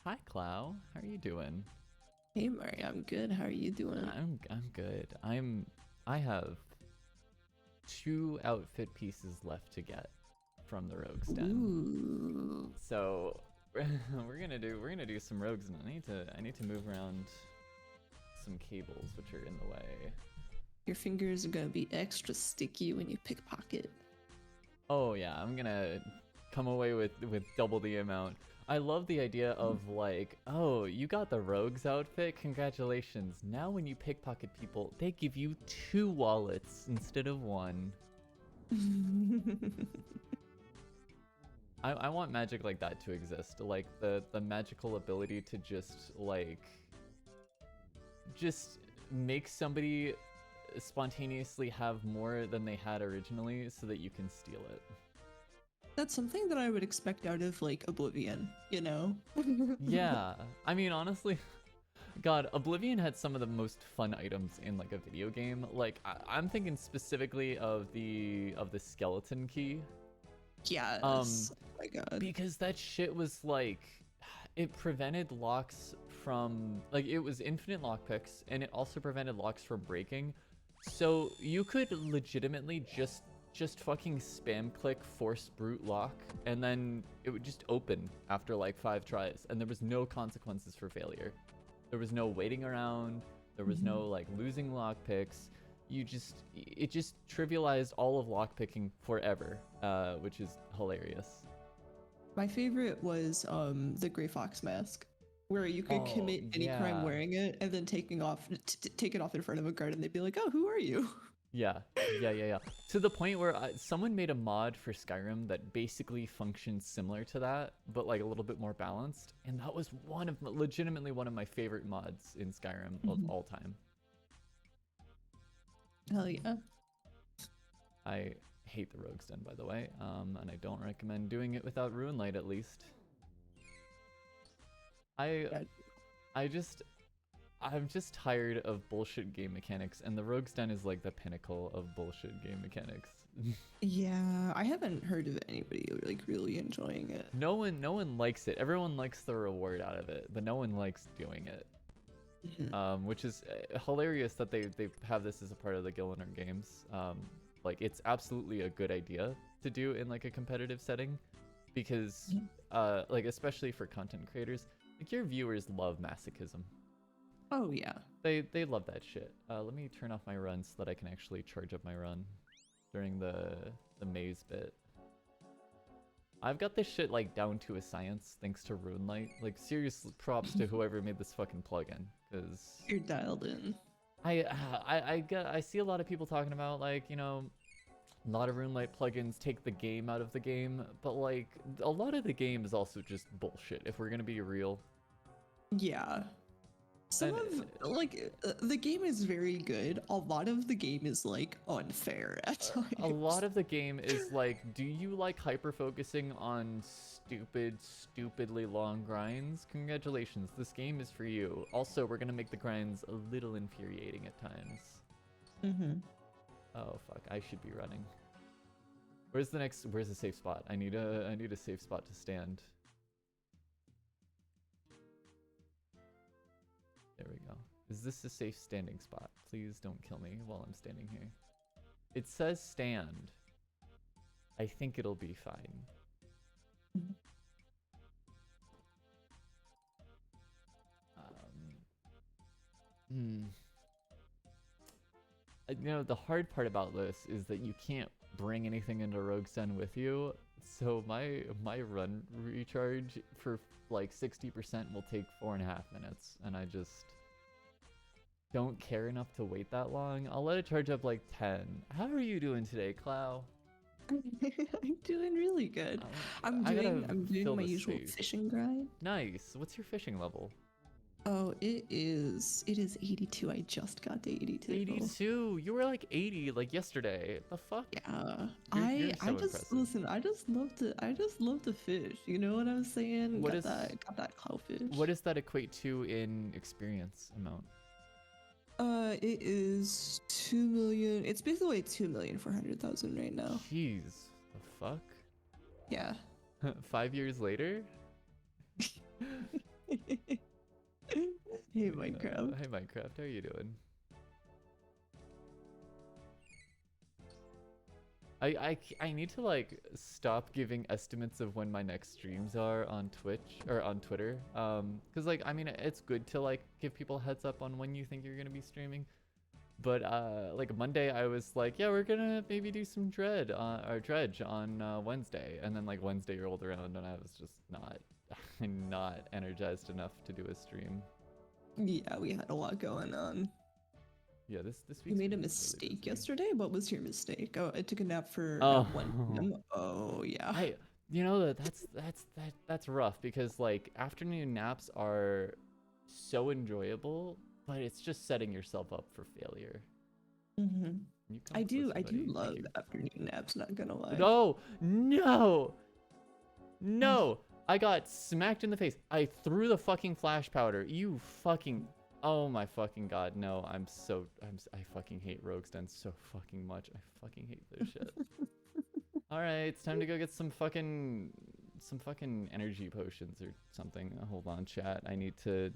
Hi, Clow. How are you doing? Hey Mari, I'm good. How are you doing? I'm good. I have two outfit pieces left to get from the Rogues Den. Ooh. So we're gonna do some rogues, and I need to move around some cables which are in the way. Your fingers are gonna be extra sticky when you pickpocket. Oh yeah, I'm gonna come away with double the amount. I love the idea of like, oh, you got the rogues outfit, congratulations. Now when you pickpocket people, they give you two wallets instead of one. I want magic like that to exist, like the magical ability to just make somebody spontaneously have more than they had originally so that you can steal it. That's something that I would expect out of like Oblivion, you know? Yeah, I mean honestly, God, Oblivion had some of the most fun items in like a video game. Like I'm thinking specifically of the skeleton key. Um, Yes. Oh my god. because that shit was like it prevented locks from like it was infinite lockpicks and it also prevented locks from breaking. So you could legitimately just fucking spam click force brute lock and then it would just open after like 5 tries and there was no consequences for failure. There was no waiting around. There was no like losing lockpicks. It just trivialized all of lockpicking forever, which is hilarious. My favorite was the Gray Fox mask, where you could Oh commit any crime yeah, wearing it and then take it off in front of a guard and they'd be like, "Oh, who are you?" yeah. To the point where someone made a mod for Skyrim that basically functions similar to that, but like a little bit more balanced, and that was legitimately one of my favorite mods in Skyrim of all time. Hell yeah. I hate the Rogues Den, by the way, and I don't recommend doing it without Ruin Light at least. I Yeah. I just I'm just tired of bullshit game mechanics, and the Rogues Den is like the pinnacle of bullshit game mechanics. Yeah, I haven't heard of anybody like really enjoying it. No one likes it. Everyone likes the reward out of it, but no one likes doing it. Mhm. Which is hilarious that they have this as a part of the Gilliner games. Like it's absolutely a good idea to do in like a competitive setting, because like especially for content creators, like your viewers love masochism. Oh yeah. They love that shit. Let me turn off my run so that I can actually charge up my run during the maze bit. I've got this shit like down to a science thanks to Runelight. Like serious props to whoever made this fucking plugin, because You're dialed in. I see a lot of people talking about like, you know, a lot of Runelight plugins take the game out of the game, but like a lot of the game is also just bullshit if we're gonna be real. Yeah. Some And of like the game is very good. A lot of the game is like unfair at a times. lot of the game is like, do you like hyper focusing on stupidly long grinds? Congratulations, this game is for you. Also, we're gonna make the grinds a little infuriating at times. Mm-hmm. Oh fuck, I should be running. Where's the safe spot? I need a safe spot to stand. There we go. Is this a safe standing spot? Please don't kill me while I'm standing here. It says stand. I think it'll be fine. Hmm. You know, the hard part about this is that you can't bring anything into Rogue's Den with you. So my run recharge for like 60% will take 4.5 minutes, and I just don't care enough to wait that long. I'll let it charge up like 10. How are you doing today, Clow? I'm doing really good. I gotta I'm doing fill my the usual space. fishing grind. Nice. What's your fishing level? Oh, it is 82. I just got to 82. 82. You were like 80 like yesterday. The fuck? Yeah. You're I so just impressive. listen, I just love to fish. You know what I'm saying? What is Got that what cowfish. does that equate to in experience amount? It is 2 million. It's basically 2,400,000 right now. Jeez, the fuck? Yeah. 5 years later? Hey, Minecraft. Hey Minecraft, how are you doing? I need to like stop giving estimates of when my next streams are on Twitch or on Twitter. Cause like I mean it's good to like give people heads up on when you think you're gonna be streaming. But like Monday I was like, yeah, we're gonna maybe do some dredge on Wednesday, and then like Wednesday rolled around and I was just not energized enough to do a stream. Yeah, we had a lot going on. Yeah, this You week's made a been really mistake busy. yesterday? What was your mistake? Oh, I took a nap for Oh. at 1 p.m. Oh, yeah. You know that's rough because like afternoon naps are so enjoyable, but it's just setting yourself up for failure. Mm-hmm. You I come do closer, buddy. Thank love you. afternoon naps, not gonna lie. No, no, Oh, no! I got smacked in the face. I threw the fucking flash powder. You fucking. Oh my fucking god, no! I fucking hate Rogue's Den so fucking much. I fucking hate this shit. All right, it's time to go get some fucking energy potions or something. Hold on, chat. I need to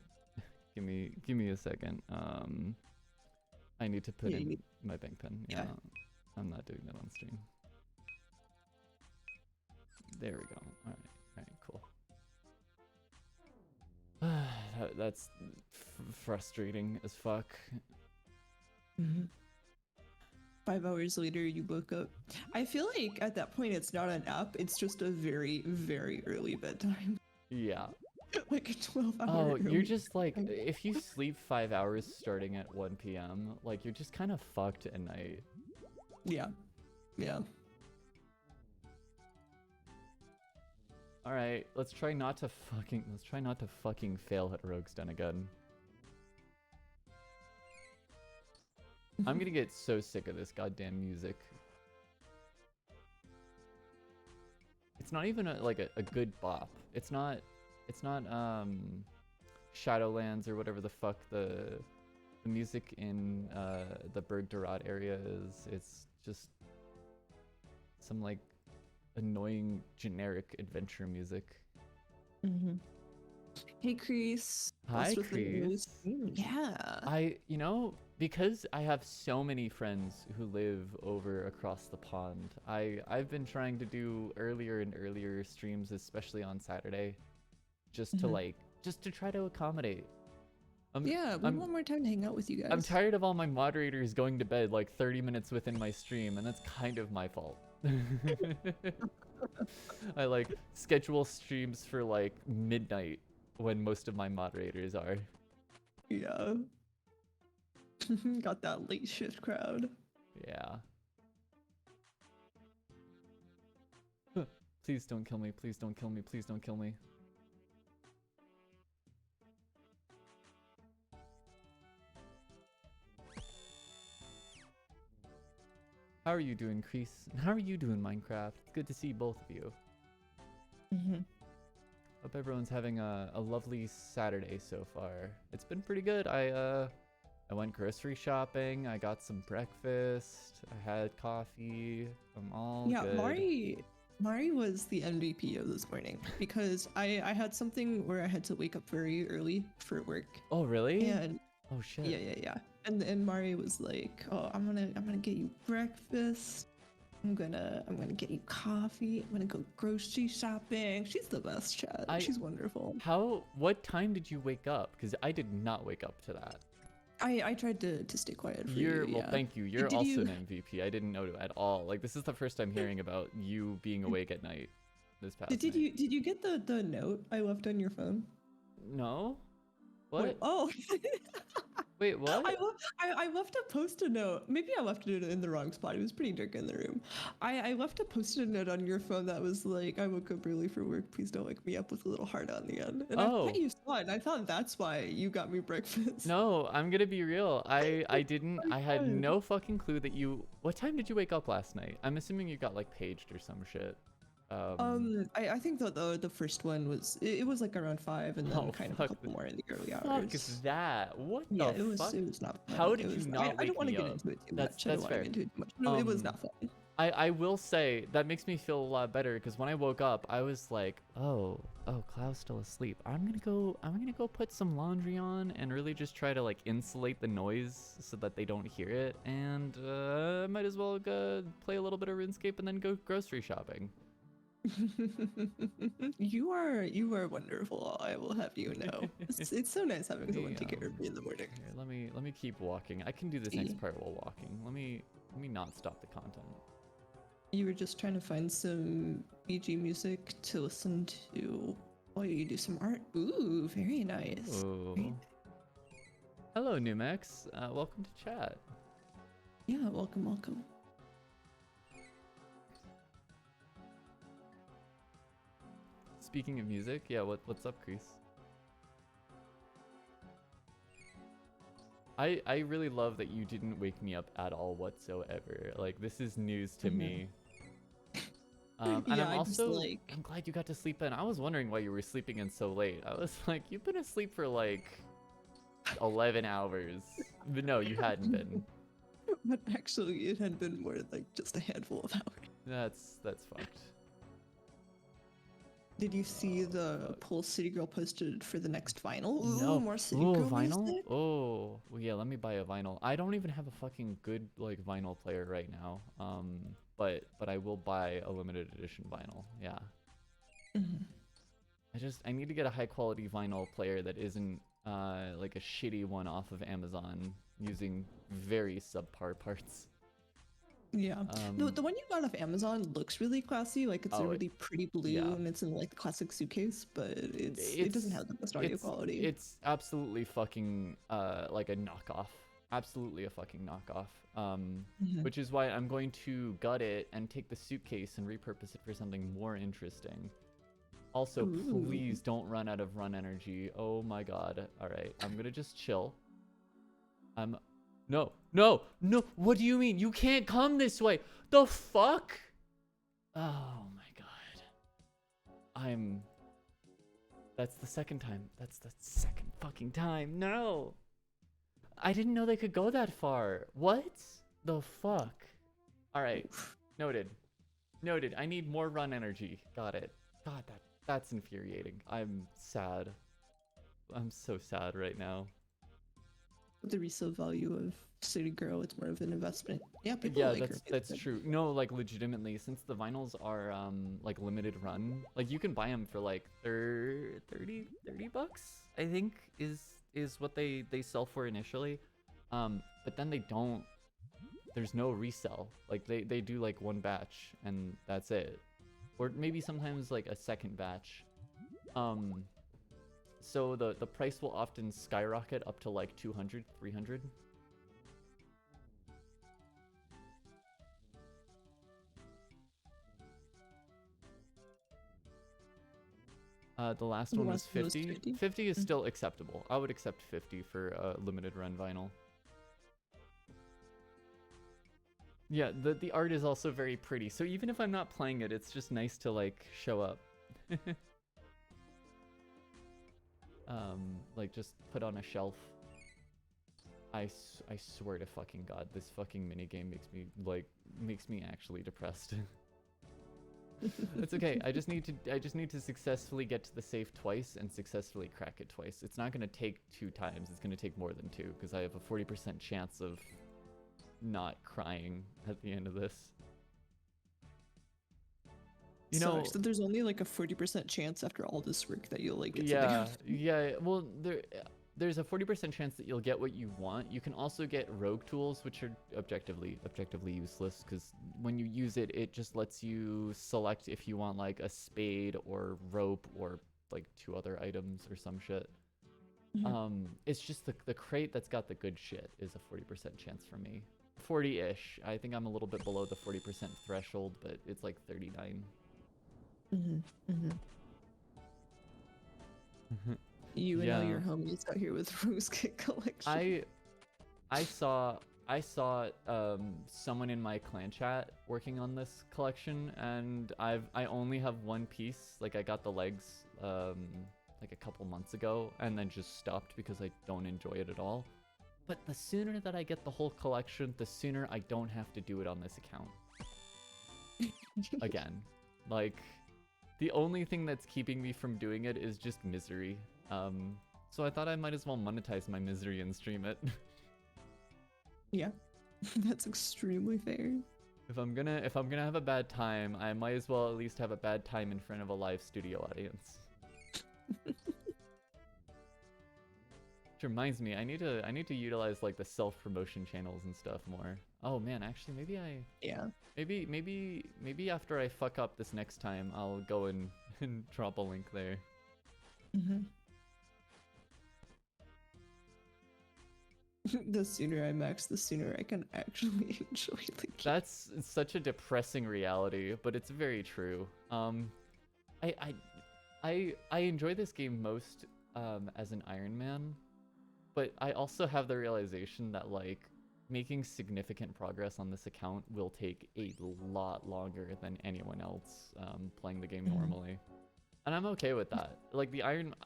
give me a second. I need to put yeah, in my bank pin. yeah. I'm not doing that on stream. There we go. All right, cool. That's frustrating as fuck. Mhm. 5 hours later, you woke up. I feel like at that point, it's not a nap. It's just a very, very early bedtime. Yeah. Like a 12-hour. Oh, you're just like, if you sleep 5 hours starting at 1 p.m., like you're just kind of fucked at night. Yeah. Yeah. All right, let's try not to fucking fail at Rogue's Den again. I'm gonna get so sick of this goddamn music. It's not even like a good bop. It's not Shadowlands or whatever the fuck the music in the Bergdorad area is. It's just some like annoying generic adventure music. Mm-hmm. Hey, Crease. Hi, Crease. Yeah. Because I have so many friends who live over across the pond, I've been trying to do earlier and earlier streams, especially on Saturday, just to try to accommodate. Yeah, we want more time to hang out with you guys. I'm tired of all my moderators going to bed like 30 minutes within my stream, and that's kind of my fault. I like schedule streams for like midnight when most of my moderators are. Yeah. Got that late shift crowd. Yeah. Please don't kill me. Please don't kill me. Please don't kill me. How are you doing, Crease? And how are you doing, Minecraft? It's good to see both of you. Mm-hmm. Hope everyone's having a lovely Saturday so far. It's been pretty good. I went grocery shopping. I got some breakfast. I had coffee. I'm all good. Mari was the MVP of this morning because I had something where I had to wake up very early for work. Oh, really? And oh shit. Yeah. And Mari was like, "Oh, I'm gonna get you breakfast. I'm gonna get you coffee. I'm gonna go grocery shopping." She's the best, Chad. She's wonderful. What time did you wake up? Because I did not wake up to that. I tried to stay quiet for you. Well, thank you. You're also an MVP. I didn't know at all. Like, this is the first time hearing about you being awake at night this past night. Did you get the note I left on your phone? No. What? Wait, oh. Wait, what? I left a post-it note. Maybe I left it in the wrong spot. It was pretty dark in the room. I left a post-it note on your phone that was like, "I woke up early for work. Please don't wake me up," with a little heart on the end. And I thought you saw it. And I thought that's why you got me breakfast. No, I'm gonna be real. I didn't. I had no fucking clue that you. What time did you wake up last night? I'm assuming you got like paged or some shit. I think the first one was it was like around 5, and then kind of a couple more in the early hours. Fuck is that? What yeah, the fuck? It was not fun. How did you not wake me up? I don't want to get into it too much. That's fair. No, it was not fun. I will say that makes me feel a lot better because when I woke up, I was like, oh, Cloud's still asleep. I'm gonna go put some laundry on and really just try to like insulate the noise so that they don't hear it. And might as well go play a little bit of RuneScape and then go grocery shopping. You are wonderful. I will have you know. It's so nice having someone take care of me in the morning. Here, let me keep walking. I can do this next part while walking. Let me not stop the content. You were just trying to find some BG music to listen to while you do some art. Ooh, very nice. Ooh. Very... Hello, Numex. Welcome to chat. Yeah, welcome. Speaking of music, yeah, what's up, Kreese? I really love that you didn't wake me up at all whatsoever. Like, this is news to me. And yeah, I'm glad you got to sleep in. I was wondering why you were sleeping in so late. I was like, you've been asleep for like 11 hours. But no, you hadn't been. But actually, it had been more like just a handful of hours. That's fucked. Did you see the Pulse City Girl posted for the next vinyl? Ooh, No. more City Girl vinyl? music? Oh, well, yeah, let me buy a vinyl. I don't even have a fucking good like vinyl player right now. But I will buy a limited edition vinyl. Yeah. I need to get a high quality vinyl player that isn't like a shitty one off of Amazon using very subpar parts. Yeah. The one you got off Amazon looks really classy. Like it's a really pretty blue and it's in like the classic suitcase, but it doesn't have the best audio quality. It's absolutely fucking like a knockoff. Absolutely a fucking knockoff. Which is why I'm going to gut it and take the suitcase and repurpose it for something more interesting. Also, please don't run out of run energy. Oh my god. All right, I'm gonna just chill. No. What do you mean? You can't come this way. The fuck? Oh my god. That's the second time. That's the second fucking time. No. I didn't know they could go that far. What the fuck? All right. Noted. I need more run energy. Got it. God, that's infuriating. I'm sad. I'm so sad right now. The resale value of City Girl, it's more of an investment. Yeah, people like her. That's true. No, like legitimately, since the vinyls are like limited run, like you can buy them for like 30 bucks, I think is what they sell for initially. But then they don't, there's no resell. Like they do like one batch and that's it. Or maybe sometimes like a second batch. So the price will often skyrocket up to like 200, 300. The last one was 50. 50 is still acceptable. I would accept 50 for a limited run vinyl. Yeah, the art is also very pretty. So even if I'm not playing it, it's just nice to like show up. Like just put on a shelf. I swear to fucking god, this fucking minigame makes me actually depressed. It's okay. I just need to successfully get to the safe twice and successfully crack it twice. It's not gonna take 2 times. It's gonna take more than 2 because I have a 40% chance of not crying at the end of this. You know, so there's only like a 40% chance after all this work that you'll like get something. Yeah. Well, there's a 40% chance that you'll get what you want. You can also get rogue tools, which are objectively useless because when you use it, it just lets you select if you want like a spade or rope or like 2 other items or some shit. It's just the crate that's got the good shit is a 40% chance for me. 40-ish. I think I'm a little bit below the 40% threshold, but it's like 39. You and all your homies out here with RuneScape collection. I saw someone in my clan chat working on this collection, and I only have one piece. Like I got the legs like a couple months ago, and then just stopped because I don't enjoy it at all. But the sooner that I get the whole collection, the sooner I don't have to do it on this account. again. Like, the only thing that's keeping me from doing it is just misery. So I thought I might as well monetize my misery and stream it. Yeah, that's extremely fair. If I'm gonna have a bad time, I might as well at least have a bad time in front of a live studio audience. Which reminds me, I need to utilize like the self-promotion channels and stuff more. Oh man, actually maybe after I fuck up this next time, I'll go and drop a link there. The sooner I max, the sooner I can actually enjoy the game. That's such a depressing reality, but it's very true. I enjoy this game most as an Iron Man, but I also have the realization that like making significant progress on this account will take a lot longer than anyone else playing the game normally. And I'm okay with that. Like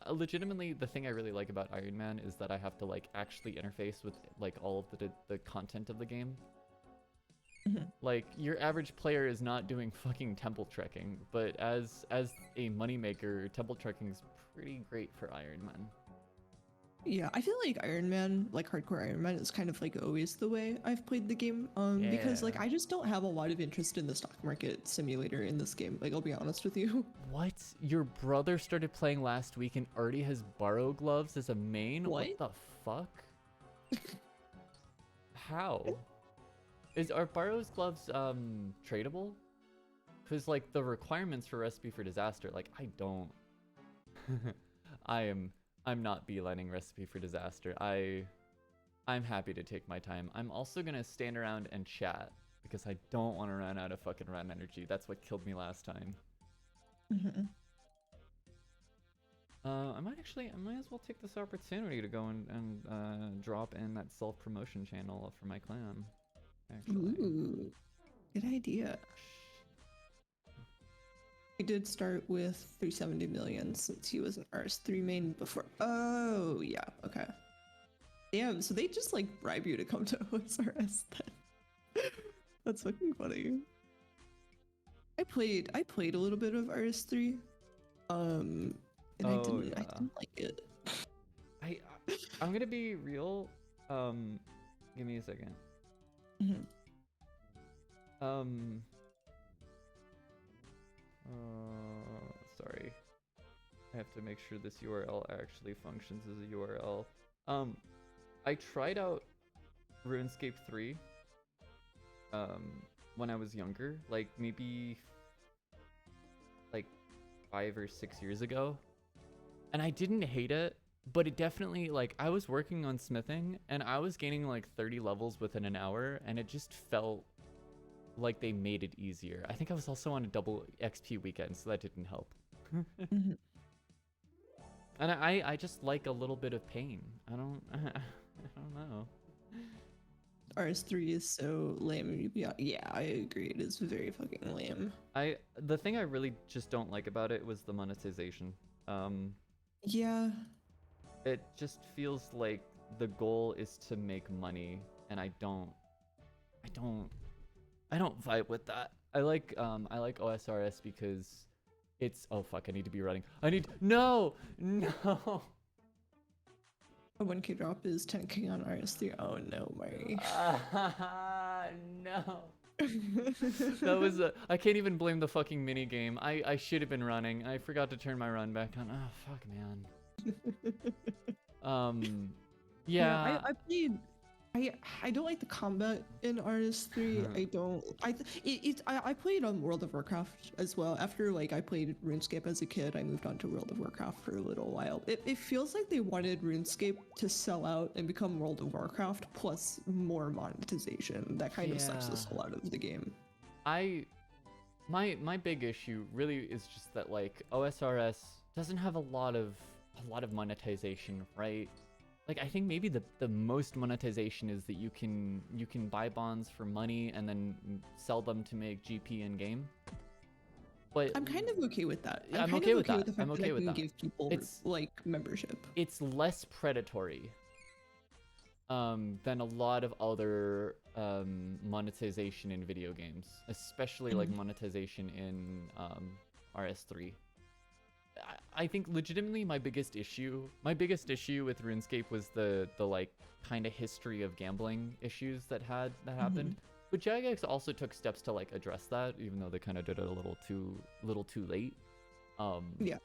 legitimately the thing I really like about Iron Man is that I have to like actually interface with like all of the content of the game. Like your average player is not doing fucking temple trekking, but as a moneymaker, temple trekking is pretty great for Iron Man. Yeah, I feel like Iron Man, like hardcore Iron Man, is kind of like always the way I've played the game. Because like I just don't have a lot of interest in the stock market simulator in this game. Like I'll be honest with you. What? Your brother started playing last week and already has Borrow Gloves as a main? What the fuck? How? Are Borrow's Gloves tradable? Because like the requirements for Recipe for Disaster, like I don't. I'm not beelining Recipe for Disaster. I'm happy to take my time. I'm also gonna stand around and chat because I don't want to run out of fucking run energy. That's what killed me last time. I might as well take this opportunity to go and drop in that self-promotion channel for my clan. Actually. Ooh, good idea. He did start with 370 million since he was an RS3 main before. Oh, yeah, okay. Damn, so they just like bribe you to come to OSRS then. That's fucking funny. I played a little bit of RS3. And I didn't like it. I'm gonna be real. Give me a second. Sorry. I have to make sure this URL actually functions as a URL. I tried out RuneScape 3 when I was younger, like maybe like 5 or 6 years ago. And I didn't hate it, but it definitely, like, I was working on smithing and I was gaining like 30 levels within an hour, and it just felt like they made it easier. I think I was also on a double XP weekend, so that didn't help. And I just like a little bit of pain. I don't know. RS3 is so lame. Yeah, I agree. It is very fucking lame. The thing I really just don't like about it was the monetization. Yeah. It just feels like the goal is to make money, and I don't vibe with that. I like OSRS because it's, oh fuck, I need to be running. No. A 1k drop is 10k on RS3. Oh no, Mari. No. That was I can't even blame the fucking mini game. I should have been running. I forgot to turn my run back on. Oh fuck, man. Yeah. I played. I don't like the combat in RS3. I played on World of Warcraft as well. After like I played RuneScape as a kid, I moved on to World of Warcraft for a little while. It feels like they wanted RuneScape to sell out and become World of Warcraft plus more monetization. That kind of sucks the soul out of the game. My big issue really is just that like OSRS doesn't have a lot of monetization, right? Like, I think maybe the most monetization is that you can buy bonds for money and then sell them to make GP in game. But I'm kind of okay with that. I'm okay with that. I'm okay with that. Give people like membership. It's less predatory. than a lot of other monetization in video games, especially like monetization in RS3. I think legitimately my biggest issue with RuneScape was the like kind of history of gambling issues that happened. But Jagex also took steps to like address that, even though they kind of did it a little too late. Yeah.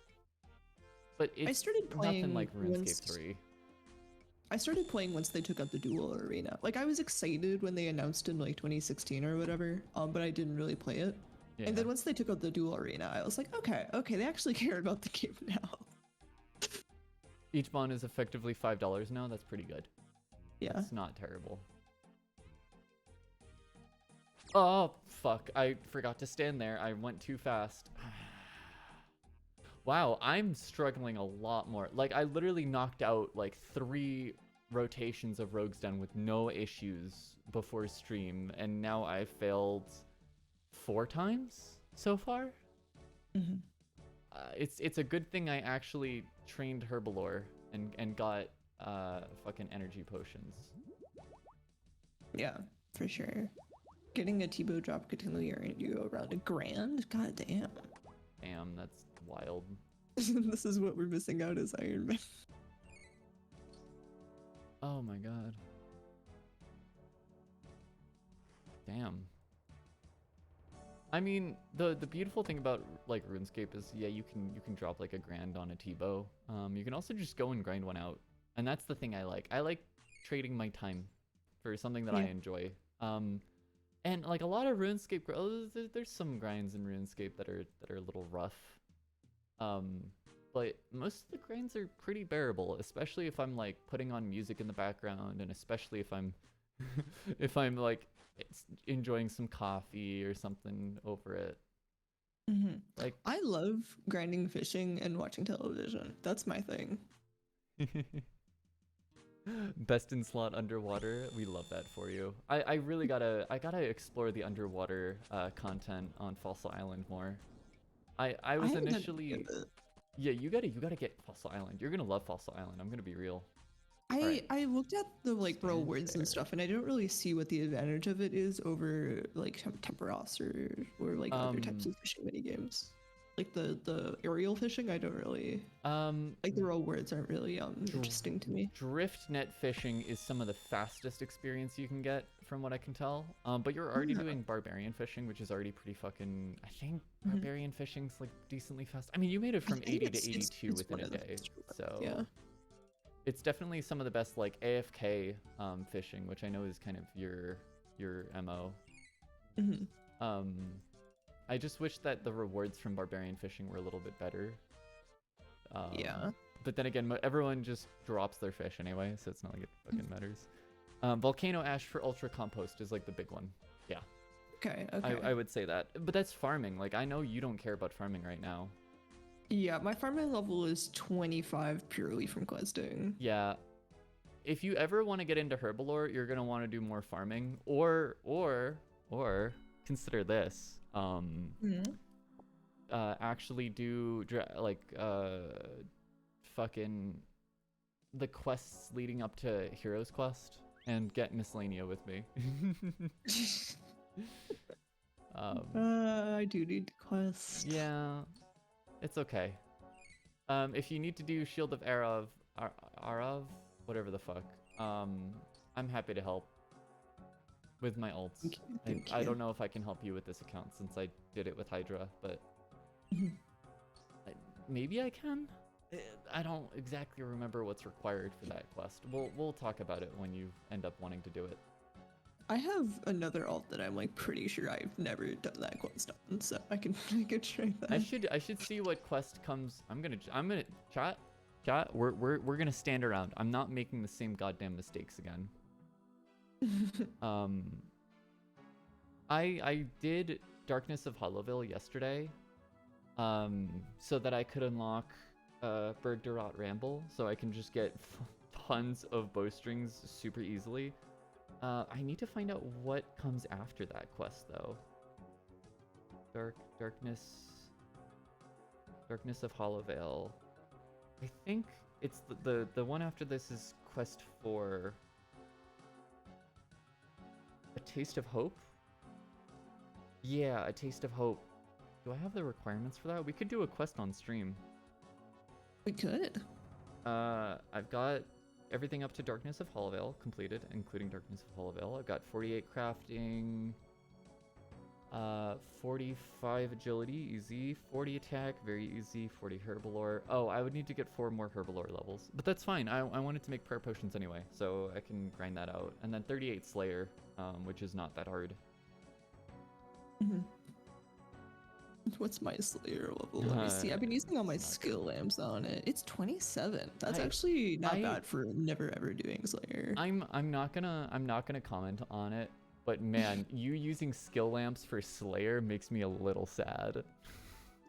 But it's I started playing nothing like RuneScape once 3. I started playing once they took out the dual arena. Like I was excited when they announced in like 2016 or whatever, but I didn't really play it. Yeah. And then once they took out the dual arena, I was like, okay, they actually care about the game now. Each bond is effectively $5 now. That's pretty good. Yeah. It's not terrible. Oh, fuck. I forgot to stand there. I went too fast. Wow, I'm struggling a lot more. Like, I literally knocked out, like, 3 rotations of Rogue's Den with no issues before stream, and now I failed 4 times so far? It's a good thing I actually trained Herbalore and got fucking energy potions. Yeah, for sure. Getting a T-bow drop continually earned you around $1,000? God damn. Damn, that's wild. This is what we're missing out as Iron Man. Oh my god. Damn. I mean, the beautiful thing about like RuneScape is, yeah, you can drop like $1,000 on a T-bow. You can also just go and grind one out, and that's the thing I like. I like trading my time for something that I enjoy. And like a lot of RuneScape, there's some grinds in RuneScape that are a little rough. But most of the grinds are pretty bearable, especially if I'm like putting on music in the background, and especially if I'm if I'm like enjoying some coffee or something over it. Like, I love grinding fishing and watching television. That's my thing. best in slot underwater. We love that for you. I really gotta explore the underwater content on Fossil Island more. I was initially you gotta get Fossil Island. You're gonna love Fossil Island. I'm gonna be real. I looked at the like Stand rewards there. and stuff, and I don't really see what the advantage of it is over like Temperos or like other types of fishing mini games. Like the aerial fishing, I don't really like the rewards aren't really interesting to me. Drift net fishing is some of the fastest experience you can get, from what I can tell. But you're already doing barbarian fishing, which is already pretty fucking. I think barbarian fishing's like decently fast. I mean, you made it from 80 to 82 it's within a one of day, those, so yeah. It's definitely some of the best like AFK fishing, which I know is kind of your MO. I just wish that the rewards from barbarian fishing were a little bit better. Yeah. But then again, everyone just drops their fish anyway, so it's not like it fucking matters. Volcano ash for ultra compost is like the big one. Yeah. Okay. I would say that. But that's farming. Like, I know you don't care about farming right now. Yeah, my farming level is 25 purely from questing. Yeah. If you ever want to get into Herbalore, you're gonna want to do more farming, or consider this. Actually do fucking the quests leading up to Heroes Quest and get Miscellanea with me. I do need quest. Yeah, it's okay. If you need to do Shield of Arav, whatever the fuck, I'm happy to help with my ults. Thank I you. don't know if I can help you with this account since I did it with Hydra, but maybe I can. I don't exactly remember what's required for that quest. We'll talk about it when you end up wanting to do it. I have another alt that I'm like pretty sure I've never done that quest on, so I can try that. I should see what quest comes. I'm gonna chat. We're gonna stand around. I'm not making the same goddamn mistakes again. I did Darkness of Hollowville yesterday, so that I could unlock Bergderot Ramble, so I can just get tons of bowstrings super easily. I need to find out what comes after that quest though. Darkness of Hollowvale. I think it's the one after this is quest 4. Taste of Hope? Yeah, a Taste of Hope. Do I have the requirements for that? We could do a quest on stream. We could. I've got everything up to Darkness of Hollowvale completed, including Darkness of Hollowvale. I've got 48 crafting, 45 agility, easy, 40 attack, very easy, 40 herbalore. Oh, I would need to get 4 more herbalore levels, but that's fine. I wanted to make prayer potions anyway, so I can grind that out. And then 38 Slayer, which is not that hard. Mm-hmm. What's my Slayer level? Let me see. I've been using all my skill lamps on it. It's 27. That's actually not bad for never ever doing Slayer. I'm not gonna comment on it, but man, you using skill lamps for Slayer makes me a little sad.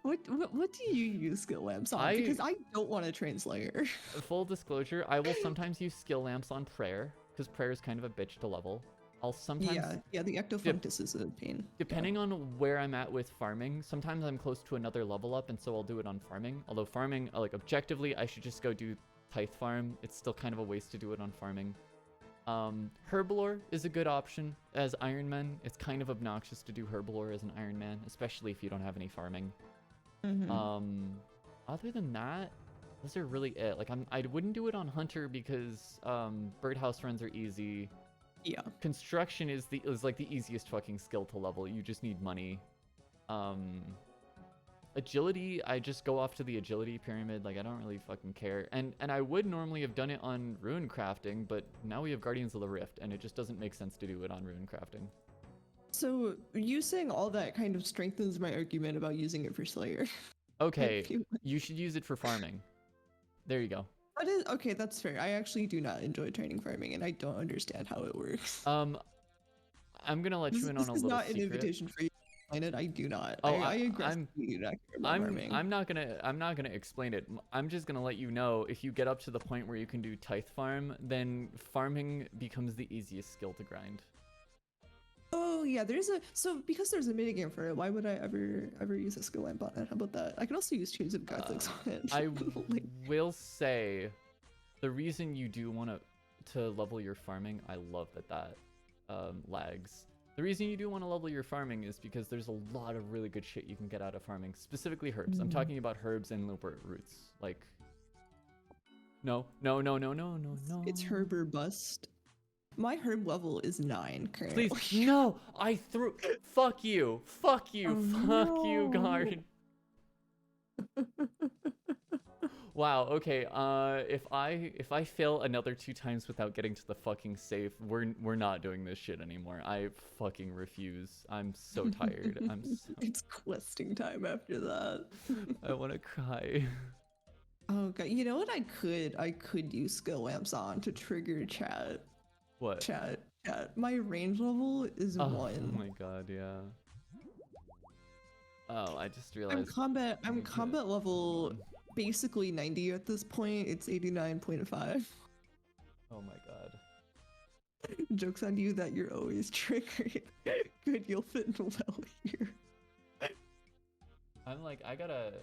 What do you use skill lamps on? Because I don't want to train Slayer. Full disclosure, I will sometimes use skill lamps on prayer, because prayer is kind of a bitch to level. I'll sometimes... Yeah, the Ectofunctus is a pain. Depending on where I'm at with farming, sometimes I'm close to another level up, and so I'll do it on farming. Although farming, like, objectively, I should just go do Tithe Farm. It's still kind of a waste to do it on farming. Herbalore is a good option as Iron Man. It's kind of obnoxious to do Herbalore as an Iron Man, especially if you don't have any farming. Other than that, those are really it. Like, I wouldn't do it on Hunter because birdhouse runs are easy. Yeah. Construction is like the easiest fucking skill to level. You just need money. Agility, I just go off to the agility pyramid. Like, I don't really fucking care. And I would normally have done it on rune crafting, but now we have Guardians of the Rift, and it just doesn't make sense to do it on rune crafting. So you saying all that kind of strengthens my argument about using it for Slayer. Okay, you should use it for farming. There you go. That is okay. That's fair. I actually do not enjoy training farming, and I don't understand how it works. I'm gonna let you in on a little secret. This is not an invitation for you to explain it. I do not. Oh, I aggressively do not care about farming. I'm not gonna explain it. I'm just gonna let you know, if you get up to the point where you can do Tithe Farm, then farming becomes the easiest skill to grind. Oh yeah, because there's a minigame for it. Why would I ever use a skill lamp on it? How about that? I can also use Chains of Godlings on it. I will say, the reason you do want to level your farming, I love that lags. The reason you do want to level your farming is because there's a lot of really good shit you can get out of farming, specifically herbs. I'm talking about herbs and lupert roots. Like, no. It's herb or bust. My herb level is 9 currently. Please, no! Fuck you! Fuck you! Oh, Fuck you, Guard! Wow, okay, if I fail another 2 times without getting to the fucking safe, we're not doing this shit anymore. I fucking refuse. I'm so tired. It's questing time after that. I wanna cry. Oh god, you know what I could use skill lamps on to trigger chat. What? Chat. My range level is 1. Oh my god, yeah. Oh, I just realized. I'm combat level basically 90 at this point. It's 89.5. Oh my god. Joke's on you that you're always triggered. Good, you'll fit well here. I'm like, I gotta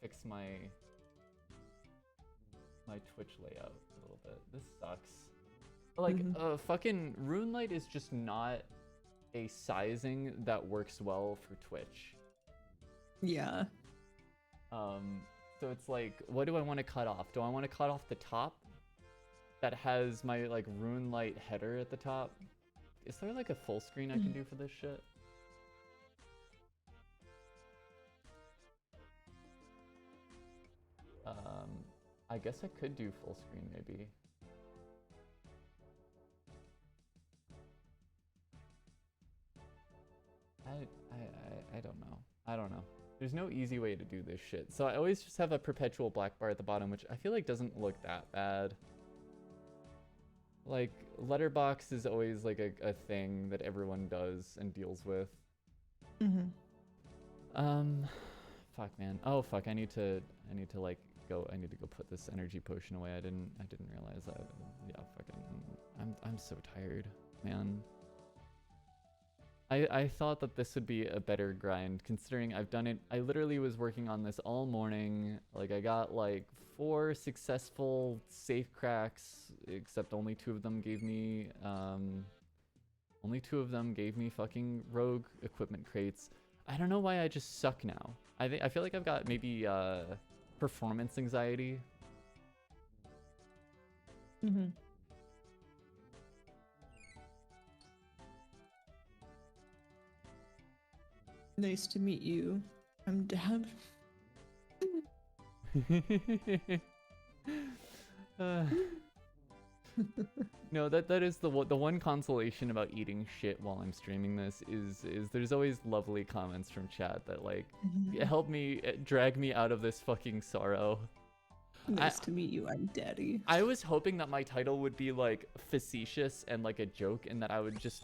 fix my Twitch layout a little bit. This sucks. Like, fucking RuneLight is just not a sizing that works well for Twitch. Yeah. So it's like, what do I want to cut off? Do I want to cut off the top that has my, like, RuneLight header at the top? Is there, like, a full screen I can do for this shit? I guess I could do full screen, maybe. I don't know. There's no easy way to do this shit. So I always just have a perpetual black bar at the bottom, which I feel like doesn't look that bad. Like, letterbox is always like a thing that everyone does and deals with. Fuck, man. Oh fuck, I need to like go put this energy potion away. I didn't realize that. Yeah, fucking I'm so tired, man. I thought that this would be a better grind, considering I've done it. I literally was working on this all morning. Like, I got like 4 successful safe cracks, except only 2 of them gave me Only 2 of them gave me fucking rogue equipment crates. I don't know why I just suck now. I feel like I've got maybe performance anxiety. Mm-hmm. Nice to meet you. I'm Dad. uh, no, that is the one consolation about eating shit while I'm streaming this is there's always lovely comments from chat that like help me drag me out of this fucking sorrow. Nice to meet you. I'm Daddy. I was hoping that my title would be like facetious and like a joke, and that I would just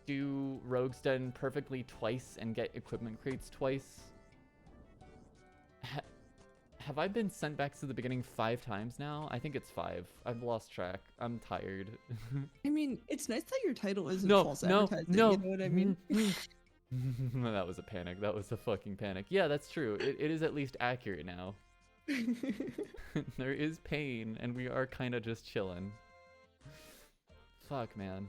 do Rogue's Den perfectly twice and get equipment crates twice. Have I been sent back to the beginning 5 times now? I think it's 5. I've lost track. I'm tired. I mean, it's nice that your title isn't No, false no, advertising. no. You know what I mean? That was a panic. That was a fucking panic. Yeah, that's true. It is at least accurate now. There is pain, and we are kind of just chilling. Fuck, man.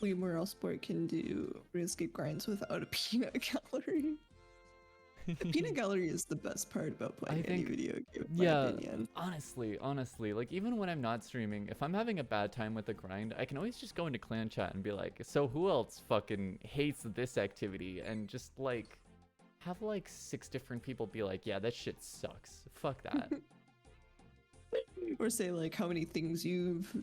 Lemur Sport can do RuneScape grinds without a peanut gallery. The peanut gallery is the best part about playing any video game, in my opinion. Honestly, like even when I'm not streaming, if I'm having a bad time with the grind, I can always just go into clan chat and be like, so who else fucking hates this activity? And just like have like 6 different people be like, yeah, that shit sucks. Fuck that. Or say like how many things you've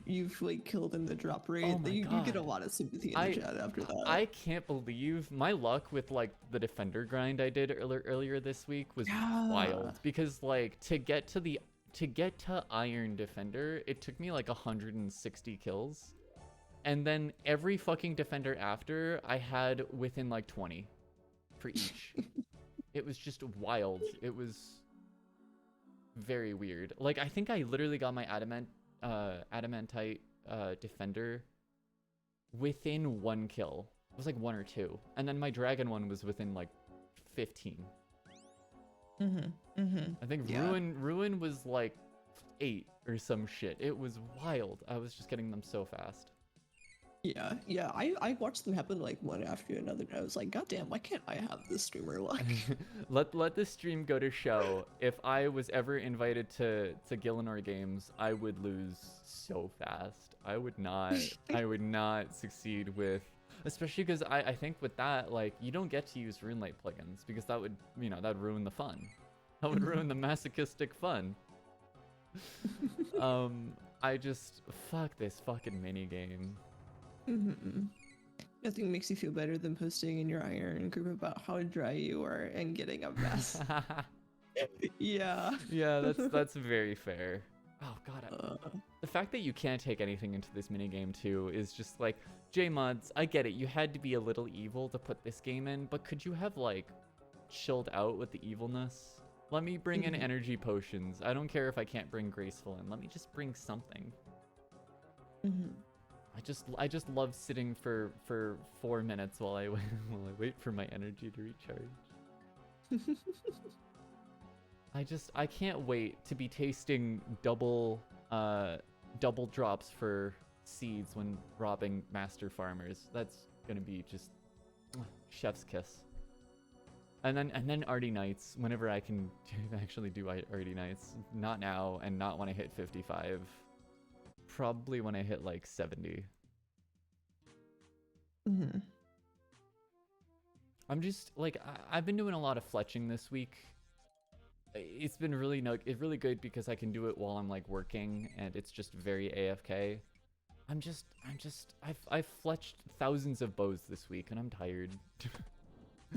like killed in the drop rate. Oh my you get a God. lot of sympathy in the chat after that. I can't believe my luck with like the defender grind I did earlier this week was wild, because like to get to iron defender, it took me like 160 kills, and then every fucking defender after I had within like 20 for each. It was just wild. It was very weird. Like I think I literally got my adamantite defender within 1 kill. It was like 1 or 2, and then my dragon one was within like 15. I think ruin was like 8 or some shit. It was wild. I was just getting them so fast. Yeah. I watched them happen like one after another, and I was like, God damn, why can't I have this streamer luck? let this stream go to show. If I was ever invited to Gillinor games, I would lose so fast. I would not succeed with, especially because I think with that, like, you don't get to use RuneLite plugins, because that would, that'd ruin the fun. That would ruin the masochistic fun. I just, fuck this fucking mini game. Nothing makes you feel better than posting in your iron group about how dry you are and getting a mess. Yeah, that's very fair. Oh god, the fact that you can't take anything into this minigame too is just like, J-Mods, I get it, you had to be a little evil to put this game in, but could you have like chilled out with the evilness? Let me bring in energy potions. I don't care if I can't bring graceful in. Let me just bring something. I just love sitting for 4 minutes while I wait for my energy to recharge. I can't wait to be tasting double drops for seeds when robbing master farmers. That's gonna be just chef's kiss. And then Arty Nights, whenever I can actually do Arty Nights. Not now, and not when I hit 55. Probably when I hit like 70. I'm just like, I've been doing a lot of fletching this week. It's been really good because I can do it while I'm like working, and it's just very AFK. I've fletched thousands of bows this week, and I'm tired.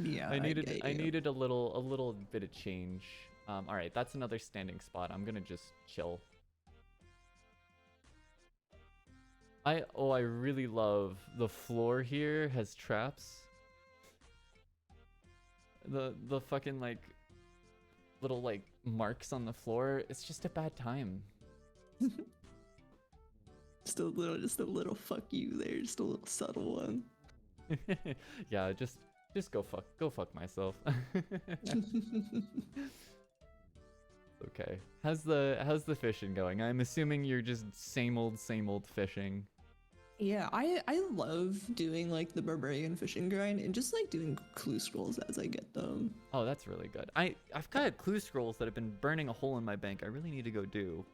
Yeah, I needed a little bit of change. All right, that's another standing spot. I'm gonna just chill. I really love the floor here has traps. The fucking like little like marks on the floor. It's just a bad time. Just a little fuck you there, just a little subtle one. Yeah, just go fuck myself. Okay. How's the fishing going? I'm assuming you're just same old fishing. Yeah, I love doing like the barbarian fishing grind and just like doing clue scrolls as I get them. Oh, that's really good. I've got clue scrolls that have been burning a hole in my bank. I really need to go do.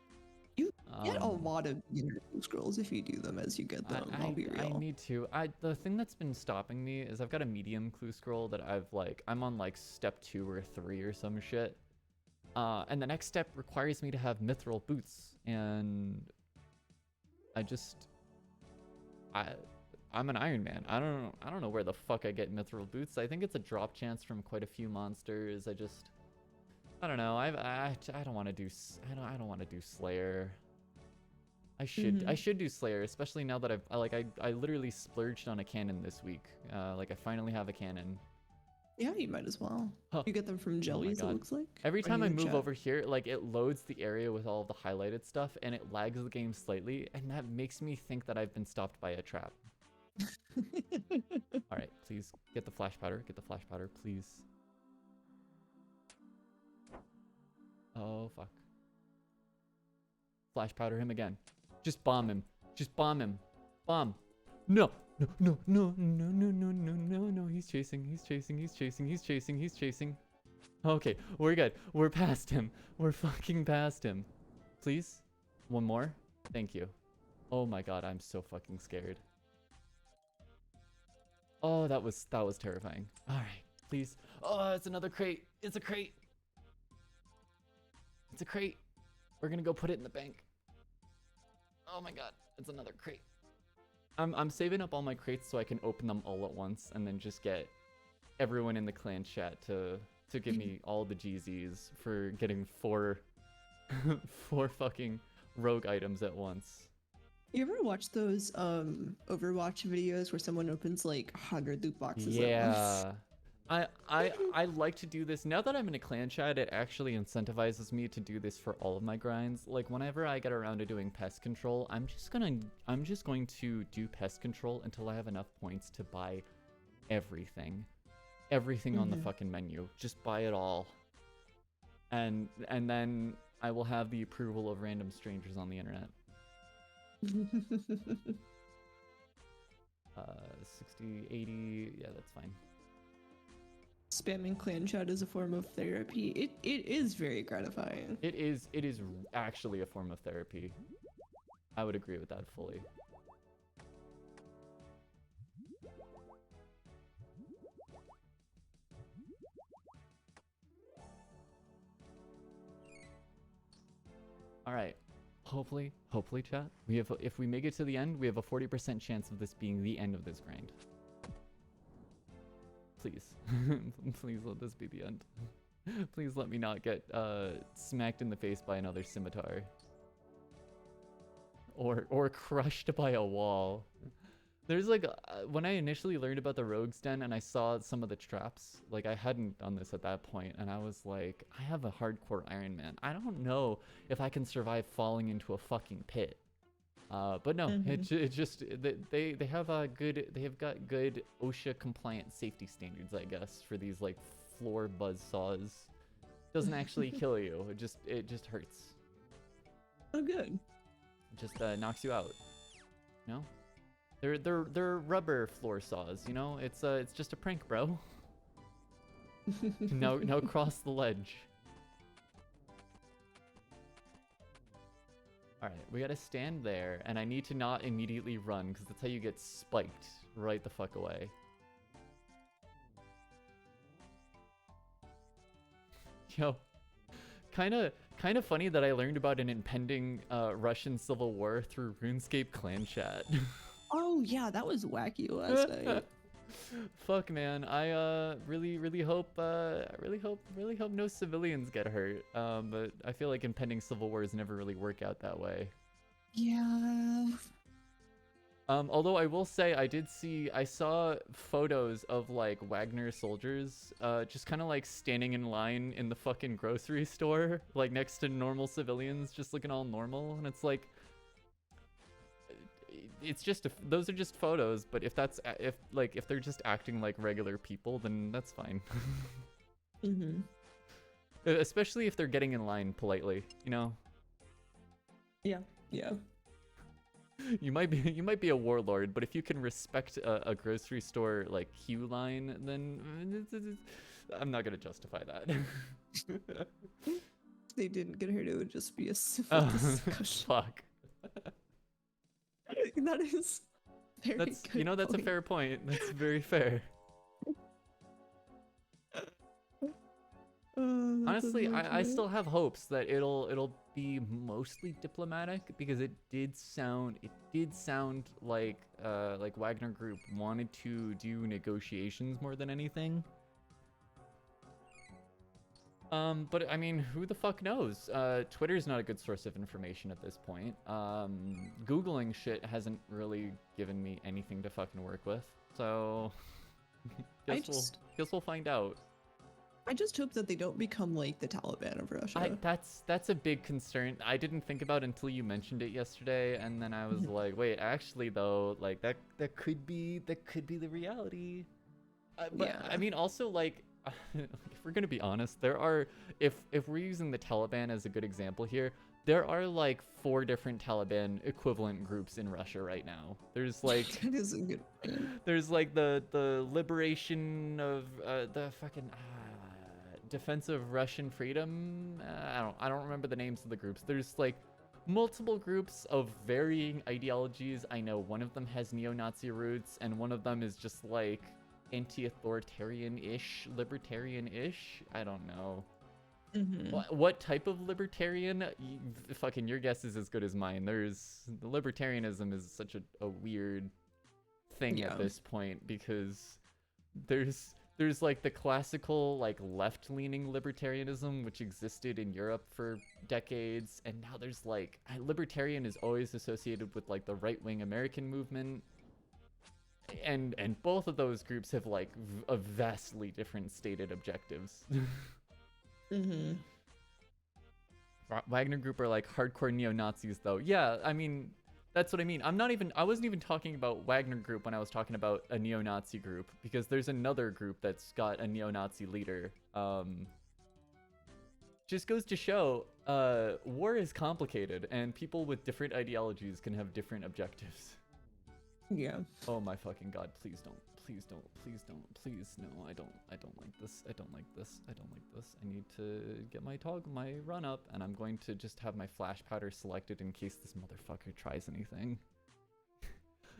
You get a lot of beginner clue scrolls if you do them as you get them. I'll be real. I need to. The thing that's been stopping me is I've got a medium clue scroll that I'm on like step 2 or 3 or some shit. And the next step requires me to have mithril boots, and I'm an Iron Man. I don't know where the fuck I get mithril boots. I think it's a drop chance from quite a few monsters. I don't know. I don't want to do I don't want to do Slayer. I should do Slayer, especially now that I literally splurged on a cannon this week. Like I finally have a cannon. Yeah, you might as well. Huh. You get them from jellies, it looks like. Every time I move over here, like it loads the area with all of the highlighted stuff, and it lags the game slightly, and that makes me think that I've been stopped by a trap. All right, please get the flash powder. Get the flash powder, please. Oh, fuck. Flash powder him again. Just bomb him. Just bomb him. Bomb. No. No. He's chasing. Okay, we're good. We're past him. We're fucking past him. Please? One more? Thank you. Oh my god, I'm so fucking scared. Oh, that was terrifying. Alright, please. Oh, it's another crate. It's a crate. It's a crate. We're gonna go put it in the bank. Oh my god, it's another crate. I'm saving up all my crates so I can open them all at once and then just get everyone in the clan chat to give me all the GZs for getting 4 fucking rogue items at once. You ever watch those Overwatch videos where someone opens like 100 loot boxes at once? I like to do this. Now that I'm in a clan chat, it actually incentivizes me to do this for all of my grinds. Like whenever I get around to doing pest control, I'm just going to do pest control until I have enough points to buy everything. Everything on the fucking menu. Just buy it all. And then I will have the approval of random strangers on the internet. 60, 80, yeah, that's fine. Spamming clan chat is a form of therapy. It is very gratifying. It is actually a form of therapy. I would agree with that fully. All right. Hopefully, chat. If we make it to the end, we have a 40% chance of this being the end of this grind. Please. Please let this be the end. Please let me not get smacked in the face by another scimitar. Or crushed by a wall. There's like, when I initially learned about the Rogue's Den and I saw some of the traps, like I hadn't done this at that point, and I was like, I have a hardcore Iron Man. I don't know if I can survive falling into a fucking pit. But no, it just, they have got good OSHA compliant safety standards, I guess, for these like floor buzz saws. Doesn't actually kill you. It just hurts. Oh, good. It just knocks you out. You know? They're rubber floor saws, you know? It's just a prank, bro. Now cross the ledge. Alright, we gotta stand there, and I need to not immediately run, because that's how you get spiked right the fuck away. Yo, kind of funny that I learned about an impending Russian civil war through RuneScape clan chat. Oh yeah, that was wacky last night. Fuck, man. I really hope no civilians get hurt. But I feel like impending civil wars never really work out that way. Yeah. Although I will say I saw photos of like Wagner soldiers just kind of like standing in line in the fucking grocery store, like next to normal civilians, just looking all normal, and it's like, it's just those are just photos, but if they're just acting like regular people, then that's fine. Especially if they're getting in line politely, you know? Yeah, yeah. You might be a warlord, but if you can respect a grocery store like queue line, then I'm not gonna justify that. If they didn't get hurt, it would just be a civil Oh, discussion. fuck. That is very That's good that's a point. fair point. That's very fair. That's Honestly, I unfortunate. still have hopes that it'll be mostly diplomatic because it did sound like Wagner Group wanted to do negotiations more than anything. But I mean, who the fuck knows? Twitter's not a good source of information at this point. Googling shit hasn't really given me anything to fucking work with. So, guess we'll find out. I just hope that they don't become like the Taliban of Russia. That's a big concern. I didn't think about until you mentioned it yesterday, and then I was like, wait, actually though, like that could be the reality. But Yeah. I mean, also like, if we're gonna be honest, there are if we're using the Taliban as a good example here, there are like 4 different Taliban equivalent groups in Russia right now. There's like That is a good point. there's like the liberation of the fucking defense of Russian freedom. I don't remember the names of the groups. There's like multiple groups of varying ideologies. I know one of them has neo-Nazi roots, and one of them is just like anti-authoritarian-ish, libertarian-ish. I don't know. What type of libertarian? Fucking your guess is as good as mine. Libertarianism is such a weird thing at this point because there's like the classical like left-leaning libertarianism which existed in Europe for decades, and now there's like libertarian is always associated with like the right-wing American movement, and both of those groups have like a vastly different stated objectives. Wagner Group are like hardcore neo-Nazis though. Yeah, I mean, that's what I mean. I wasn't even talking about Wagner Group when I was talking about a neo-Nazi group, because there's another group that's got a neo-Nazi leader. Just goes to show, war is complicated, and people with different ideologies can have different objectives. Yeah. Oh my fucking god, please don't. Please don't. Please don't. Please no, I don't like this. I don't like this. I don't like this. I need to get my run up, and I'm going to just have my flash powder selected in case this motherfucker tries anything.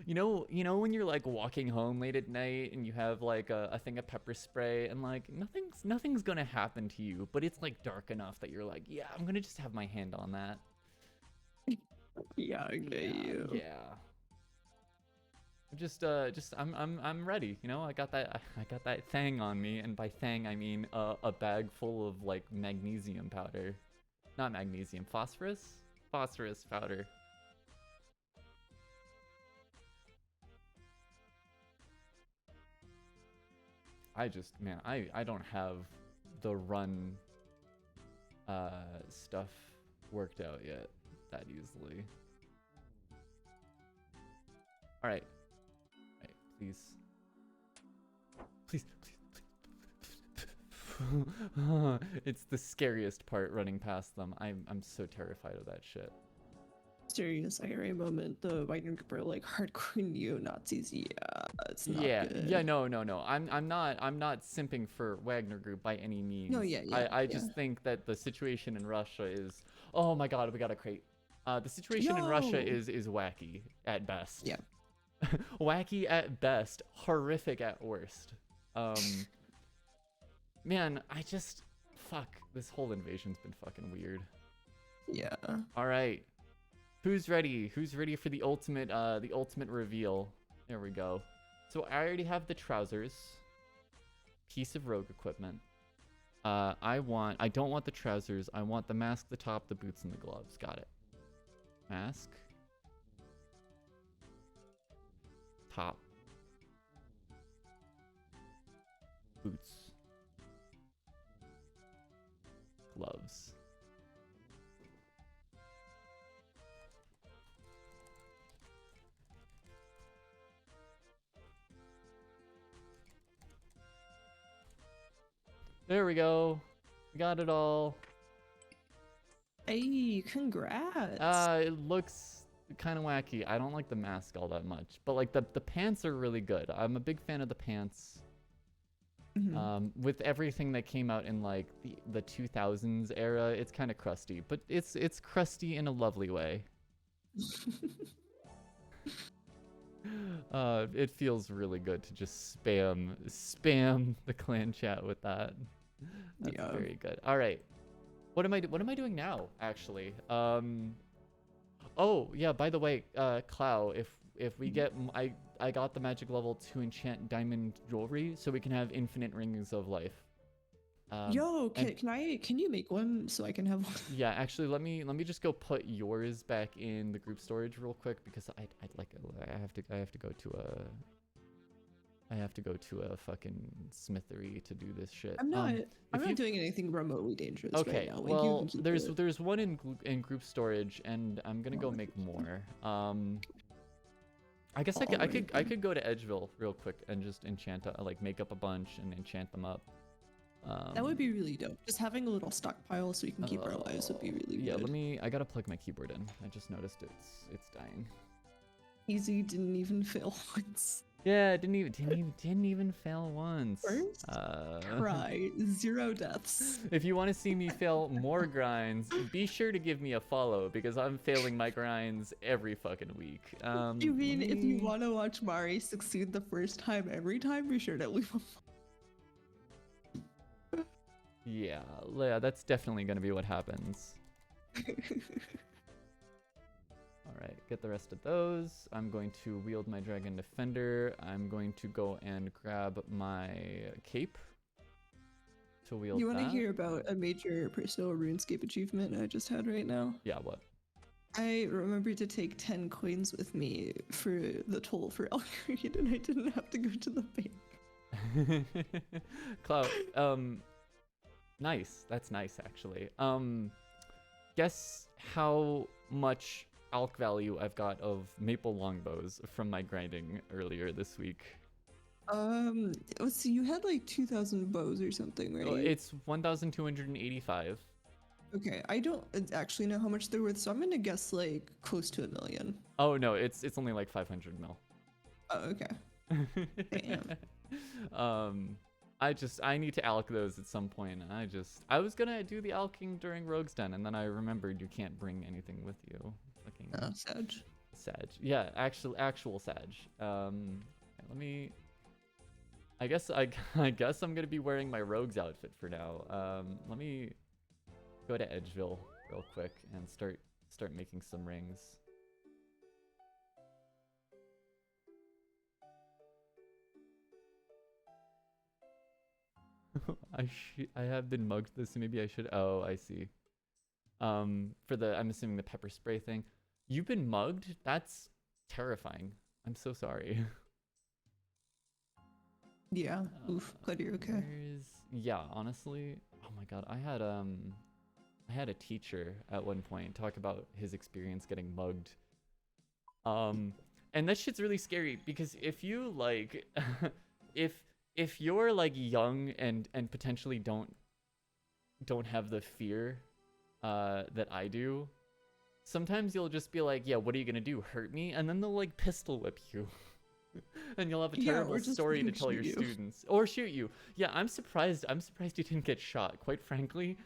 You know when you're like walking home late at night and you have like a thing of pepper spray, and like nothing's gonna happen to you, but it's like dark enough that you're like, yeah, I'm gonna just have my hand on that. Yeah, I get you. Yeah. I'm ready, you know. I got that thang on me, and by thang I mean a bag full of like magnesium powder, not magnesium, phosphorus powder. I don't have the run stuff worked out yet that easily. All right. Please. It's the scariest part, running past them. I'm so terrified of that shit. Serious IRA moment. The Wagner Group are like hardcore neo-Nazis. Yeah, it's not good. Yeah, no. I'm not simping for Wagner Group by any means. No, yeah. I just think that the situation in Russia is, oh my god, we got a crate. The situation in Russia is wacky at best. Yeah. Wacky at best, horrific at worst. Man, fuck, this whole invasion's been fucking weird. Yeah. All right, who's ready for the ultimate reveal? There we go. So I already have the trousers, piece of rogue equipment. I don't want the trousers. I want the mask, the top, the boots, and the gloves. Got it. Mask, top, boots, gloves. There we go. Got it all. Hey, congrats. It looks kind of wacky. I don't like the mask all that much, but like the pants are really good. I'm a big fan of the pants. With everything that came out in like the 2000s era, it's kind of crusty, but it's crusty in a lovely way. It feels really good to just spam the clan chat with that. That's very good. All right. What am I doing now, actually? Oh, yeah, by the way, Clow, if we get I got the magic level to enchant diamond jewelry so we can have infinite rings of life. Yo, can you make one so I can have one? Yeah, actually, let me just go put yours back in the group storage real quick because I have to go to a fucking smithery to do this shit. I'm not doing anything remotely dangerous okay, right now. Like, well, there's one in group storage, and I'm gonna go make more. I guess I could go to Edgeville real quick and just enchant like make up a bunch and enchant them up. That would be really dope. Just having a little stockpile so we can keep our lives would be really good. Yeah, I gotta plug my keyboard in. I just noticed it's dying. Easy didn't even fail once. Yeah, didn't even fail once. First try, 0 deaths. If you want to see me fail more grinds, be sure to give me a follow because I'm failing my grinds every fucking week. You mean if you want to watch Mari succeed the first time every time, be sure to leave a follow. Yeah, that's definitely gonna be what happens. Alright, get the rest of those. I'm going to wield my Dragon Defender. I'm going to go and grab my cape to wield that. You want to hear about a major personal RuneScape achievement I just had right now? Yeah, what? I remembered to take 10 coins with me for the toll for Elgreed, and I didn't have to go to the bank. Cloud, nice. That's nice, actually. Guess how much alk value I've got of maple longbows from my grinding earlier this week. Let's see, you had like 2,000 bows or something, right? It's 1,285. Okay, I don't actually know how much they're worth, so I'm gonna guess like close to 1 million. Oh no, it's only like 500 mil. Oh, okay. Damn. I need to alk those at some point. I was gonna do the alking during Rogue's Den, and then I remembered you can't bring anything with you. Fucking Sag. Yeah, actual Sag. Let me. I guess I'm gonna be wearing my Rogue's outfit for now. Let me go to Edgeville real quick and start making some rings. I have been mugged this, so maybe I should. Oh, I see. I'm assuming the pepper spray thing. You've been mugged? That's terrifying. I'm so sorry. Yeah. Oof. Glad you're okay. Yeah, honestly. Oh my god, I had a teacher at one point talk about his experience getting mugged. And that shit's really scary because if you like, if you're like young and potentially don't have the fear that I do, sometimes you'll just be like, yeah, what are you gonna do, hurt me? And then they'll like pistol whip you. And you'll have a terrible story to tell your students or shoot you. Yeah, I'm surprised you didn't get shot, quite frankly.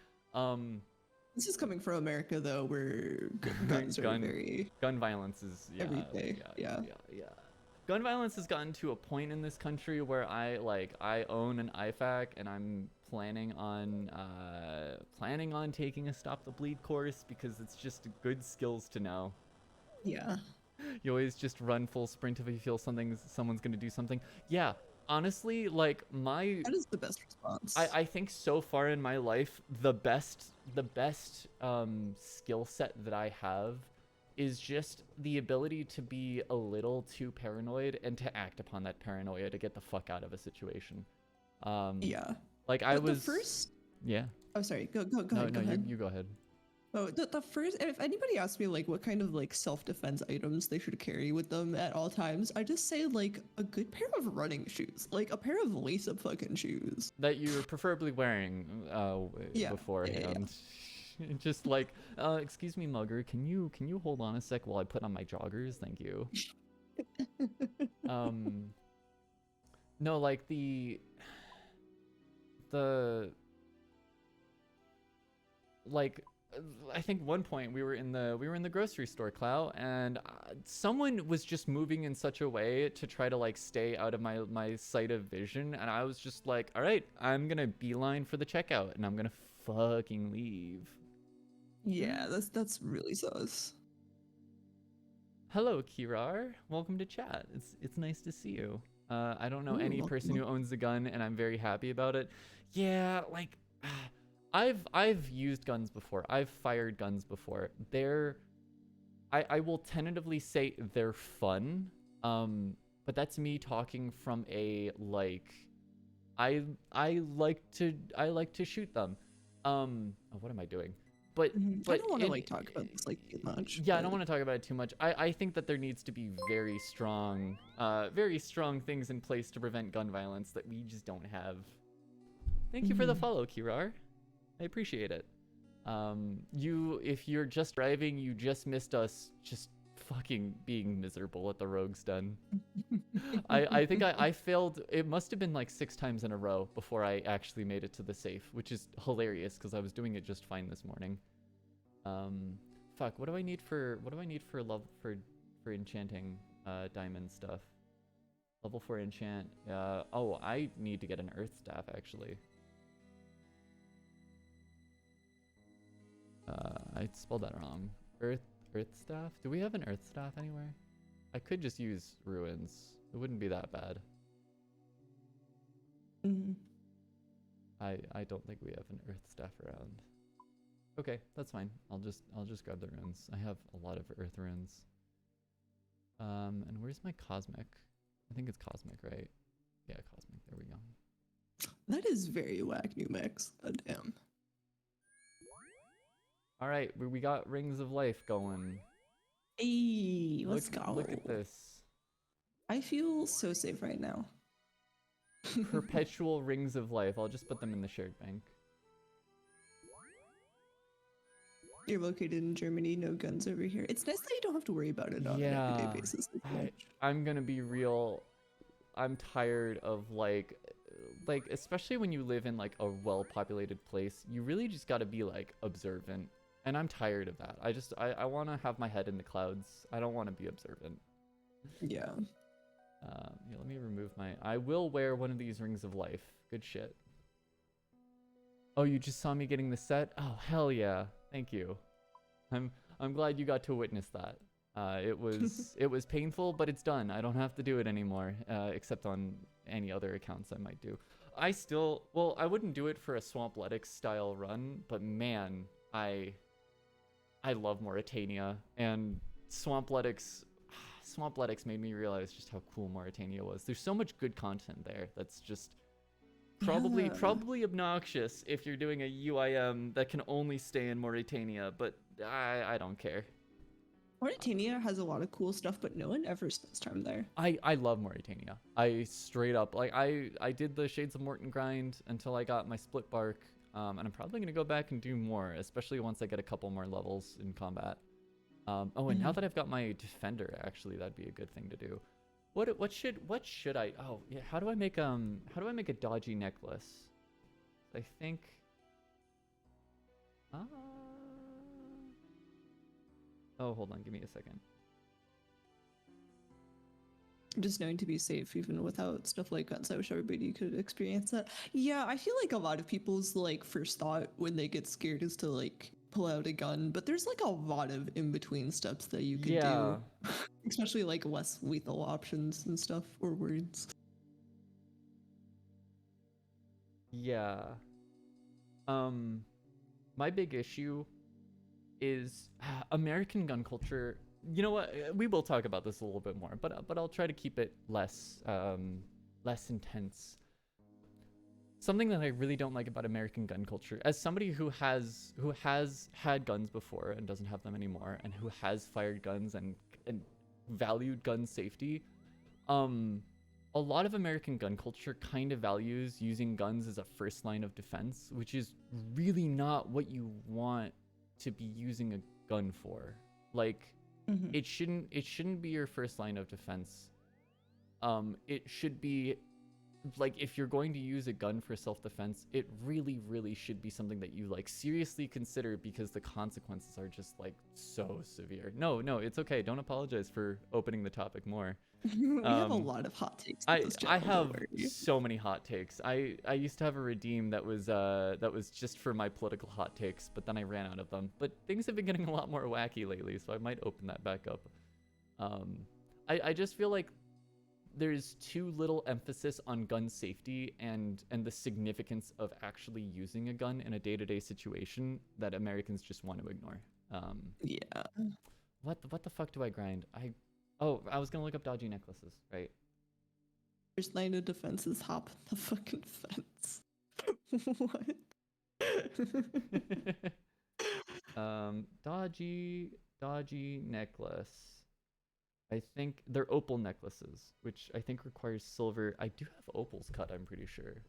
This is coming from America though, where guns are very gun violence is every day. Yeah. Gun violence has gotten to a point in this country where I own an IFAC and I'm planning on taking a Stop the Bleed course because it's just good skills to know. Yeah. You always just run full sprint if you feel someone's gonna do something. Yeah, honestly, like that is the best response. I think so far in my life, the best skill set that I have is just the ability to be a little too paranoid and to act upon that paranoia to get the fuck out of a situation. Yeah. Like the first. Yeah. Oh, sorry. Go No, ahead. you go ahead. Oh, the first, if anybody asks me like what kind of like self-defense items they should carry with them at all times, I just say like a good pair of running shoes, like a pair of lace-up fucking shoes. That you're preferably wearing Yeah, yeah. beforehand. Just like, excuse me, Mugger, can you hold on a sec while I put on my joggers? Thank you. No, like the like I think one point we were in the grocery store, Clow, and someone was just moving in such a way to try to like stay out of my sight of vision, and I was just like, all right, I'm gonna beeline for the checkout, and I'm gonna fucking leave. Yeah, that's really sus. Hello, Kirar. Welcome to chat. It's nice to see you. I don't know Ooh, any person who owns a gun, and I'm very happy about it. Yeah, like I've used guns before. I've fired guns before. I will tentatively say they're fun. But that's me talking from a like I like to shoot them. Oh, what am I doing? But I don't want to like talk about this like too much. yeah, I don't want to talk about it too much. I think that there needs to be very strong things in place to prevent gun violence that we just don't have. Thank you for the follow, Kirar. I appreciate it. If you're just driving, you just missed us just fucking being miserable at the Rogue's Den. I think I failed. It must have been like 6 times in a row before I actually made it to the safe, which is hilarious because I was doing it just fine this morning. Fuck. What do I need for love for enchanting diamond stuff? Level 4 enchant. Oh, I need to get an earth staff actually. I spelled that wrong. Earth staff? Do we have an earth staff anywhere? I could just use ruins. It wouldn't be that bad. I don't think we have an earth staff around. Okay, that's fine. I'll just grab the runes. I have a lot of earth runes. And where's my cosmic? I think it's cosmic, right? Yeah, cosmic. There we go. That is very whack, new mix. God damn. All right, we got rings of life going. Hey, let's go. Look at this. I feel so safe right now. Perpetual rings of life. I'll just put them in the shared bank. You're located in Germany, no guns over here. It's nice that you don't have to worry about it on an everyday basis. I'm gonna be real. I'm tired of like especially when you live in like a well-populated place, you really just gotta be like observant. And I'm tired of that. I want to have my head in the clouds. I don't want to be observant. Yeah. Yeah, let me remove my... I will wear one of these rings of life. Good shit. Oh, you just saw me getting the set? Oh, hell yeah. Thank you. I'm glad you got to witness that. It was painful, but it's done. I don't have to do it anymore, except on any other accounts I might do. I wouldn't do it for a Swampletics style run, but man, I love Mauritania, and Swampletics made me realize just how cool Mauritania was. There's so much good content there that's just probably obnoxious if you're doing a UIM that can only stay in Mauritania, but I don't care. Mauritania has a lot of cool stuff, but no one ever spends time there. I love Mauritania. I straight up, like, I did the Shades of Morton grind until I got my split bark, and I'm probably going to go back and do more, especially once I get a couple more levels in combat. Oh, and now that I've got my defender, actually, that'd be a good thing to do. What should I? Oh, yeah. How do I make a dodgy necklace? I think. Oh, hold on. Give me a second. Just knowing to be safe, even without stuff like guns. I wish everybody could experience that. Yeah, I feel like a lot of people's like first thought when they get scared is to like pull out a gun, but there's like a lot of in-between steps that you could do, especially like less lethal options and stuff, or words. Yeah. My big issue is American gun culture. You know what? We will talk about this a little bit more, but I'll try to keep it less intense. something that I really don't like about American gun culture, as somebody who has had guns before and doesn't have them anymore, and who has fired guns and valued gun safety, a lot of American gun culture kind of values using guns as a first line of defense, which is really not what you want to be using a gun for. Like, Hmm. it shouldn't be your first line of defense. It should be, like, if you're going to use a gun for self-defense, it really, really should be something that you like seriously consider, because the consequences are just like so severe. No, it's okay. Don't apologize for opening the topic more. We have a Um, lot of hot takes on I this I channel, don't have worry. so many hot takes. I used to have a redeem that was just for my political hot takes, but then I ran out of them. But things have been getting a lot more wacky lately, so I might open that back up. Um, I just feel like there's too little emphasis on gun safety and the significance of actually using a gun in a day-to-day situation that Americans just want to ignore. Yeah. What the fuck do I grind? I was gonna look up dodgy necklaces, right? First line of defense is hop the fucking fence. What? Dodgy necklace. I think they're opal necklaces, which I think requires silver. I do have opals cut, I'm pretty sure.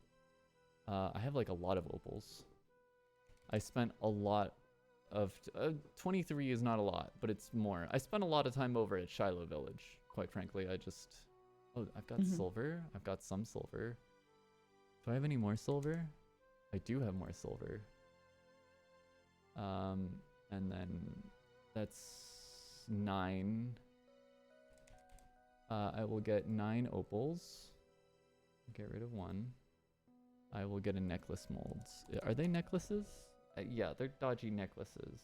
I have like a lot of opals. I spent a lot of 23 is not a lot, but it's more. I spent a lot of time over at Shiloh Village, quite frankly. I've got silver. I've got some silver. Do I have any more silver? I do have more silver. And then that's 9. I will get 9 opals. Get rid of 1. I will get a necklace molds. Are they necklaces? Yeah, they're dodgy necklaces.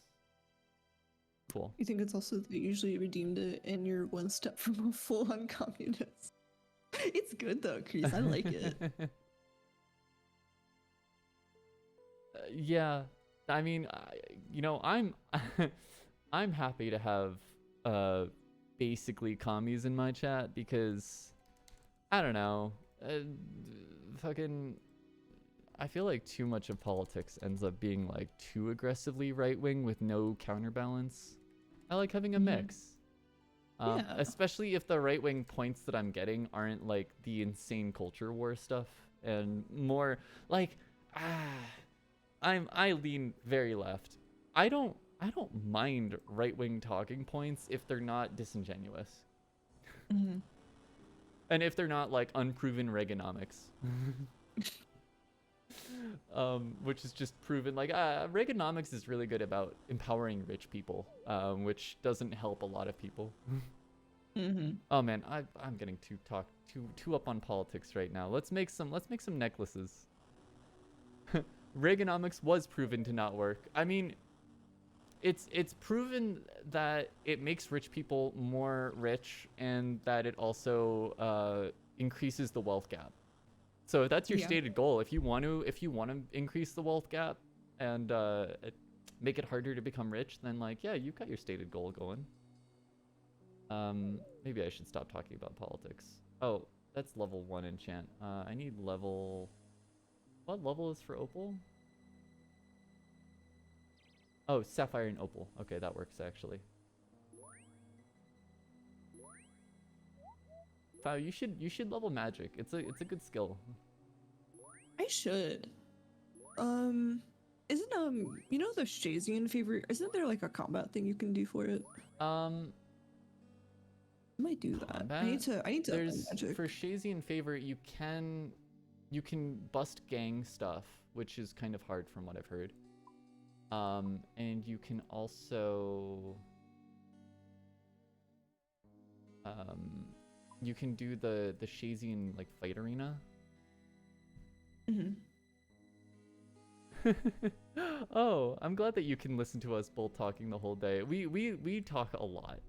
Cool. You think it's also that usually redeemed it and you're one step from a full-on communist. It's good though, Chris. I like it. Yeah, I mean, I'm I'm happy to have basically commies in my chat, because I don't know, fucking I feel like too much of politics ends up being like too aggressively right wing with no counterbalance. I like having a mix. Yeah. Especially if the right wing points that I'm getting aren't like the insane culture war stuff, and more like I lean very left. I don't mind right wing talking points if they're not disingenuous. And if they're not like unproven Reaganomics. Which is just proven like Reaganomics is really good about empowering rich people, which doesn't help a lot of people. Oh man, I'm getting too up on politics right now. Let's make some necklaces. Reaganomics was proven to not work. I mean, it's proven that it makes rich people more rich, and that it also increases the wealth gap. So if that's your stated goal, if you want to increase the wealth gap and make it harder to become rich, then like yeah, you've got your stated goal going. Maybe I should stop talking about politics. Oh, that's level 1 enchant. I need level. What level is for opal? Oh, sapphire and opal. Okay, that works actually. Wow, you should level magic. It's a good skill. I should. Isn't the Shazian favorite? Isn't there like a combat thing you can do for it? I might do that. I need to There's magic. for Shazian favor, you can bust gang stuff, which is kind of hard from what I've heard. And you can also you can do the Shazian like fight arena. Oh, I'm glad that you can listen to us both talking the whole day. We talk a lot.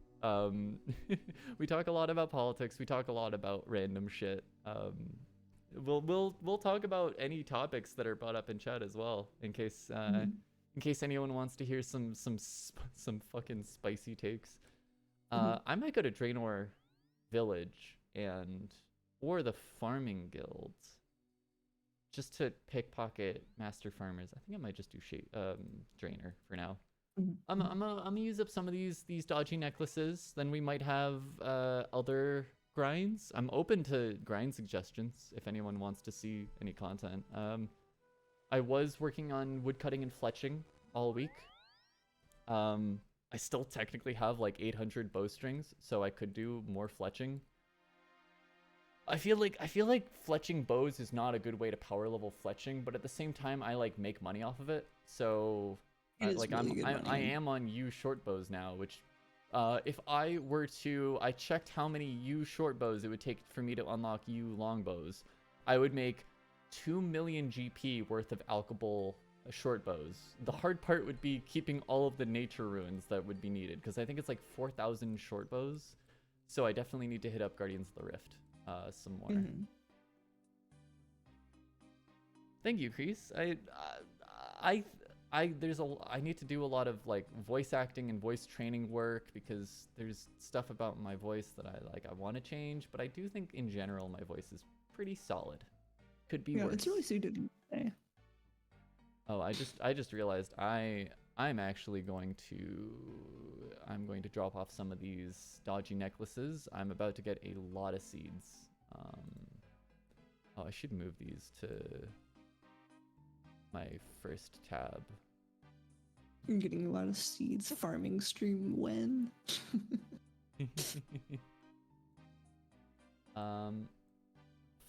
We talk a lot about politics. We talk a lot about random shit. We'll talk about any topics that are brought up in chat as well, in case anyone wants to hear some fucking spicy takes. I might go to Draenor Village or the farming guilds just to pickpocket master farmers. I think I might just do drainer for now. I'm gonna use up some of these dodgy necklaces. Then we might have other grinds. I'm open to grind suggestions if anyone wants to see any content. I was working on woodcutting and fletching all week. I still technically have like 800 bowstrings, so I could do more fletching. I feel like fletching bows is not a good way to power level fletching, but at the same time I like make money off of it. So I am on U short bows now, which if I were to, I checked how many U short bows it would take for me to unlock U long bows. I would make 2 million GP worth of alchable short bows. The hard part would be keeping all of the nature ruins that would be needed, because I think it's like 4,000 short bows. So I definitely need to hit up Guardians of the Rift some more. Thank you, Kreese. I need to do a lot of like voice acting and voice training work, because there's stuff about my voice that I want to change, but I do think in general my voice is pretty solid. Could be worse. It's really suited today. Oh, I just realized I'm actually going to drop off some of these dodgy necklaces. I'm about to get a lot of seeds. Oh, I should move these to my first tab. I'm getting a lot of seeds. Farming stream when?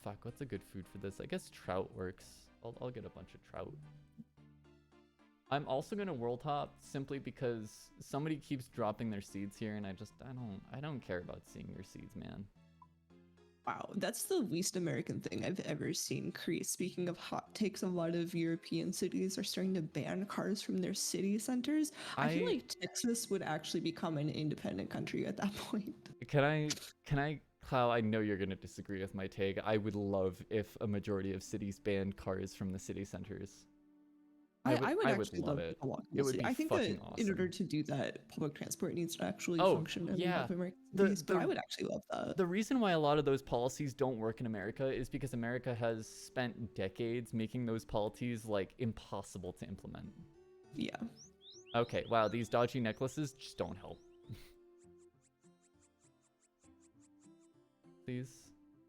Fuck, what's a good food for this? I guess trout works. I'll get a bunch of trout. I'm also gonna world hop simply because somebody keeps dropping their seeds here, and I don't care about seeing your seeds, man. Wow, that's the least American thing I've ever seen. Kreese. Speaking of hot takes, a lot of European cities are starting to ban cars from their city centers. I feel like Texas would actually become an independent country at that point. Can I, Clow, I know you're gonna disagree with my take. I would love if a majority of cities banned cars from the city centers. I would actually love it. It would be I think fucking that awesome. in order to do that, public transport needs to actually function in American cities, but I would actually love that. The reason why a lot of those policies don't work in America is because America has spent decades making those policies like impossible to implement. Yeah. Okay, wow, these dodgy necklaces just don't help. Please,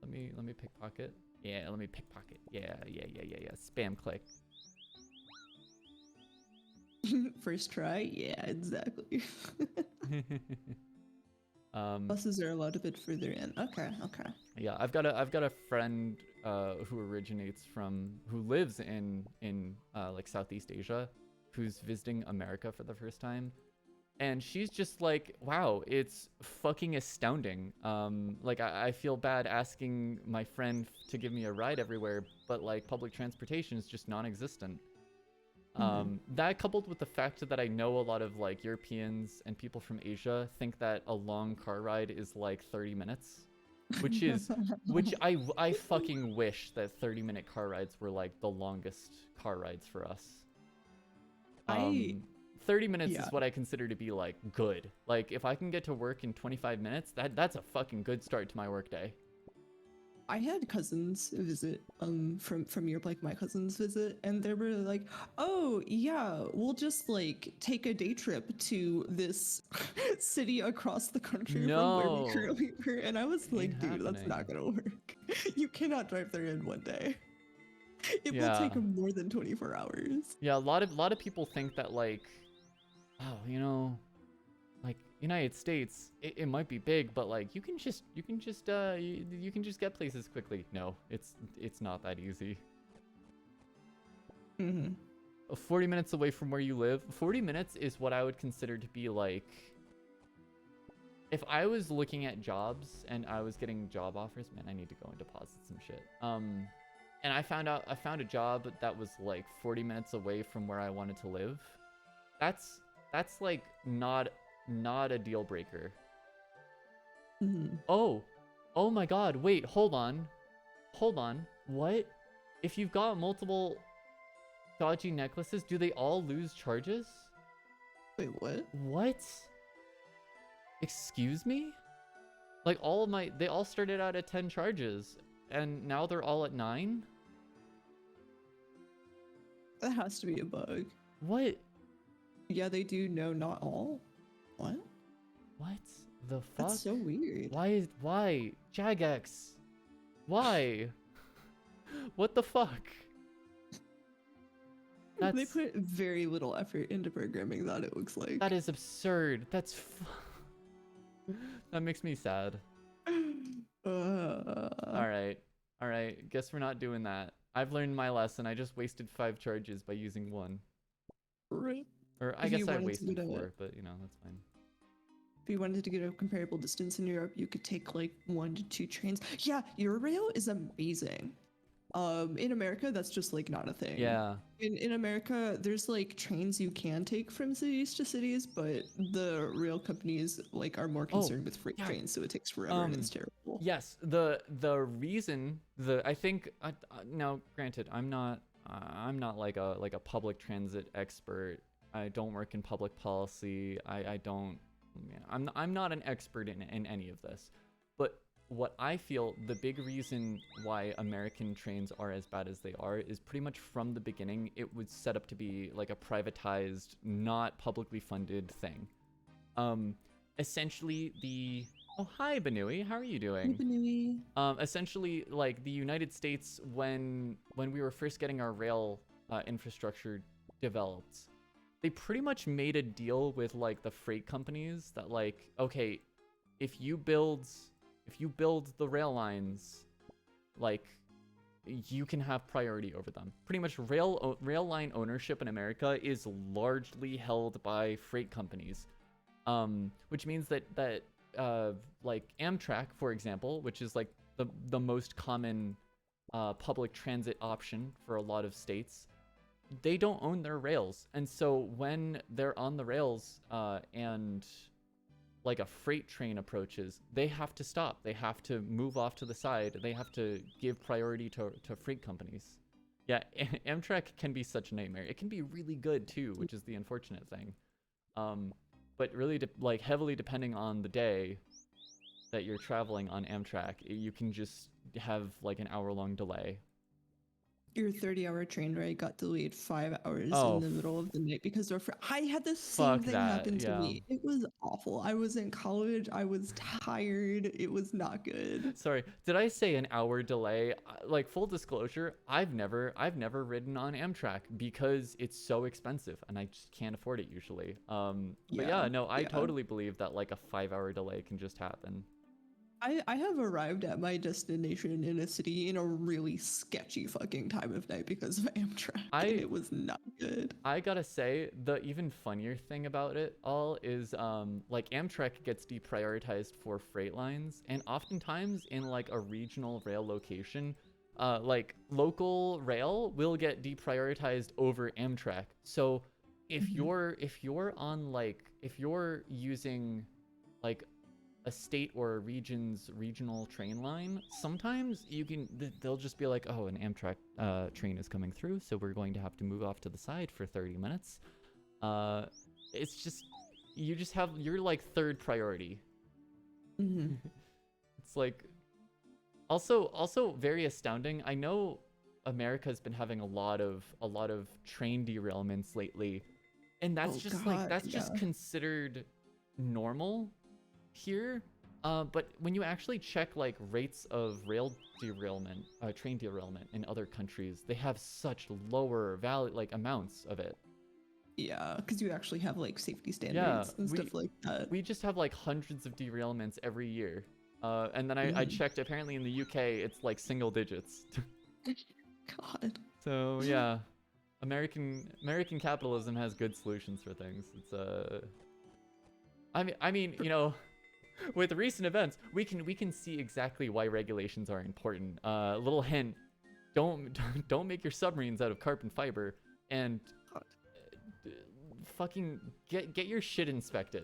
let me pickpocket. Yeah, let me pickpocket. Yeah. Spam click. First try? Yeah, exactly. Buses are a lot a bit further in. Okay. Yeah, I've got a friend who lives in like Southeast Asia, who's visiting America for the first time. And she's just like, wow, it's fucking astounding. Like I feel bad asking my friend to give me a ride everywhere, but like public transportation is just non-existent. That coupled with the fact that I know a lot of like Europeans and people from Asia think that a long car ride is like 30 minutes, which I fucking wish that 30-minute car rides were like the longest car rides for us. 30 minutes is what I consider to be like good. Like if I can get to work in 25 minutes, that's a fucking good start to my workday. I had cousins visit from Europe, like my cousins visit, and they were like, oh yeah, we'll just like take a day trip to this city across the country from where we currently were. And I was like, dude, that's not gonna work. You cannot drive there in one day. It will take more than 24 hours. Yeah, a lot of people think that like, oh, you know, like United States, it might be big, but like you can just get places quickly. No, it's not that easy. 40 minutes away from where you live. 40 minutes is what I would consider to be like, if I was looking at jobs and I was getting job offers, man, I need to go and deposit some shit. And I found a job that was like 40 minutes away from where I wanted to live. That's like not a deal breaker. Oh my god, wait, hold on. What? If you've got multiple dodgy necklaces, do they all lose charges? Wait, what? What? Excuse me? Like they all started out at 10 charges and now they're all at 9? That has to be a bug. What? Yeah, they do. No, not all. What? What the fuck? That's so weird. Why? Jagex? Why? What the fuck? They put very little effort into programming that, it looks like. That is absurd. That makes me sad. Alright. Alright. Guess we're not doing that. I've learned my lesson. I just wasted 5 charges by using 1. Right. Or I guess I wasted 4, but you know, that's fine. If you wanted to get a comparable distance in Europe, you could take like 1 to 2 trains. Yeah, Eurail is amazing. In America, that's just like not a thing. Yeah. In America, there's like trains you can take from cities to cities, but the rail companies like are more concerned with freight trains, so it takes forever and it's terrible. Yes, the reason I think now granted, I'm not like a public transit expert. I don't work in public policy. I'm not an expert in any of this. But what I feel the big reason why American trains are as bad as they are is pretty much from the beginning it was set up to be like a privatized, not publicly funded thing. Essentially oh, hi Banui, how are you doing? Hey, Banui. Essentially, like the United States, when we were first getting our rail infrastructure developed, they pretty much made a deal with like the freight companies that like, okay, if you build the rail lines, like you can have priority over them. Pretty much rail line ownership in America is largely held by freight companies, which means that like Amtrak, for example, which is like the most common public transit option for a lot of states, they don't own their rails. And so when they're on the rails and like a freight train approaches, they have to stop. They have to move off to the side. They have to give priority to freight companies. Yeah, Amtrak can be such a nightmare. It can be really good too, which is the unfortunate thing. But really, like heavily depending on the day that you're traveling on Amtrak, you can just have like an hour-long delay. Your 30-hour train ride got delayed 5 hours Oh, in the middle of the night because I had the same thing happen to me. It was awful. I was in college. I was tired. It was not good. Sorry, did I say an hour delay? Like full disclosure, I've never ridden on Amtrak because it's so expensive and I just can't afford it usually. But yeah, no, I totally believe that like a 5-hour delay can just happen. I have arrived at my destination in a city in a really sketchy fucking time of night because of Amtrak, and it was not good. I gotta say, the even funnier thing about it all is like Amtrak gets deprioritized for freight lines, and oftentimes in like a regional rail location, like local rail will get deprioritized over Amtrak. So if you're on like, if you're using like a state or a regional train line, sometimes they'll just be like, oh, an Amtrak train is coming through, so we're going to have to move off to the side for 30 minutes. It's just, you're like third priority. It's like, also very astounding. I know America's been having a lot of train derailments lately, and that's just considered normal here, but when you actually check like rates of rail derailment, train derailment in other countries, they have such lower amounts of it. Yeah, because you actually have like safety standards and stuff like that. We just have like hundreds of derailments every year, and then I checked. Apparently in the UK, it's like single digits. God. So yeah, American capitalism has good solutions for things. It's I mean, you know. With recent events, we can see exactly why regulations are important. Little hint: don't make your submarines out of carbon fiber, and fucking get your shit inspected.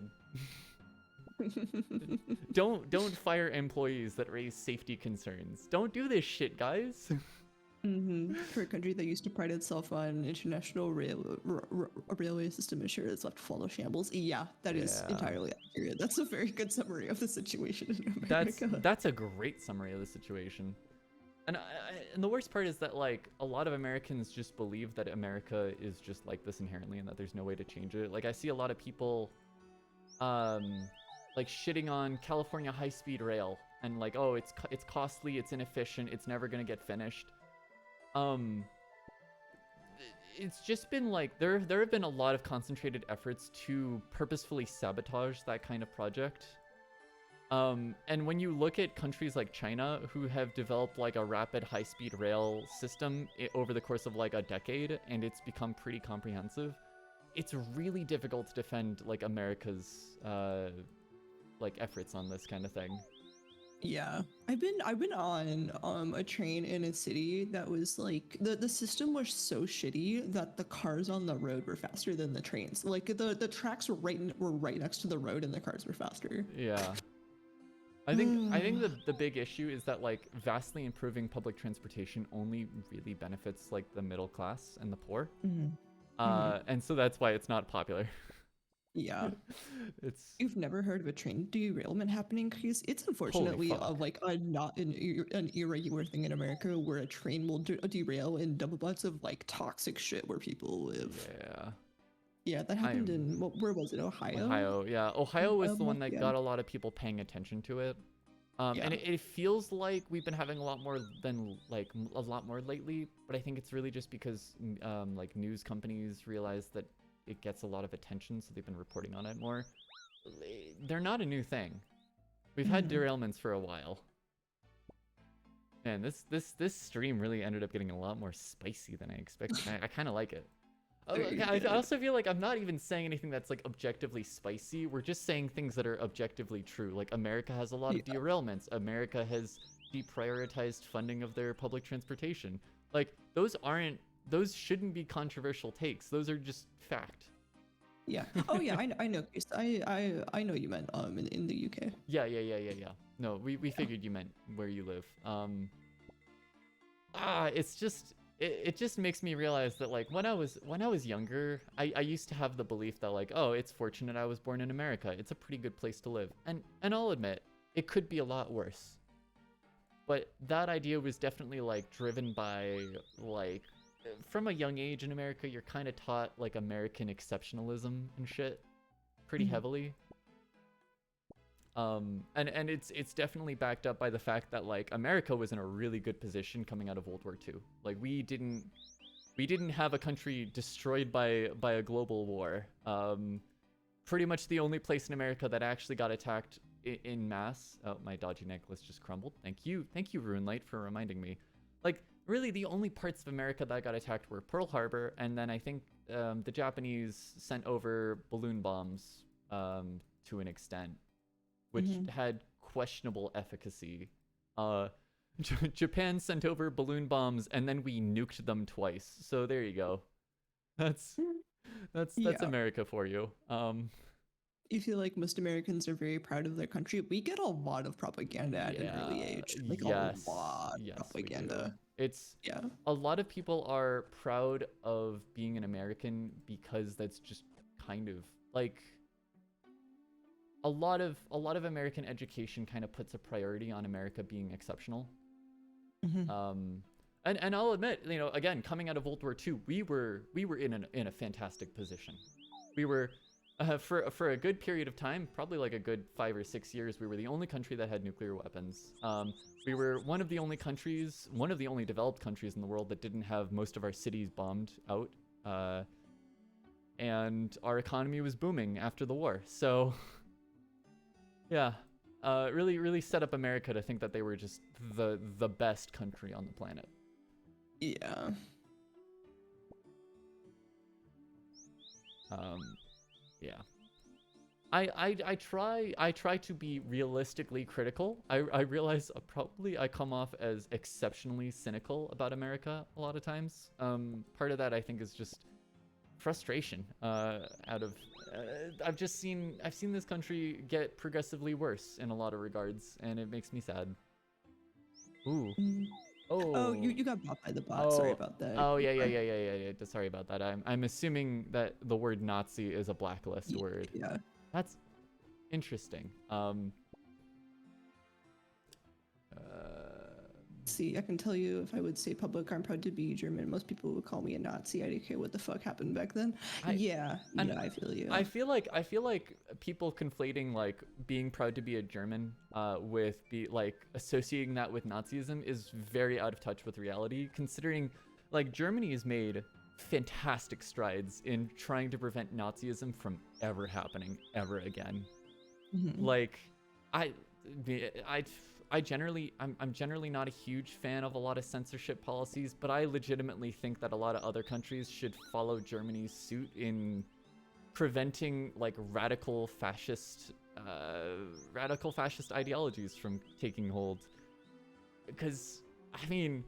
Don't fire employees that raise safety concerns. Don't do this shit, guys. For a country that used to pride itself on international railway system ensure it's left to follow shambles. Yeah, that is entirely accurate. That's a very good summary of the situation in America. That's a great summary of the situation. And the worst part is that like a lot of Americans just believe that America is just like this inherently and that there's no way to change it. Like I see a lot of people like shitting on California high-speed rail and like, oh, it's costly, it's inefficient, it's never gonna get finished. It's just been like there have been a lot of concentrated efforts to purposefully sabotage that kind of project. And when you look at countries like China, who have developed like a rapid high-speed rail system over the course of like a decade, and it's become pretty comprehensive, it's really difficult to defend like America's like efforts on this kind of thing. Yeah, I've been on a train in a city that was like the system was so shitty that the cars on the road were faster than the trains. Like the tracks were right next to the road and the cars were faster. Yeah. I think the big issue is that like vastly improving public transportation only really benefits like the middle class and the poor. And so that's why it's not popular. Yeah. It's You've never heard of a train derailment happening? Because it's unfortunately like not an irregular thing in America where a train will derail in double butts of like toxic shit where people live. Yeah. Yeah, that happened in where was it? Ohio? Ohio, yeah. Ohio was the one that got a lot of people paying attention to it. And it feels like we've been having a lot more lately, but I think it's really just because like news companies realize that it gets a lot of attention, so they've been reporting on it more. They're not a new thing. We've had derailments for a while. Man, this stream really ended up getting a lot more spicy than I expected. I kind of like it. I also feel like I'm not even saying anything that's like objectively spicy. We're just saying things that are objectively true. Like America has a lot of derailments. America has deprioritized funding of their public transportation. Like those shouldn't be controversial takes. Those are just fact. Yeah. Oh yeah, I know. I know you meant in the UK. Yeah. No, we figured you meant where you live. It's just it just makes me realize that like when I was younger, I used to have the belief that like, oh, it's fortunate I was born in America. It's a pretty good place to live. And I'll admit, it could be a lot worse. But that idea was definitely like driven by like from a young age in America, you're kind of taught like American exceptionalism and shit pretty heavily. And it's definitely backed up by the fact that like America was in a really good position coming out of World War II. Like we didn't have a country destroyed by a global war. Pretty much the only place in America that actually got attacked in mass. Oh, my dodgy necklace just crumbled. Thank you, Runelight, for reminding me. Like really the only parts of America that got attacked were Pearl Harbor, and then I think the Japanese sent over balloon bombs to an extent, which had questionable efficacy. Japan sent over balloon bombs, and then we nuked them twice. So there you go. That's America for you. You feel like most Americans are very proud of their country. We get a lot of propaganda at an early age. Like a lot of propaganda. It's a lot of people are proud of being an American because that's just kind of like a lot of American education kind of puts a priority on America being exceptional. And I'll admit, you know, again, coming out of World War II, we were in a fantastic position. We were for a good period of time, probably like a good 5 or 6 years, we were the only country that had nuclear weapons. We were one of the only developed countries in the world that didn't have most of our cities bombed out. And our economy was booming after the war. So yeah, really set up America to think that they were just the best country on the planet. Yeah. Yeah. I try to be realistically critical. I realize probably I come off as exceptionally cynical about America a lot of times. Part of that I think is just frustration out of I've seen this country get progressively worse in a lot of regards, and it makes me sad. Ooh. Oh, you got bought by the bot. Sorry about that. Oh yeah. Sorry about that. I'm assuming that the word Nazi is a blacklist word. Yeah. That's interesting. see, I can tell you if I would say public, I'm proud to be German. Most people would call me a Nazi. I don't care what the fuck happened back then. I and I feel you. I feel like people conflating like being proud to be a German with the like associating that with Nazism is very out of touch with reality, considering like Germany has made fantastic strides in trying to prevent Nazism from ever happening ever again. Like I I I'm generally not a huge fan of a lot of censorship policies, but I legitimately think that a lot of other countries should follow Germany's suit in preventing like radical fascist ideologies from taking hold. Because I mean,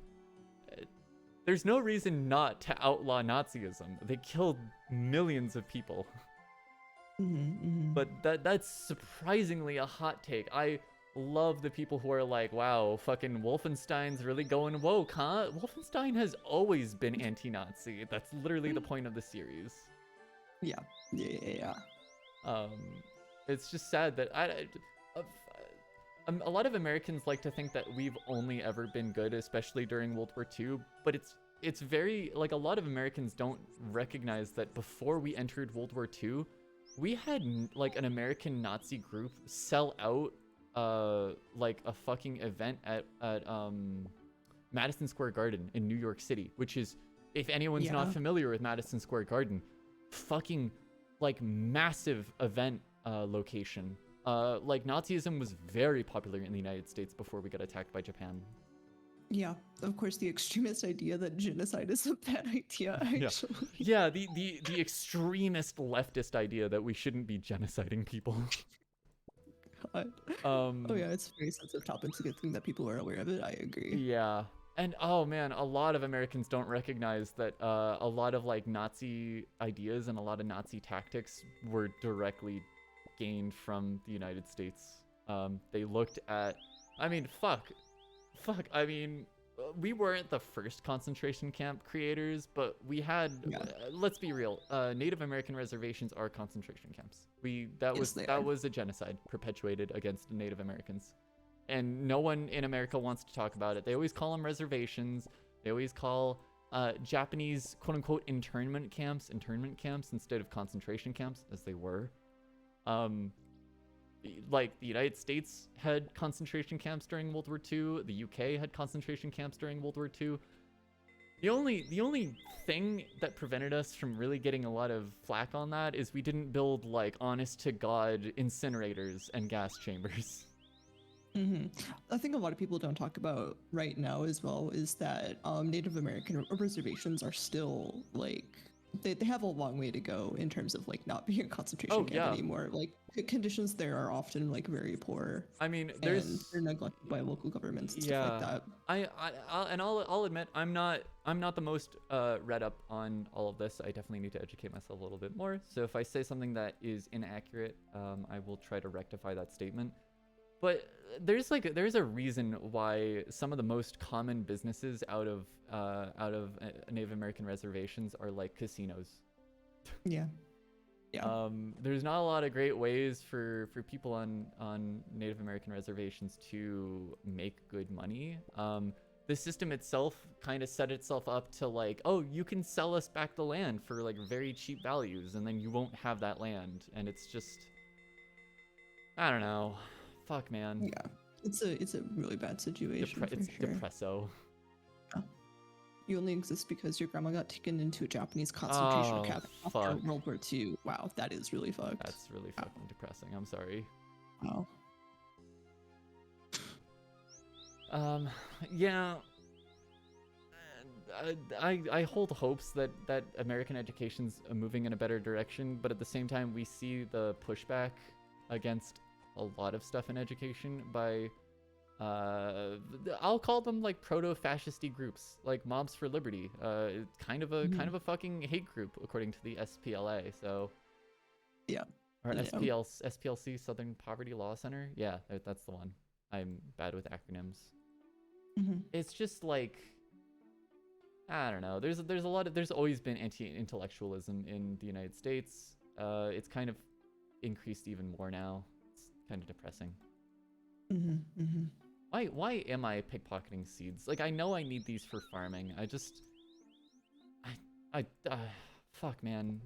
there's no reason not to outlaw Nazism. They killed millions of people. But that's surprisingly a hot take. I love the people who are like, wow, fucking Wolfenstein's really going woke, huh? Wolfenstein has always been anti-Nazi. That's literally the point of the series. Yeah. It's just sad that a lot of Americans like to think that we've only ever been good, especially during World War II, but it's very, like, a lot of Americans don't recognize that before we entered World War II, we had like an American Nazi group sell out like a fucking event at Madison Square Garden in New York City, which is, if anyone's not familiar with Madison Square Garden, fucking like massive event location. Like Nazism was very popular in the United States before we got attacked by Japan. Yeah, of course, the extremist idea that genocide is a bad idea, actually. Yeah, the extremist leftist idea that we shouldn't be genociding people. God. Oh yeah, it's a very sensitive topic. It's a good thing that people are aware of it. I agree. Yeah. And oh man, a lot of Americans don't recognize that a lot of like Nazi ideas and a lot of Nazi tactics were directly gained from the United States. They looked at, I mean, I mean, we weren't the first concentration camp creators, but we had, let's be real, Native American reservations are concentration camps. That was a genocide perpetuated against Native Americans. And no one in America wants to talk about it. They always call them reservations. They always call Japanese quote-unquote internment camps instead of concentration camps, as they were. Like the United States had concentration camps during World War II. The UK had concentration camps during World War II. The only thing that prevented us from really getting a lot of flack on that is we didn't build like honest to God incinerators and gas chambers. I think a lot of people don't talk about right now as well is that Native American reservations are still like they have a long way to go in terms of like not being a concentration camp anymore. Like conditions there are often like very poor. I mean, they're neglected by local governments and stuff like that. I'll admit I'm not the most read up on all of this. I definitely need to educate myself a little bit more. So if I say something that is inaccurate, I will try to rectify that statement. But there's a reason why some of the most common businesses out of Native American reservations are like casinos. Yeah. There's not a lot of great ways for people on Native American reservations to make good money. The system itself kind of set itself up to like, oh, you can sell us back the land for like very cheap values, and then you won't have that land, and it's just, I don't know. Fuck, man. Yeah, it's a really bad situation. It's depresso. Yeah. You only exist because your grandma got taken into a Japanese concentration camp after World War II. Wow, that is really fucked. That's really fucking depressing. I'm sorry. Wow. Yeah. I hold hopes that American education's moving in a better direction, but at the same time, we see the pushback against a lot of stuff in education by I'll call them like proto-fascisty groups, like Mobs for Liberty. Kind of a fucking hate group according to the SPLA. So or SPLC, Southern Poverty Law Center. Yeah, that's the one. I'm bad with acronyms. It's just like, I don't know. There's always been anti-intellectualism in the United States. It's kind of increased even more now. Kind of depressing. Why am I pickpocketing seeds? Like, I know I need these for farming. Fuck, man.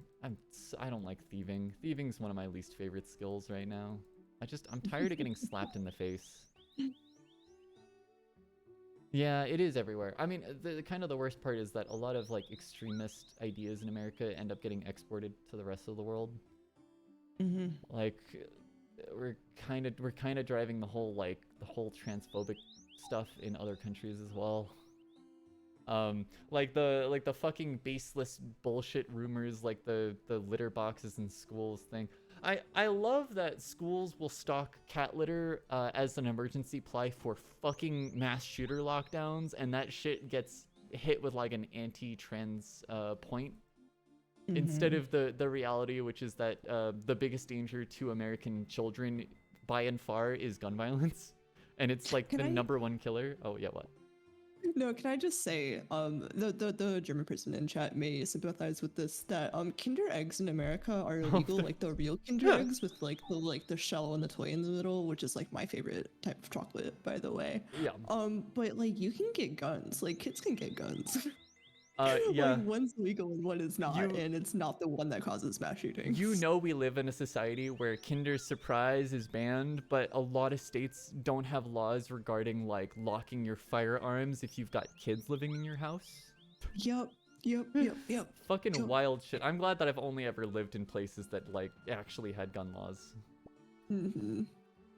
I don't like thieving. Thieving's one of my least favorite skills right now. I'm tired of getting slapped in the face. Yeah, it is everywhere. I mean, the kind of the worst part is that a lot of like extremist ideas in America end up getting exported to the rest of the world. Mm-hmm. Like, we're kind of driving the whole transphobic stuff in other countries as well. Like the fucking baseless bullshit rumors, like the litter boxes in schools thing. I love that schools will stock cat litter as an emergency ply for fucking mass shooter lockdowns, and that shit gets hit with like an anti-trans point instead of the reality, which is that the biggest danger to American children by and far is gun violence, and it's like the number one killer. Oh yeah, what? No, can I just say, the German person in chat may sympathize with this, that Kinder eggs in America are illegal, like the real Kinder eggs with like the shell and the toy in the middle, which is like my favorite type of chocolate, by the way. Yeah. But like you can get guns, like kids can get guns. Yeah. Like one's legal and one is not, and it's not the one that causes mass shootings. You know, we live in a society where Kinder Surprise is banned, but a lot of states don't have laws regarding like locking your firearms if you've got kids living in your house. Yep. Fucking wild shit. I'm glad that I've only ever lived in places that like actually had gun laws. Mm-hmm.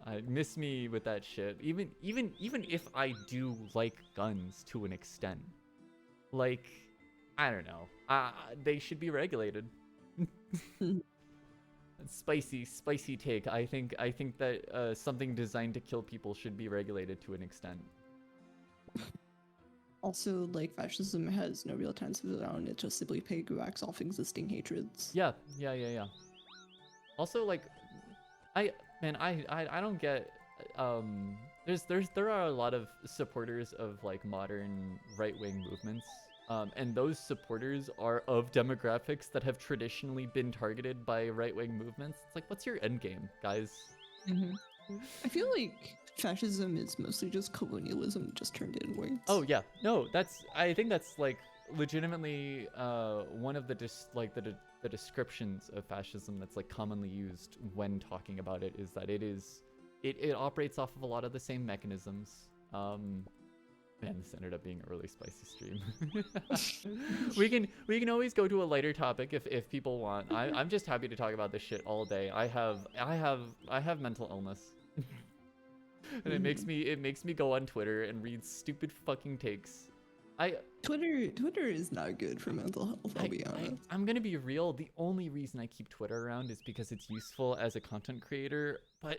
I miss me with that shit. Even if I do like guns to an extent, like, I don't know. They should be regulated. Spicy take. I think that something designed to kill people should be regulated to an extent. Also, like, fascism has no real tenets of its own. It just simply piggybacks off existing hatreds. Yeah. Also, like, I don't get. There are a lot of supporters of like modern right-wing movements. And those supporters are of demographics that have traditionally been targeted by right-wing movements. It's like, what's your end game, guys? Mm-hmm. I feel like fascism is mostly just colonialism just turned inwards. Oh yeah, no, I think that's like legitimately one of the the descriptions of fascism that's like commonly used when talking about it, is that it operates off of a lot of the same mechanisms. Man, this ended up being a really spicy stream. we can always go to a lighter topic if people want. I'm just happy to talk about this shit all day. I have mental illness, and it makes me go on Twitter and read stupid fucking takes. Twitter is not good for mental health. I'll be honest. I'm gonna be real. The only reason I keep Twitter around is because it's useful as a content creator. But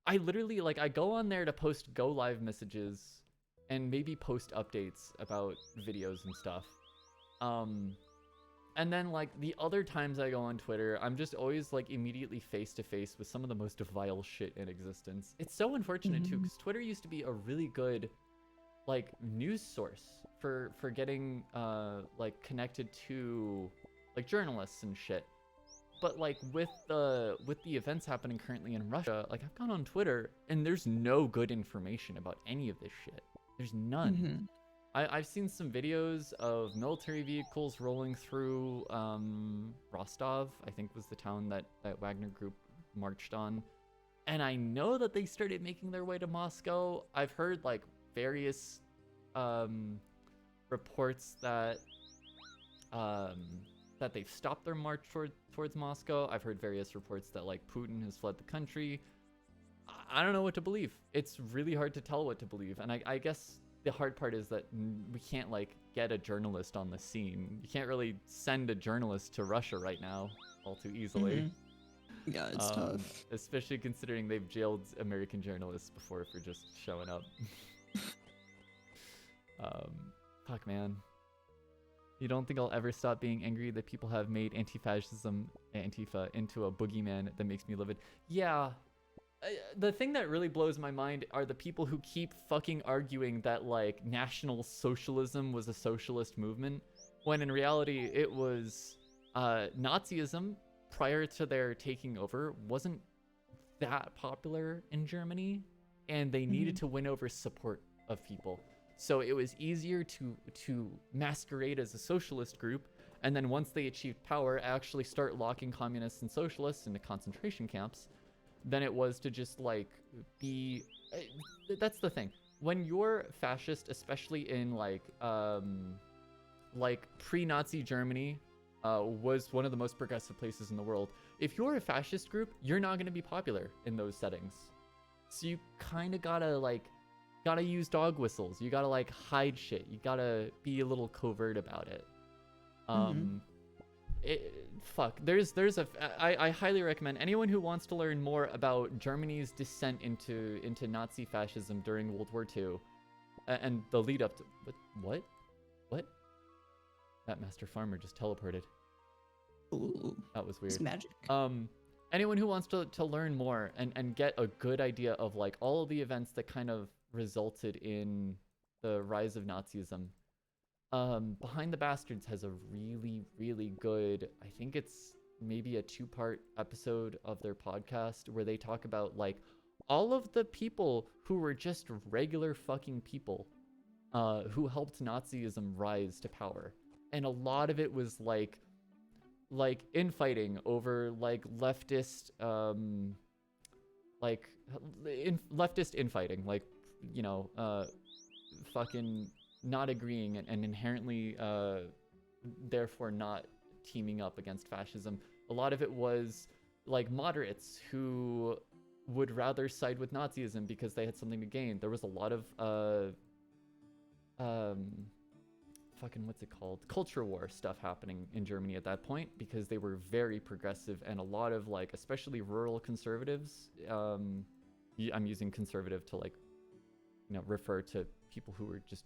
I literally I go on there to post go live messages and maybe post updates about videos and stuff. And then like the other times I go on Twitter, I'm just always like immediately face to face with some of the most vile shit in existence. It's so unfortunate too, because Twitter used to be a really good like news source for getting like connected to like journalists and shit. But like with the events happening currently in Russia, like I've gone on Twitter and there's no good information about any of this shit. There's none. I've seen some videos of military vehicles rolling through Rostov, I think was the town that Wagner Group marched on. And I know that they started making their way to Moscow. I've heard like various reports that they've stopped their march towards Moscow. I've heard various reports that like Putin has fled the country. I don't know what to believe. It's really hard to tell what to believe. And I guess the hard part is that we can't like get a journalist on the scene. You can't really send a journalist to Russia right now all too easily. Yeah, it's tough. Especially considering they've jailed American journalists before for just showing up. Fuck, man. You don't think I'll ever stop being angry that people have made anti-fascism, Antifa, into a boogeyman that makes me livid? Yeah. The thing that really blows my mind are the people who keep fucking arguing that like National Socialism was a socialist movement, when in reality it was Nazism prior to their taking over wasn't that popular in Germany. and they needed to win over support of people. So it was easier to masquerade as a socialist group, and then once they achieved power, actually start locking communists and socialists into concentration camps, than it was to just like be. That's the thing. When you're fascist, especially in like pre-Nazi Germany, was one of the most progressive places in the world. If you're a fascist group, you're not going to be popular in those settings. So you kind of gotta use dog whistles. You gotta like hide shit. You gotta be a little covert about it. I highly recommend anyone who wants to learn more about Germany's descent into Nazi fascism during World War II, and the lead up to what? That Master Farmer just teleported. Ooh, that was weird. it's magic. Anyone who wants to learn more and get a good idea of like all of the events that kind of resulted in the rise of Nazism, Behind the Bastards has a really, really good, I think it's maybe a 2-part episode of their podcast where they talk about like all of the people who were just regular fucking people who helped Nazism rise to power. And a lot of it was like infighting over like leftist leftist infighting, like, you know, fucking not agreeing and inherently therefore not teaming up against fascism. A lot of it was like moderates who would rather side with Nazism because they had something to gain. There was a lot of what's it called? Culture war stuff happening in Germany at that point because they were very progressive, and a lot of like, especially rural conservatives, I'm using conservative to like, you know, refer to people who were just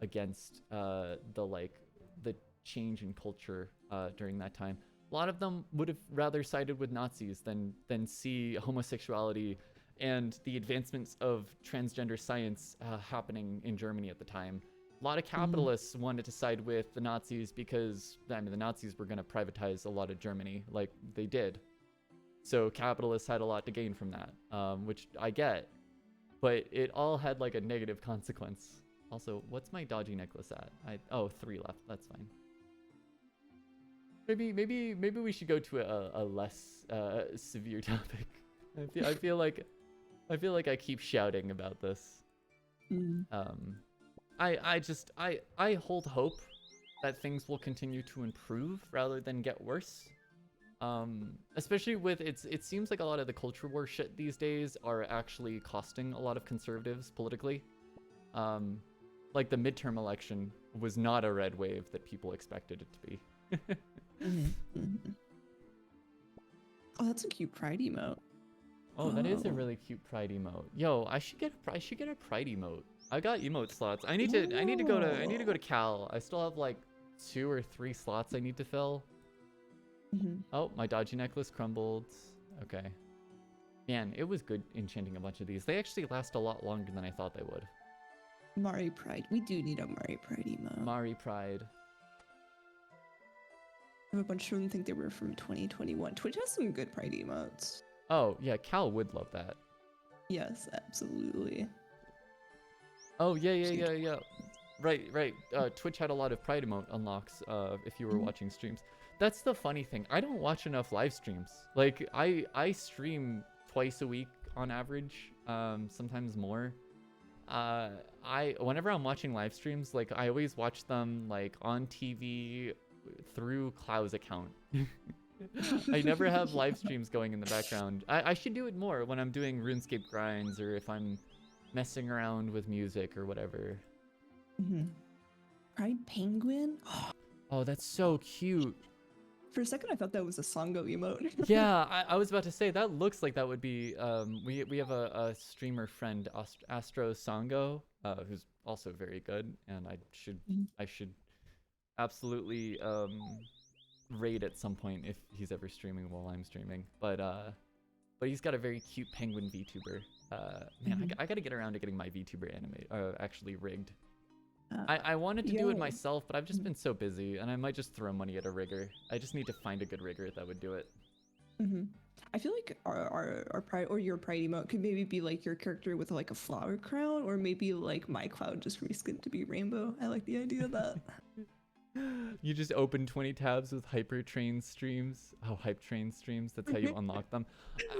against the change in culture during that time. A lot of them would have rather sided with Nazis than see homosexuality and the advancements of transgender science happening in Germany at the time. A lot of capitalists wanted to side with the Nazis because, I mean, the Nazis were going to privatize a lot of Germany, like they did. So capitalists had a lot to gain from that, which I get. But it all had like a negative consequence. Also, what's my dodgy necklace at? 3 left. That's fine. Maybe we should go to a less severe topic. I feel like I keep shouting about this. I hold hope that things will continue to improve rather than get worse. Especially with it seems like a lot of the culture war shit these days are actually costing a lot of conservatives politically. Like the midterm election was not a red wave that people expected it to be. Oh, that's a cute pride emote. Oh, that is a really cute pride emote. Yo, I should get a pride emote. I got emote slots. I need to go to Cal. I still have like 2 or 3 slots I need to fill. Oh, my dodgy necklace crumbled. Okay. Man, it was good enchanting a bunch of these. They actually last a lot longer than I thought they would. Mari Pride. We do need a Mari Pride emote. Mari Pride. I have a bunch of them think they were from 2021. Twitch has some good Pride emotes. Oh, yeah, Cal would love that. Yes, absolutely. Oh, yeah. Right. Twitch had a lot of Pride emote unlocks if you were watching streams. That's the funny thing. I don't watch enough live streams. Like, I stream twice a week on average, sometimes more. Whenever I'm watching live streams, like, I always watch them, like, on TV through Clou's account. I never have live streams going in the background. I should do it more when I'm doing RuneScape grinds or if I'm messing around with music or whatever. Pride Penguin? Oh, that's so cute. For a second, I thought that was a Songo emote. Yeah, I was about to say that looks like that would be. We have a streamer friend, Astro Songo, who's also very good, and I should absolutely raid at some point if he's ever streaming while I'm streaming. But he's got a very cute penguin VTuber. Man, I gotta get around to getting my VTuber actually rigged. I wanted to do it myself, but I've just been so busy, and I might just throw money at a rigger. I just need to find a good rigger that would do it. Hmm. I feel like our pride or your pride emote could maybe be like your character with like a flower crown, or maybe like my cloud just reskinned to be rainbow. I like the idea of that. You just open 20 tabs with hyper train streams. Oh, hype train streams. That's how you unlock them.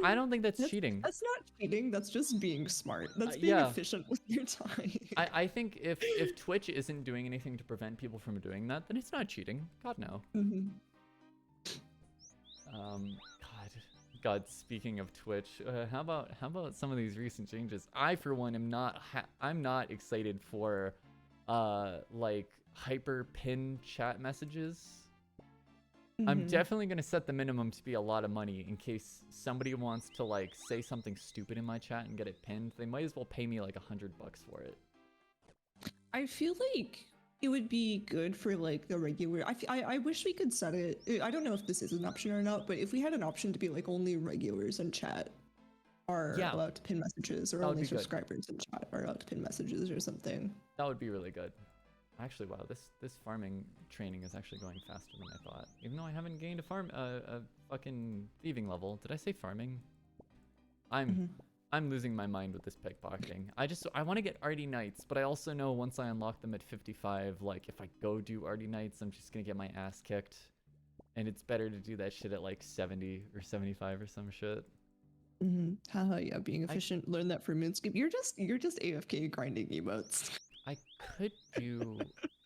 I don't think that's That's cheating. that's not cheating. That's just being smart. That's being Yeah, efficient with your time. I think if Twitch isn't doing anything to prevent people from doing that, then it's not cheating. God no. Hmm. God. Speaking of Twitch, how about some of these recent changes? I for one am not I'm not excited for like hyper pin chat messages. I'm Hmm. definitely gonna set the minimum to be a lot of money in case somebody wants to like say something stupid in my chat and get it pinned. They might as well pay me like $100 for it. I feel like it would be good for like the regular. I wish we could set it. I don't know if this is an option or not, but if we had an option to be like only regulars in chat are Yeah, allowed to pin messages, or that would only be good. subscribers in chat are allowed to pin messages or something. That would be really good. Actually, wow, this farming training is actually going faster than I thought. Even though I haven't gained a fucking thieving level. Did I say farming? I'm Hmm. I'm losing my mind with this pickpocketing. I want to get Arty Knights, but I also know once I unlock them at 55, like if I go do Arty Knights, I'm just gonna get my ass kicked. And it's better to do that shit at like 70 or 75 or some shit. Hmm. Haha, yeah, being I efficient. Learn that from Moonscape. You're just AFK grinding emotes. I could do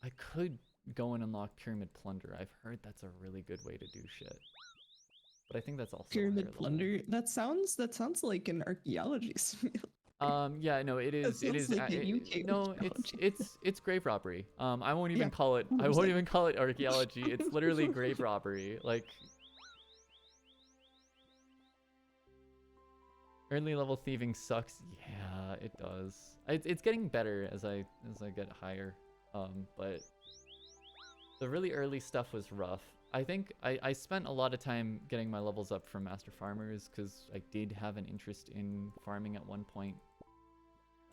I could go and unlock Pyramid Plunder. I've heard that's a really good way to do shit. But I think that's also a higher Pyramid level. plunder. That sounds like an archaeology simulator. Yeah, no, it That is, sounds like a UK no, archaeology. it's grave robbery. I won't Yeah, even call it, I won't 100%. even call it archaeology. It's literally grave robbery. Like, early level thieving sucks. Yeah, it does. It's getting better as I get higher. But the really early stuff was rough. I think I spent a lot of time getting my levels up for Master Farmers because I did have an interest in farming at one point.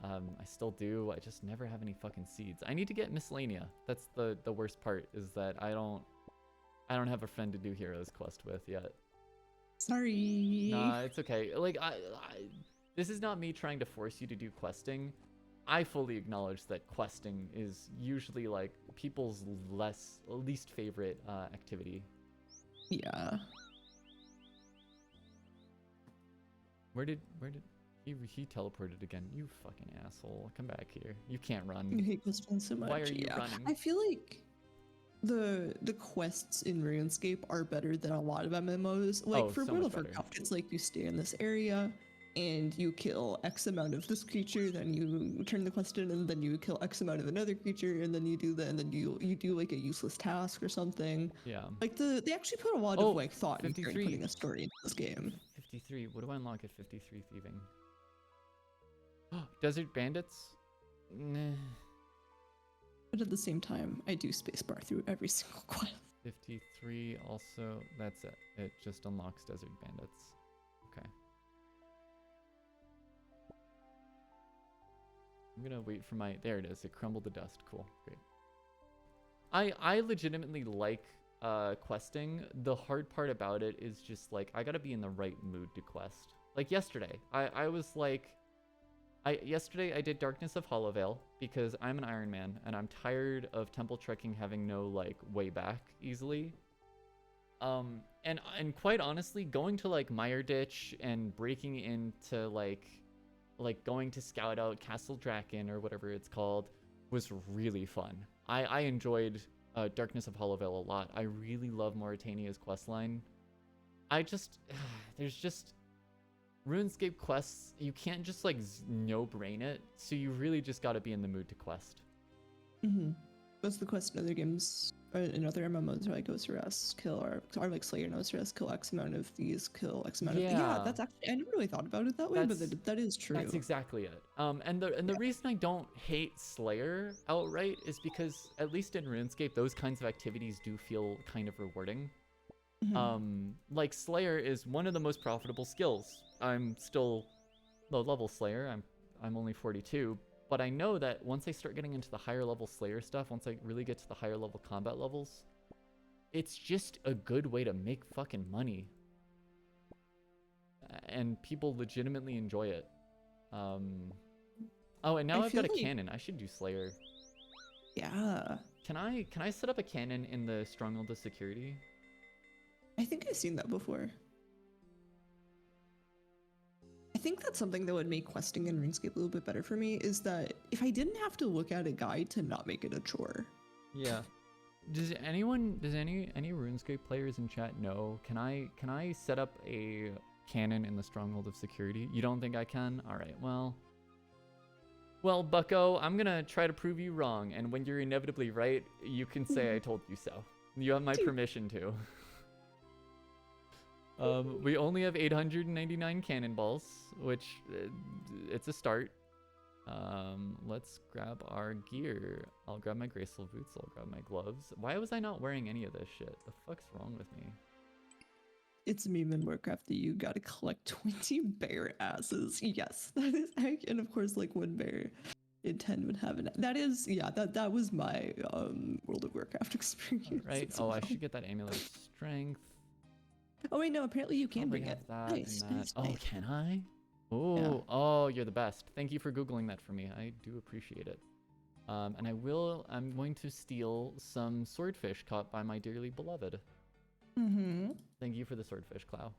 I still do. I just never have any fucking seeds. I need to get Miscellanea. That's the worst part, is that I don't have a friend to do Heroes Quest with yet. Sorry. Nah, it's okay. Like this is not me trying to force you to do questing. I fully acknowledge that questing is usually like people's least favorite activity. Yeah. Where did he teleported again? You fucking asshole! Come back here. You can't You run. hate questions so much. Why are you Yeah. running? I feel like the quests in RuneScape are better than a lot of MMOs. Like Oh, for so World much of better. Warcraft, it's like you stay in this area and you kill X amount of this creature, then you turn the quest in, and then you kill X amount of another creature, and then you do that, and then you do like a useless task or something. Yeah. Like they actually put a lot of Oh, like thought and care in 53. putting a story into this game. 53. What do I unlock at 53 thieving? Desert bandits? Nah. But at the same time, I do spacebar through every single quest. 53 also, that's it. It just unlocks desert bandits. Okay. I'm gonna wait for my, there it is. It crumbled to dust. Cool, great. I legitimately like questing. The hard part about it is just like, I gotta be in the right mood to quest. Like yesterday, I was like, yesterday I did Darkness of Hollowvale because I'm an Iron Man and I'm tired of temple trekking having no like way back easily. And quite honestly, going to like Mire Ditch and breaking into like going to scout out Castle Draken or whatever it's called was really fun. I enjoyed Darkness of Hollowvale a lot. I really love Mauritania's questline. I just there's just RuneScape quests, you can't just like no-brain it, so you really just gotta be in the mood to quest. Mm-hmm. What's the quest in other games or in other MMOs? Are like OSRS, kill or like Slayer and OSRS, kill X amount of these, kill X amount of yeah. That's actually I never really thought about it that way, but That's that is true. That's exactly it. And the reason I don't hate Slayer outright is because at least in RuneScape, those kinds of activities do feel kind of rewarding. Mhm. Like Slayer is one of the most profitable skills. I'm still low level Slayer. I'm only 42, but I know that once I start getting into the higher level Slayer stuff, once I really get to the higher level combat levels, it's just a good way to make fucking money. and people legitimately enjoy it. Oh, and now I I've feel got a like, cannon. I should do Slayer. yeah, Can I set up a cannon in the Stronghold of Security? I think I've seen that before. I think that's something that would make questing in RuneScape a little bit better for me, is that if I didn't have to look at a guide to not make it a chore. Yeah. Does any RuneScape players in chat know? Can I set up a cannon in the Stronghold of Security? You don't think I can? All right. Well, Bucko, I'm gonna try to prove you wrong, and when you're inevitably right, you can say I told you so. You have my permission to. We only have 899 cannonballs, which it's a start. Let's grab our gear. I'll grab my graceful boots. I'll grab my gloves. Why was I not wearing any of this shit? The fuck's wrong with me? It's a meme in Warcraft that you gotta collect 20 bear asses. Yes, that is, and of course, like one bear in 10 would have an. That is, yeah, that was my World of Warcraft experience. Right. As Oh, well. I should get that amulet of strength. Oh wait, no, apparently you can Probably bring have it. that Nice, and that. nice, Oh, nice. can I? Oh, Yeah. oh, you're the best. Thank you for Googling that for me. I do appreciate it. And I'm going to steal some swordfish caught by my dearly beloved. Mm-hmm. Thank you for the swordfish, Clow.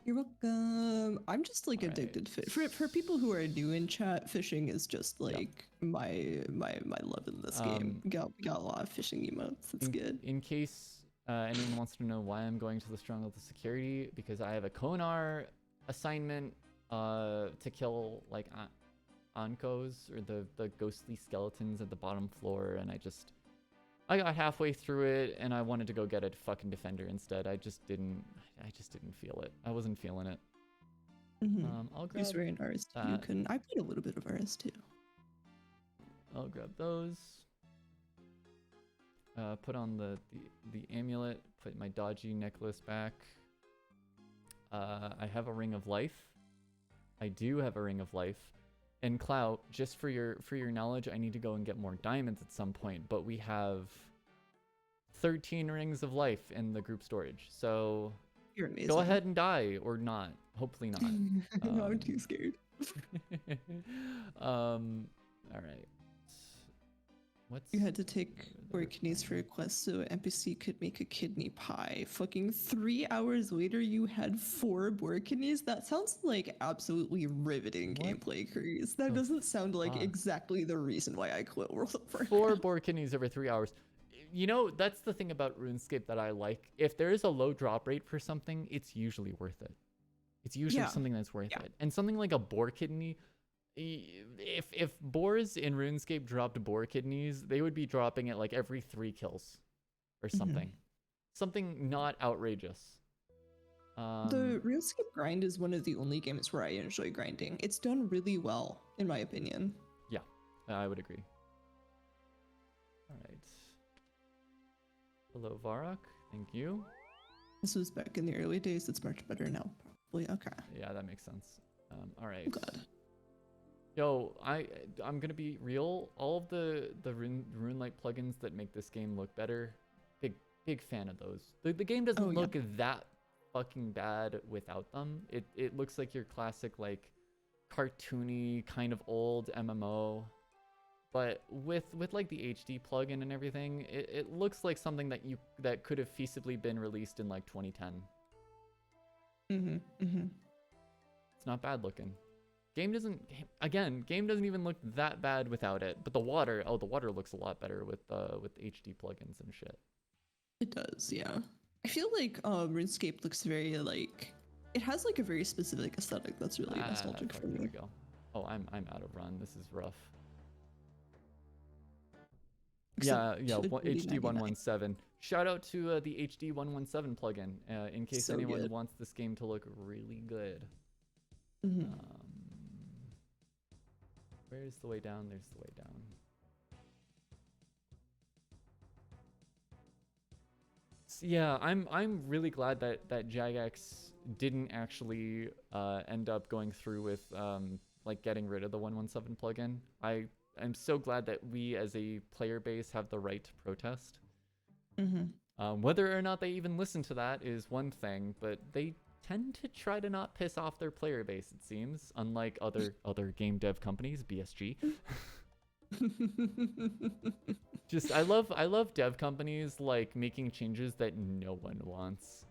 You're welcome. I'm just like All addicted right. for people who are new in chat. Fishing is just like my love in this game. Got a lot of fishing emotes. It's good. In case anyone wants to know why I'm going to the Stronghold of Security, because I have a Konar assignment to kill like Ankos, or the ghostly skeletons at the bottom floor, and I got halfway through it and I wanted to go get a fucking defender instead. I just didn't feel it. I wasn't feeling it. I'll grab Who's wearing RS? You that. can. I played a little bit of RS too. I'll grab those. Put on the amulet. Put my dodgy necklace back. I have a ring of life. I do have a ring of life. And Clout, just for your knowledge, I need to go and get more diamonds at some point. But we have 13 rings of life in the group storage. So You're amazing. go ahead and die, or not. Hopefully not. No, I'm too scared. All right. What's You had to take boar kidneys for a quest so NPC could make a kidney pie. Fucking 3 hours later, you had 4 boar kidneys? That sounds like absolutely riveting gameplay, Chris. That doesn't sound like exactly the reason why I quit World of Warcraft. 4 boar kidneys over 3 hours. You know, that's the thing about RuneScape that I like. If there is a low drop rate for something, it's usually worth it. It's usually something that's worth it. And something like a boar kidney, if boars in RuneScape dropped boar kidneys, they would be dropping it like every 3 kills or something. Something not outrageous. The RuneScape grind is one of the only games where I enjoy grinding. It's done really well, in my opinion. Yeah, I would agree. All right. Hello, Varrock. Thank you. This was back in the early days. It's much better now, probably. Okay. Yeah, that makes sense. All right. Oh, God. Yo, I'm gonna be real. All of the RuneLite plugins that make this game look better, big fan of those. The game doesn't look that fucking bad without them. It looks like your classic like cartoony kind of old MMO, but with like the HD plugin and everything, it looks like something that could have feasibly been released in like 2010. It's not bad looking. Game doesn't even look that bad without it. But the water looks a lot better with HD plugins and shit. It does, yeah. I feel like RuneScape looks very like, it has like a very specific aesthetic that's really nostalgic for me. There we go. Oh, I'm out of run. This is rough. Except yeah. HD 117. Shout out to the HD 117 plugin. In case anyone wants this game to look really good. Where's the way down? There's the way down. So yeah, I'm really glad that Jagex didn't actually end up going through with like getting rid of the 117 plugin. I'm so glad that we as a player base have the right to protest. Whether or not they even listen to that is one thing, but they tend to try to not piss off their player base, it seems, unlike other game dev companies, BSG. Just I love dev companies like making changes that no one wants.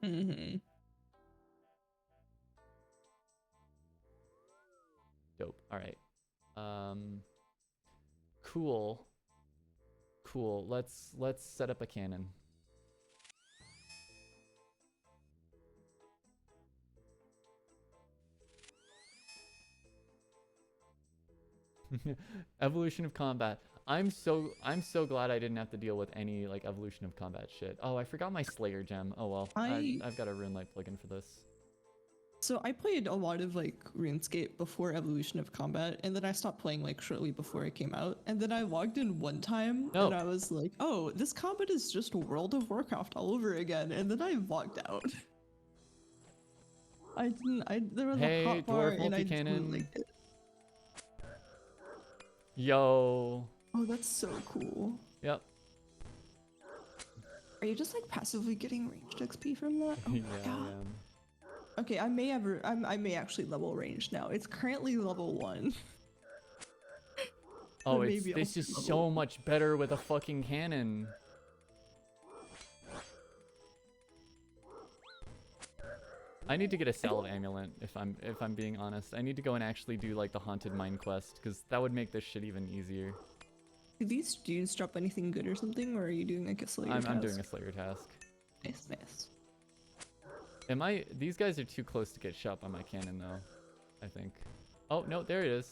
Mm-hmm. Dope. All right. Cool. Cool. Let's set up a cannon. Evolution of combat. I'm so glad I didn't have to deal with any like evolution of combat shit. Oh, I forgot my Slayer gem. Oh well. I've got a Runelight plugin for this. So I played a lot of like RuneScape before Evolution of Combat, and then I stopped playing like shortly before it came out. And then I logged in one time, and I was like, "Oh, this combat is just World of Warcraft all over again." And then I logged out. I didn't. There was a hot bar, and I didn't like it. Yo. Oh, that's so cool. Yep. Are you just like passively getting ranged XP from that? Oh yeah, my God. I am. Okay, I may actually level ranged now. It's currently level 1. Oh, this is so much better with a fucking cannon. I need to get a Salve Amulet if I'm being honest. I need to go and actually do like the Haunted Mine quest because that would make this shit even easier. Do these dudes drop anything good or something, or are you doing like a Slayer task? I'm doing a Slayer task. Nice, nice. These guys are too close to get shot by my cannon though, I think. Oh, no, there it is.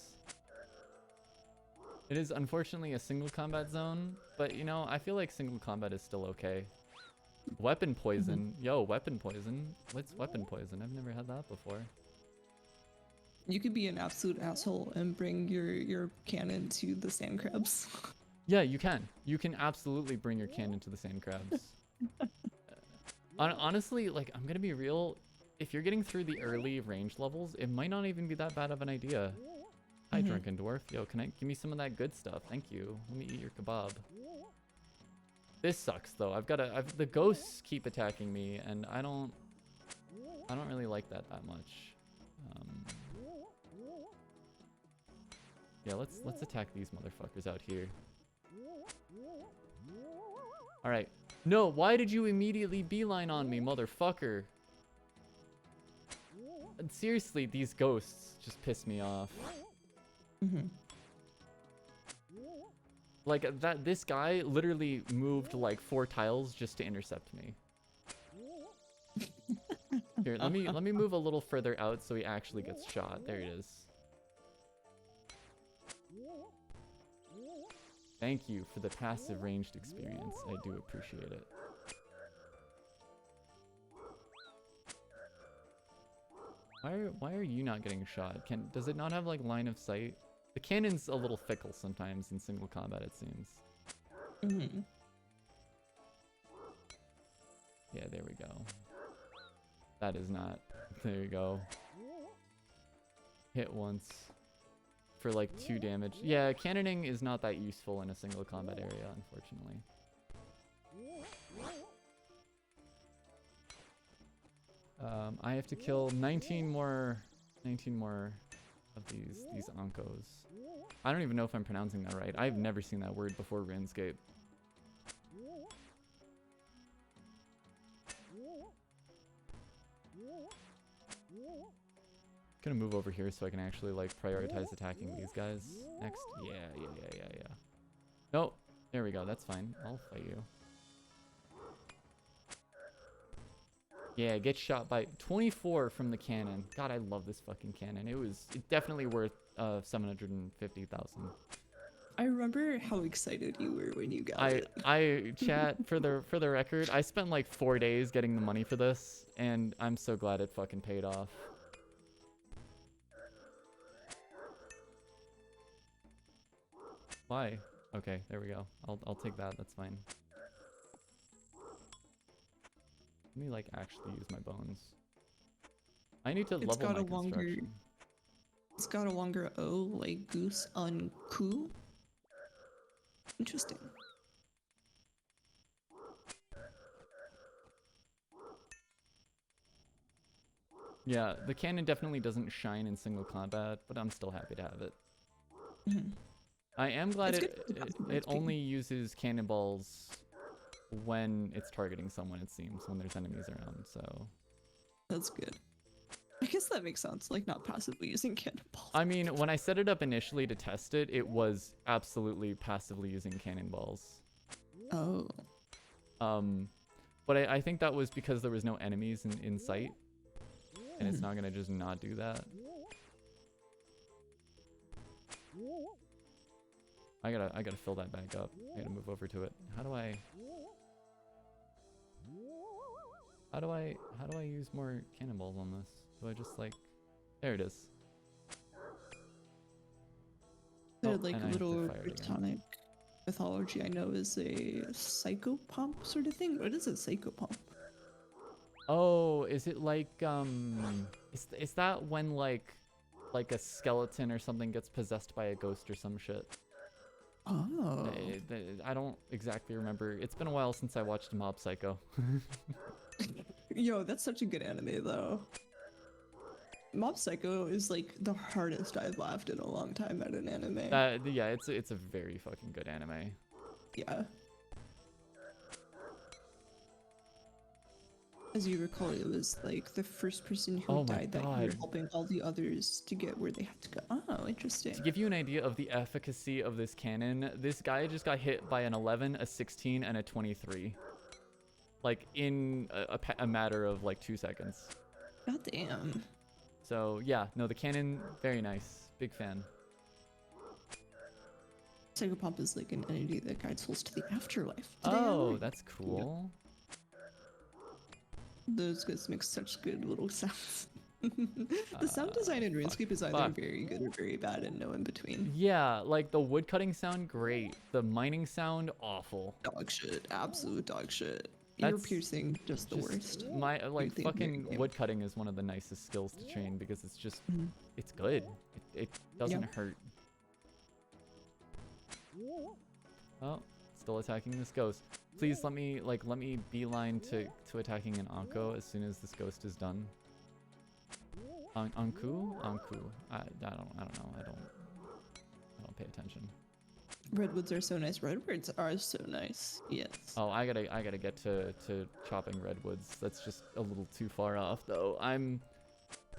It is unfortunately a single combat zone, but you know, I feel like single combat is still okay. Weapon poison. Yo, weapon poison. What's weapon poison? I've never had that before. You could be an absolute asshole and bring your cannon to the sand crabs. Yeah, you can. You can absolutely bring your cannon to the sand crabs. Honestly, like, I'm gonna be real. If you're getting through the early range levels, it might not even be that bad of an idea. Hi, Drunken Dwarf. Yo, give me some of that good stuff? Thank you. Let me eat your kebab. This sucks though. The ghosts keep attacking me, and I don't really like that much. Yeah, let's attack these motherfuckers out here. All right. No, why did you immediately beeline on me, motherfucker? And seriously, these ghosts just piss me off. Like this guy literally moved like 4 tiles just to intercept me. Here, let me move a little further out so he actually gets shot. There it is. Thank you for the passive ranged experience. I do appreciate it. Why are you not getting shot? Does it not have like line of sight? The cannon's a little fickle sometimes in single combat, it seems. Yeah, there we go. That is not. There you go. Hit once for like 2 damage. Yeah, cannoning is not that useful in a single combat area, unfortunately. I have to kill 19 more of these onkos. I don't even know if I'm pronouncing that right. I've never seen that word before RuneScape. Gonna move over here so I can actually like prioritize attacking these guys next. Yeah. Nope. There we go. That's fine. I'll fight you. Yeah, get shot by 24 from the cannon. God, I love this fucking cannon. It's definitely worth 750,000. I remember how excited you were when you got it. Chat for the record, I spent like 4 days getting the money for this, and I'm so glad it fucking paid off. Why? Okay, there we go. I'll take that. That's fine. Let me like actually use my bones. I need to level my construction. It's got a longer O, like goose on coup. Interesting. Yeah, the cannon definitely doesn't shine in single combat, but I'm still happy to have it. Mhm. I am glad It's it good for the passive it XP. only uses cannonballs when it's targeting someone, it seems, when there's enemies around, so... That's good. I guess that makes sense, like not passively using cannonballs. I mean, when I set it up initially to test it, it was absolutely passively using cannonballs. Oh. But I think that was because there was no enemies in sight, and it's not gonna just not do that. I gotta fill that back up. I gotta move over to it. How do I use more cannonballs on this? Do I just like, there it is. They're Oh, like and I have to little fire it again. Britannic mythology I know is a psychopomp sort of thing. What is a psychopomp? Oh, is it like is that when like a skeleton or something gets possessed by a ghost or some shit? Oh. I don't exactly remember. It's been a while since I watched Mob Psycho. Yo, that's such a good anime though. Mob Psycho is like the hardest I've laughed in a long time at an anime. Yeah, it's a very fucking good anime. Yeah. As you recall, it was like the first person who Oh my died that you were God. helping all the others to get where they had to go. Oh, interesting. To give you an idea of the efficacy of this cannon, this guy just got hit by an 11, a 16, and a 23. Like in a matter of like 2 seconds. God damn. So yeah, no, the cannon, very nice. Big fan. Psychopomp is like an entity that guides souls to the afterlife. Do they Oh, have- that's cool. Those guys make such good little sounds. The sound design in RuneScape is either fuck. very good or very bad and no in between. Yeah, like the woodcutting sound, great. The mining sound, awful. Dog shit. Absolute dog shit. Ear That's piercing, just the worst. My like the fucking game. woodcutting is one of the nicest skills to train because it's just Mhm. it's good. It doesn't Yep. hurt. Oh, still attacking this ghost. Please let me beeline to attacking an Anko as soon as this ghost is done. Anku? Anku. I don't know. I don't pay attention. Redwoods are so nice. Redwoods are so nice. Yes. Oh, I gotta get to chopping redwoods. That's just a little too far off though. I'm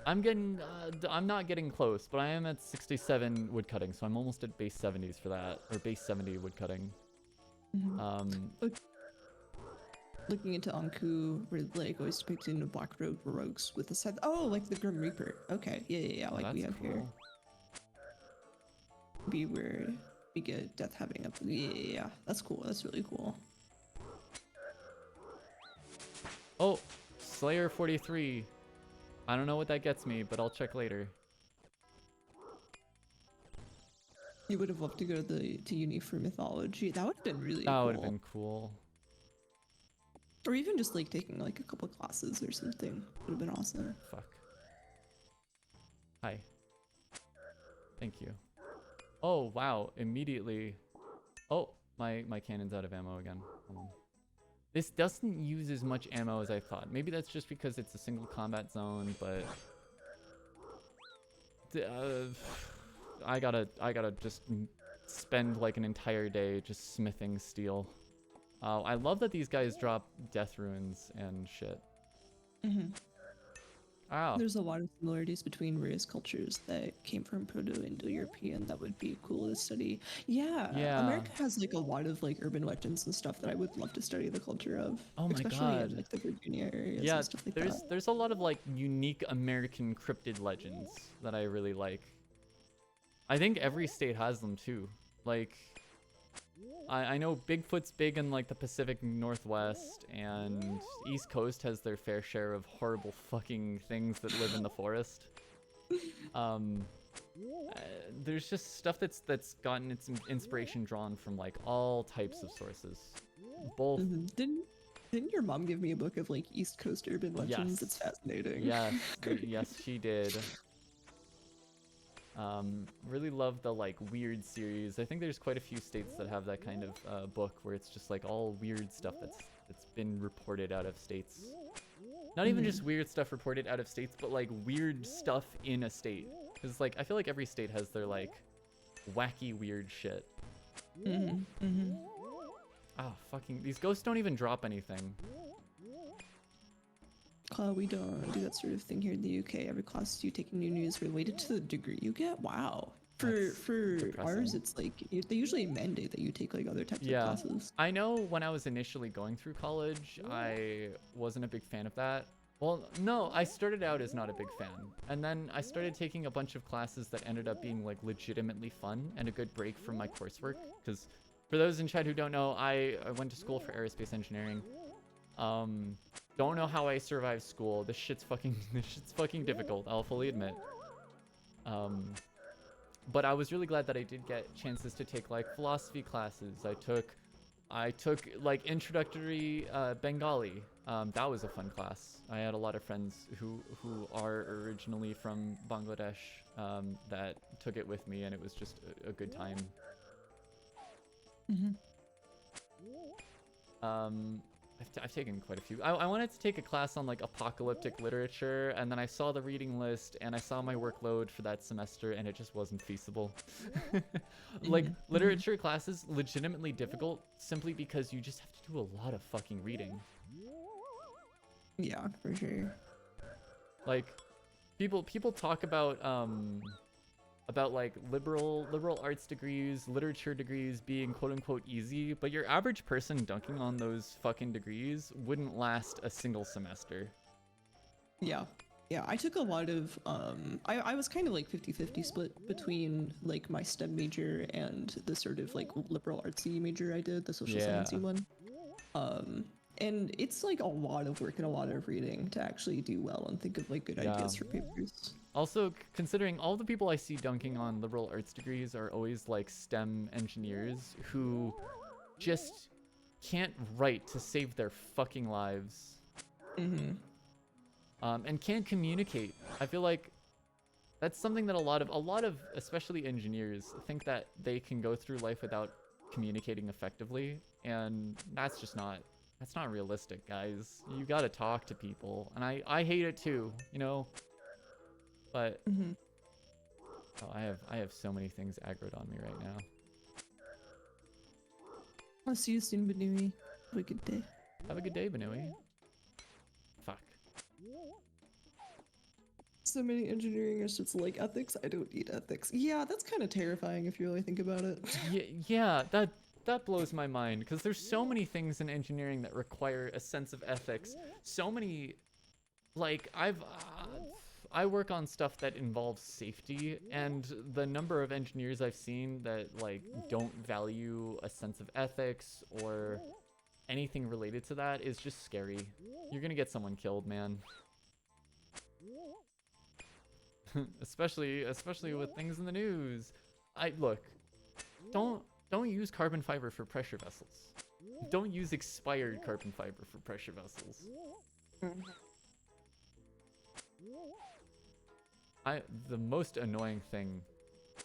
not getting close, but I am at 67 woodcutting, so I'm almost at base 70s for that, or base 70 woodcutting. Looking into Anku, we're like always depicting the black robe rogues with the scythe. Oh, like the Grim Reaper. Okay, yeah, Oh, like we that's have here. Be where we get death having up. Yeah, that's cool. That's really cool. Oh, Slayer 43. I don't know what that gets me, but I'll check later. You would have loved to go to uni for mythology. That would have been really That cool. would have been cool. Or even just like taking like a couple classes or something. Would have been awesome. Fuck. Hi. Thank you. Oh, wow. Immediately. Oh, my cannon's out of ammo again. Hold on. This doesn't use as much ammo as I thought. Maybe that's just because it's a single combat zone, but... I gotta just spend like an entire day just smithing steel. I love that these guys drop death runes and shit. Ow. There's a lot of similarities between various cultures that came from Proto-Indo-European that would be cool to study. Yeah, Yeah. America has like a lot of like urban legends and stuff that I would love to study the culture of. Oh my especially God. in like the Virginia areas Yeah, and stuff like that. there's a lot of like unique American cryptid legends that I really like. I think every state has them too. Like, I know Bigfoot's big in like the Pacific Northwest, and East Coast has their fair share of horrible fucking things that live in the forest. There's just stuff that's gotten its inspiration drawn from like all types of sources. Both. Didn't your mom give me a book of like East Coast urban legends? Yes. It's fascinating. Yes, yes, she did. Really love the like weird series. I think there's quite a few states that have that kind of book where it's just like all weird stuff that's been reported out of states. Not even just weird stuff reported out of states, but like weird stuff in a state. Because like I feel like every state has their like wacky weird shit. Ah, fucking these ghosts don't even drop anything. We don't do that sort of thing here in the UK. Every class you take in uni is related to the degree you get. Wow. For ours, it's like they usually mandate that you take like other types of classes. I know when I was initially going through college, I wasn't a big fan of that. Well, no, I started out as not a big fan. And then I started taking a bunch of classes that ended up being like legitimately fun and a good break from my coursework. Because for those in chat who don't know, I went to school for aerospace engineering. Don't know how I survived school. This shit's fucking difficult, I'll fully admit. But I was really glad that I did get chances to take like philosophy classes. I took like introductory Bengali. That was a fun class. I had a lot of friends who are originally from Bangladesh that took it with me, and it was just a good time. I've taken quite a few. I wanted to take a class on like apocalyptic literature, and then I saw the reading list and I saw my workload for that semester, and it just wasn't feasible. Like literature classes legitimately difficult simply because you just have to do a lot of fucking reading. Yeah, for sure. Like people talk about like liberal arts degrees, literature degrees being quote unquote easy, but your average person dunking on those fucking degrees wouldn't last a single semester. Yeah. Yeah, I took a lot of, I was kind of like 50-50 split between like my STEM major and the sort of like liberal artsy major I did, the social sciencey one. And it's like a lot of work and a lot of reading to actually do well and think of like good ideas for papers. Also, considering all the people I see dunking on liberal arts degrees are always like STEM engineers who just can't write to save their fucking lives. And can't communicate. I feel like that's something that a lot of especially engineers think that they can go through life without communicating effectively, and that's not realistic, guys. You gotta talk to people, and I hate it too, you know. But oh, I have so many things aggroed on me right now. I'll see you soon, Banui. Have a good day. Have a good day, Banui. Fuck. So many engineering is just like ethics. I don't need ethics. Yeah, that's kind of terrifying if you really think about it. Yeah, that blows my mind, because there's so many things in engineering that require a sense of ethics. So many, like I work on stuff that involves safety, and the number of engineers I've seen that like don't value a sense of ethics or anything related to that is just scary. You're gonna get someone killed, man. especially with things in the news. Look, don't use carbon fiber for pressure vessels. Don't use expired carbon fiber for pressure vessels. The most annoying thing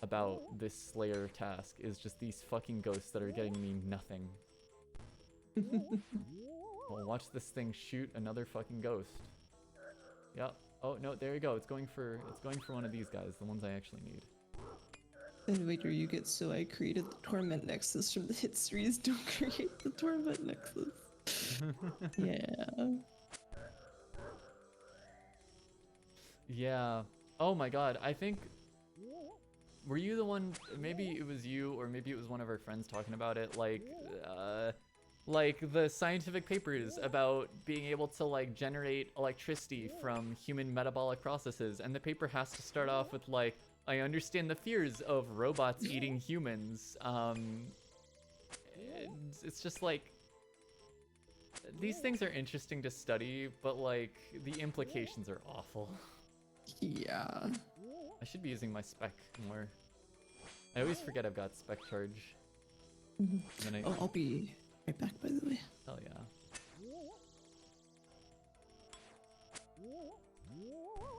about this Slayer task is just these fucking ghosts that are getting me nothing. Well, watch this thing shoot another fucking ghost. Yep. Oh no, there you go. It's going for one of these guys, the ones I actually need. And later you get, so I created the Torment Nexus from the hit series. Don't create the Torment Nexus. Yeah. Yeah. Oh my god, I think... Were you the one... Maybe it was you, or maybe it was one of our friends talking about it, like the scientific papers about being able to like generate electricity from human metabolic processes, and the paper has to start off with like, I understand the fears of robots eating humans. It's just like, these things are interesting to study, but like the implications are awful. Yeah. I should be using my spec more. I always forget I've got spec charge. Oh, I'll be right back, by the way. Hell yeah.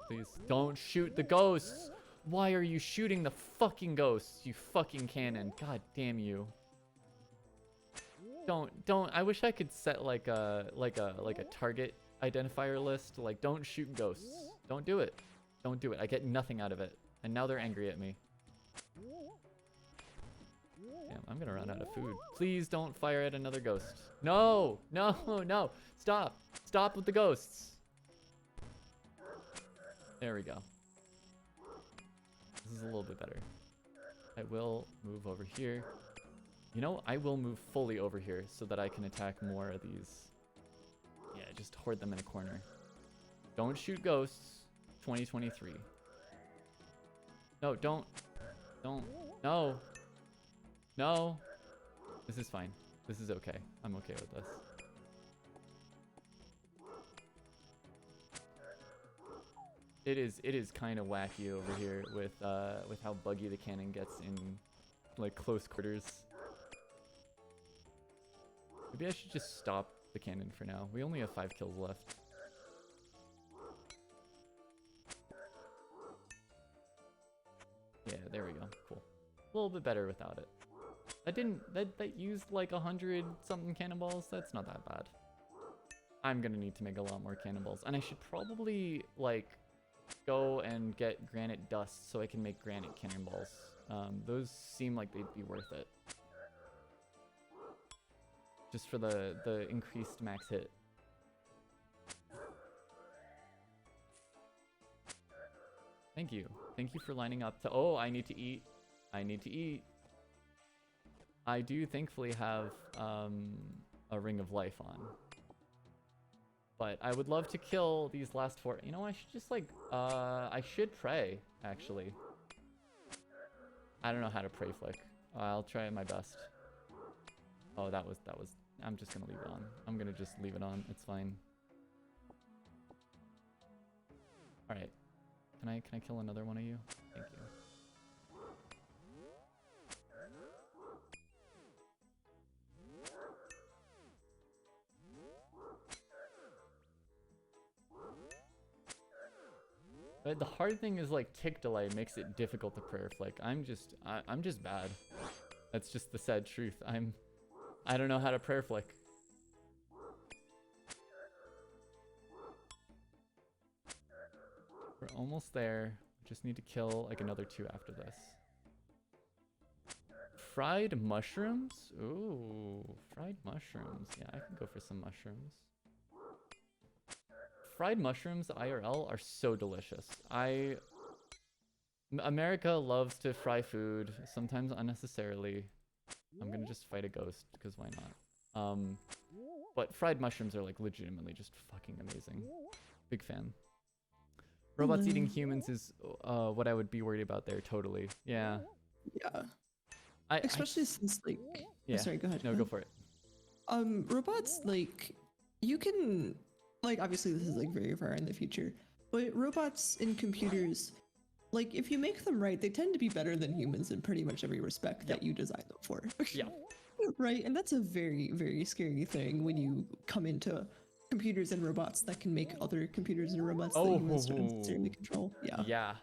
Please don't shoot the ghosts. Why are you shooting the fucking ghosts, you fucking cannon? God damn you. Don't. I wish I could set like a target identifier list. Like, don't shoot ghosts. Don't do it. Don't do it. I get nothing out of it. And now they're angry at me. Damn, I'm gonna run out of food. Please don't fire at another ghost. No! No! No! Stop! Stop with the ghosts! There we go. This is a little bit better. I will move over here. You know, I will move fully over here so that I can attack more of these. Yeah, just hoard them in a corner. Don't shoot ghosts. 2023. No, don't. No. No. This is fine. This is okay. I'm okay with this. It is kind of wacky over here with how buggy the cannon gets in like close quarters. Maybe I should just stop the cannon for now. We only have 5 kills left. Yeah, there we go. Cool. A little bit better without it. That used like 100 something cannonballs. That's not that bad. I'm gonna need to make a lot more cannonballs, and I should probably like go and get granite dust so I can make granite cannonballs. Those seem like they'd be worth it. Just for the increased max hit. Thank you. Thank you for lining up to... Oh, I need to eat. I need to eat. I do thankfully have a Ring of Life on. But I would love to kill these last 4. You know, I should just like... I should pray, actually. I don't know how to pray flick. I'll try my best. Oh, that was... I'm just gonna leave it on. I'm gonna just leave it on. It's fine. Alright. Can I kill another one of you? Thank you. But the hard thing is like tick delay makes it difficult to prayer flick. I'm just bad. That's just the sad truth. I don't know how to prayer flick. We're almost there. Just need to kill like another 2 after this. Fried mushrooms? Ooh, fried mushrooms. Yeah, I can go for some mushrooms. Fried mushrooms IRL are so delicious. America loves to fry food, sometimes unnecessarily. I'm gonna just fight a ghost, because why not? But fried mushrooms are like legitimately just fucking amazing. Big fan. Robots eating humans is what I would be worried about there, totally. Yeah. Yeah. Especially since like... Yeah. Oh, sorry, go ahead. No, go for it. Robots, like, you can... Like, obviously this is like very far in the future, but robots and computers, like, if you make them right, they tend to be better than humans in pretty much every respect that you design them for. Yeah. Right? And that's a very, very scary thing when you come into computers and robots that can make other computers and robots that humans don't necessarily control. Yeah. Yeah.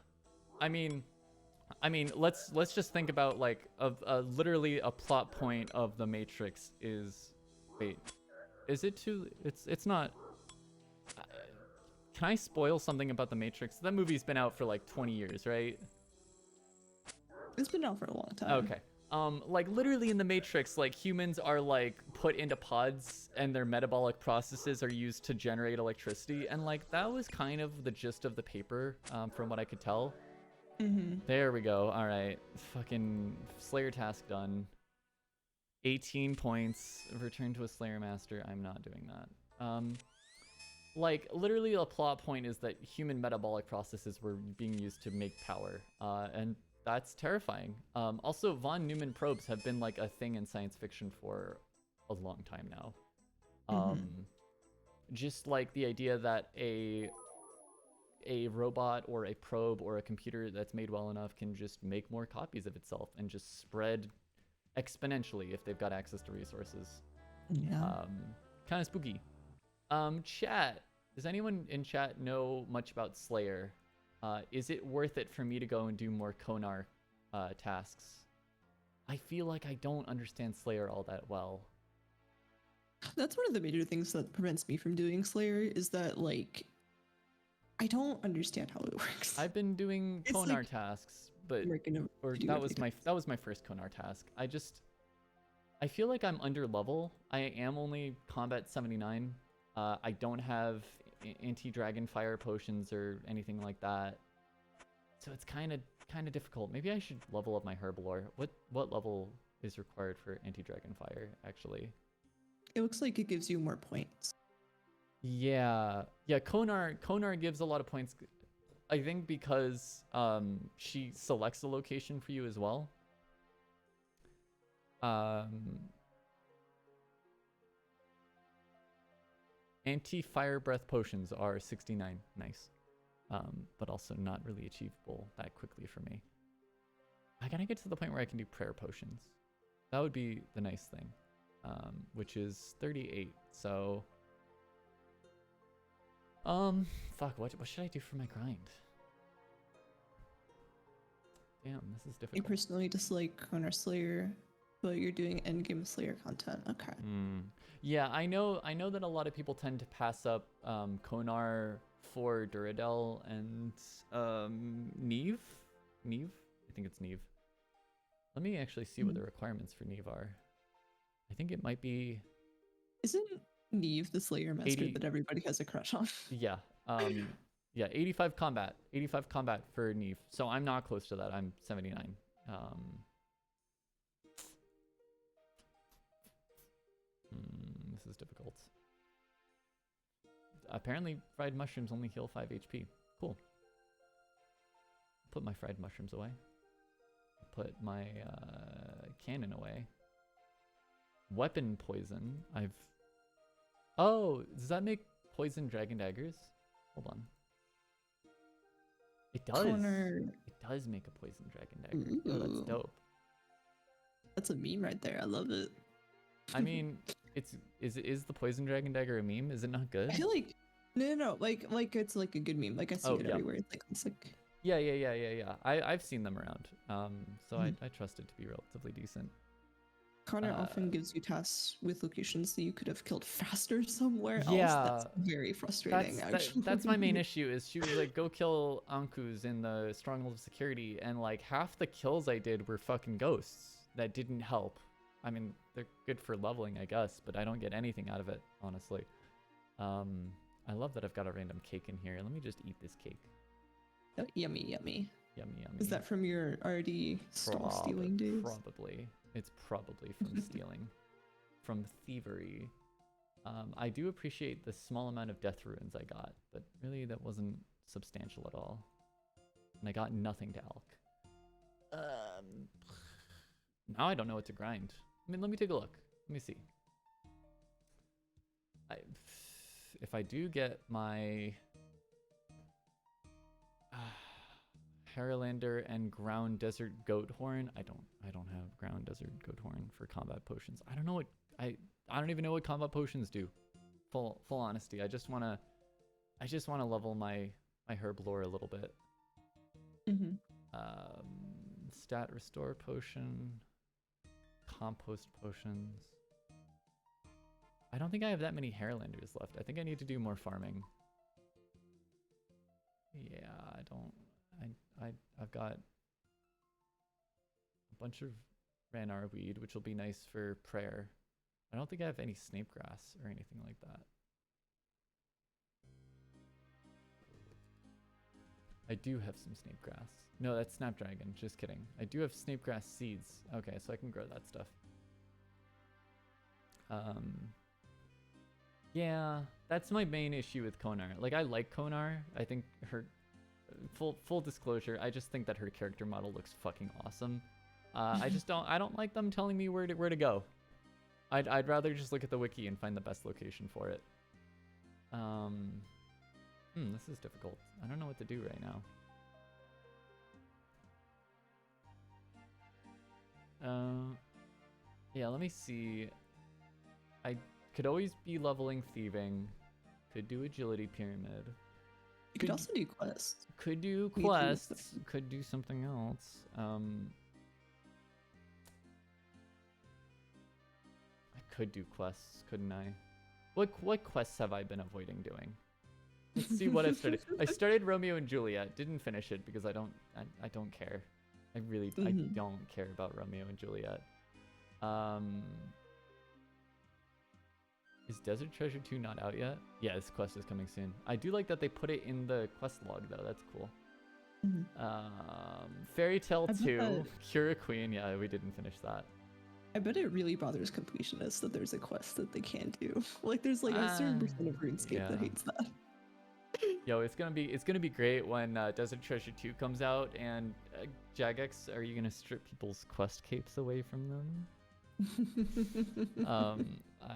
I mean, let's just think about like literally a plot point of the Matrix is... Wait. Is it too... It's not... Can I spoil something about the Matrix? That movie's been out for like 20 years, right? It's been out for a long time. Okay. Like literally in the Matrix, like humans are like put into pods and their metabolic processes are used to generate electricity. And like that was kind of the gist of the paper, from what I could tell. Mm-hmm. There we go. All right. Fucking Slayer task done. 18 points. Return to a Slayer Master. I'm not doing that. Like, literally a plot point is that human metabolic processes were being used to make power, and that's terrifying. Also, von Neumann probes have been, like, a thing in science fiction for a long time now. Just, like, the idea that a robot or a probe or a computer that's made well enough can just make more copies of itself and just spread exponentially if they've got access to resources. Yeah. Kind of spooky. Chat. Does anyone in chat know much about Slayer? Is it worth it for me to go and do more Konar tasks? I feel like I don't understand Slayer all that well. That's one of the major things that prevents me from doing Slayer is that like I don't understand how it works. I've been doing It's Konar like tasks, but working or to do that was everything. that was my first Konar task. I feel like I'm under level. I am only combat 79. I don't have anti-dragon fire potions or anything like that. So it's kind of difficult. Maybe I should level up my herblore. What level is required for anti-dragon fire actually? It looks like it gives you more points. Yeah. Yeah, Konar gives a lot of points. I think because she selects the location for you as well. Anti-fire breath potions are 69. Nice. But also not really achievable that quickly for me. I gotta get to the point where I can do prayer potions. That would be the nice thing. Which is 38. So fuck, what should I do for my grind? Damn, this is I difficult. personally dislike Konar Slayer, but you're doing endgame Slayer content. Okay. Yeah, I know that a lot of people tend to pass up Konar for Duradel and Neve? Neve? I think it's Neve. Let me actually see what the requirements for Neve are. I think it might be... Isn't Neve the Slayer master 80... that everybody has a crush on? Yeah. Yeah, 85 combat. 85 combat for Neve. So I'm not close to that. I'm 79. This is difficult. Apparently, fried mushrooms only heal 5 HP. Cool. Put my fried mushrooms away. Put my cannon away. Weapon poison. Oh, does that make poison dragon daggers? Hold on. It does. It does make a poison dragon dagger. Oh, that's dope. That's a meme right there. I love it. I mean, is the poison dragon dagger a meme? Is it not good? I feel like no, like it's like a good meme. Like I see it everywhere. It's like Yeah. I've seen them around. So I trust it to be relatively decent. Connor often gives you tasks with locations that you could have killed faster somewhere else. Yeah, that's very frustrating. That's my main issue. Is she was like, go kill Ankus in the Stronghold of Security, and like half the kills I did were fucking ghosts that didn't help. I mean, they're good for leveling, I guess, but I don't get anything out of it, honestly. I love that I've got a random cake in here. Let me just eat this cake. Oh, yummy, yummy. Yummy, yummy. Is that from your already stall stealing days? Probably. It's probably from stealing. From thievery. I do appreciate the small amount of death ruins I got, but really that wasn't substantial at all. And I got nothing to alch. Now I don't know what to grind. I mean, let me take a look. Let me see. If I do get my Haralander and Ground Desert Goat Horn, I don't have Ground Desert Goat Horn for combat potions. I don't know what I don't even know what combat potions do. Full honesty, I just wanna level my herb lore a little bit. Stat restore potion, compost potions. I don't think I have that many Haralanders left. I think I need to do more farming. Yeah, I've got a bunch of Ranar weed, which will be nice for prayer. I don't think I have any snape grass or anything like that. I do have some snape grass. No, that's snapdragon. Just kidding. I do have snape grass seeds. Okay, so I can grow that stuff. Yeah, that's my main issue with Konar. Like, I like Konar. I think her... Full disclosure, I just think that her character model looks fucking awesome. I don't like them telling me where to go. I'd rather just look at the wiki and find the best location for it. This is difficult. I don't know what to do right now. Yeah, let me see. I could always be leveling thieving. Could do agility pyramid. You could also do quests. Could do quests. Could do something else. I could do quests, couldn't I? What quests have I been avoiding doing? Let's see what I started. I started Romeo and Juliet. Didn't finish it because I don't care. I don't care about Romeo and Juliet. Is Desert Treasure 2 not out yet? Yeah, this quest is coming soon. I do like that they put it in the quest log though. That's cool. Fairy Tale 2, Cure a Queen. Yeah, we didn't finish that. I bet it really bothers completionists that there's a quest that they can't do. Like there's like a certain percent of RuneScape that hates that. Yo, it's gonna be great when Desert Treasure 2 comes out and Jagex, are you gonna strip people's quest capes away from them? I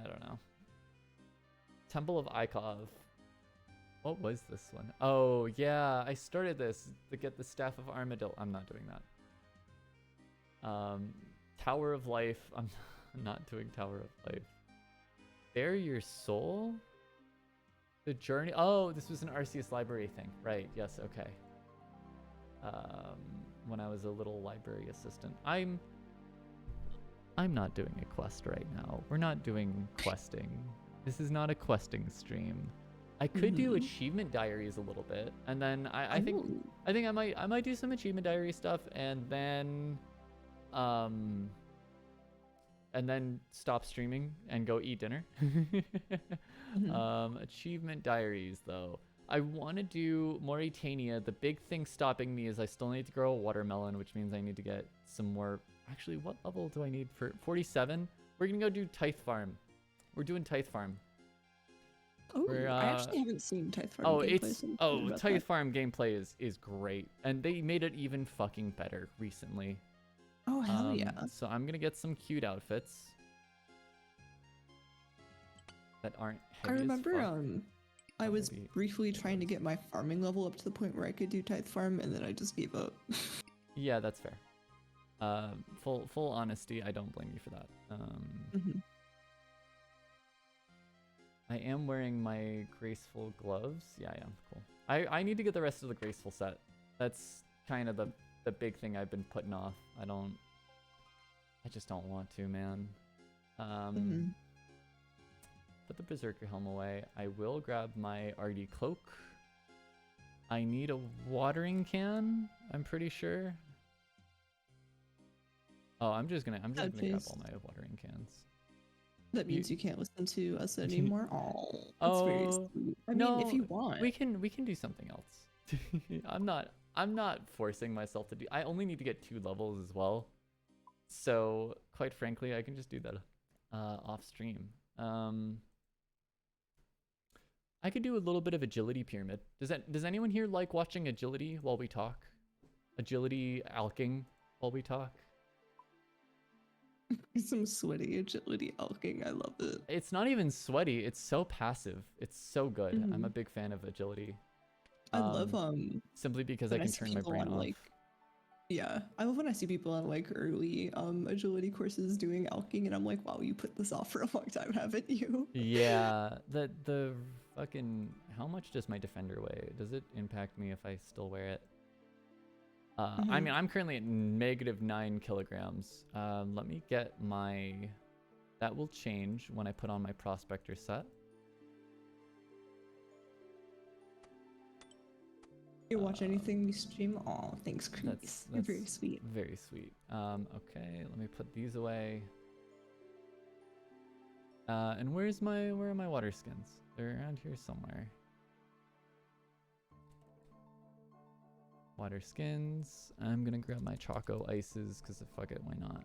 don't know. Temple of Ikov. What was this one? Oh yeah, I started this to get the Staff of Armadillo. I'm not doing that. Tower of Life. I'm not doing Tower of Life. Bare Your Soul? The Journey. Oh, this was an Arceus library thing. Right, yes, okay. When I was a little library assistant. I'm not doing a quest right now. We're not doing questing. This is not a questing stream. I could do achievement diaries a little bit, and then I think I might do some achievement diary stuff, and then stop streaming and go eat dinner. Achievement diaries though. I want to do Mauritania. The big thing stopping me is I still need to grow a watermelon, which means I need to get some more. Actually, what level do I need for 47? We're gonna go do Tithe Farm. We're doing Tithe Farm. Oh, I actually haven't seen Tithe Farm. Tithe Farm gameplay is great, and they made it even fucking better recently. Oh hell yeah! So I'm gonna get some cute outfits that aren't heavy. I remember as fuck. I was briefly trying to get my farming level up to the point where I could do Tithe Farm, and then I just gave up. Yeah, that's fair. Full honesty, I don't blame you for that. I am wearing my graceful gloves. Yeah, I am. Cool. I need to get the rest of the graceful set. That's kind of the big thing I've been putting off. I just don't want to, man. Put the Berserker helm away. I will grab my RD cloak. I need a watering can, I'm pretty sure. Oh, I'm just gonna grab all my watering cans. That means you can't listen to us anymore. Oh, that's very sweet. I mean, if you want, we can do something else. I'm not forcing myself to do. I only need to get 2 levels as well. So quite frankly, I can just do that off stream. I could do a little bit of agility pyramid. Does anyone here like watching agility while we talk? Agility alking while we talk? Some sweaty agility alking. I love it. It's not even sweaty. It's so passive. It's so good. I'm a big fan of agility. I love simply because I can turn my brain off. Yeah, I love when I see people on like early agility courses doing alking, and I'm like, wow, you put this off for a long time, haven't you? Yeah, the fucking, how much does my defender weigh? Does it impact me if I still wear it? I mean, I'm currently at -9 kilograms. Let me get my, that will change when I put on my prospector set. You watch anything we stream? Oh, thanks, Chris. You're very sweet. Very sweet. Okay, let me put these away. And where are my water skins? They're around here somewhere. Water skins. I'm gonna grab my Choco Ices because fuck it, why not?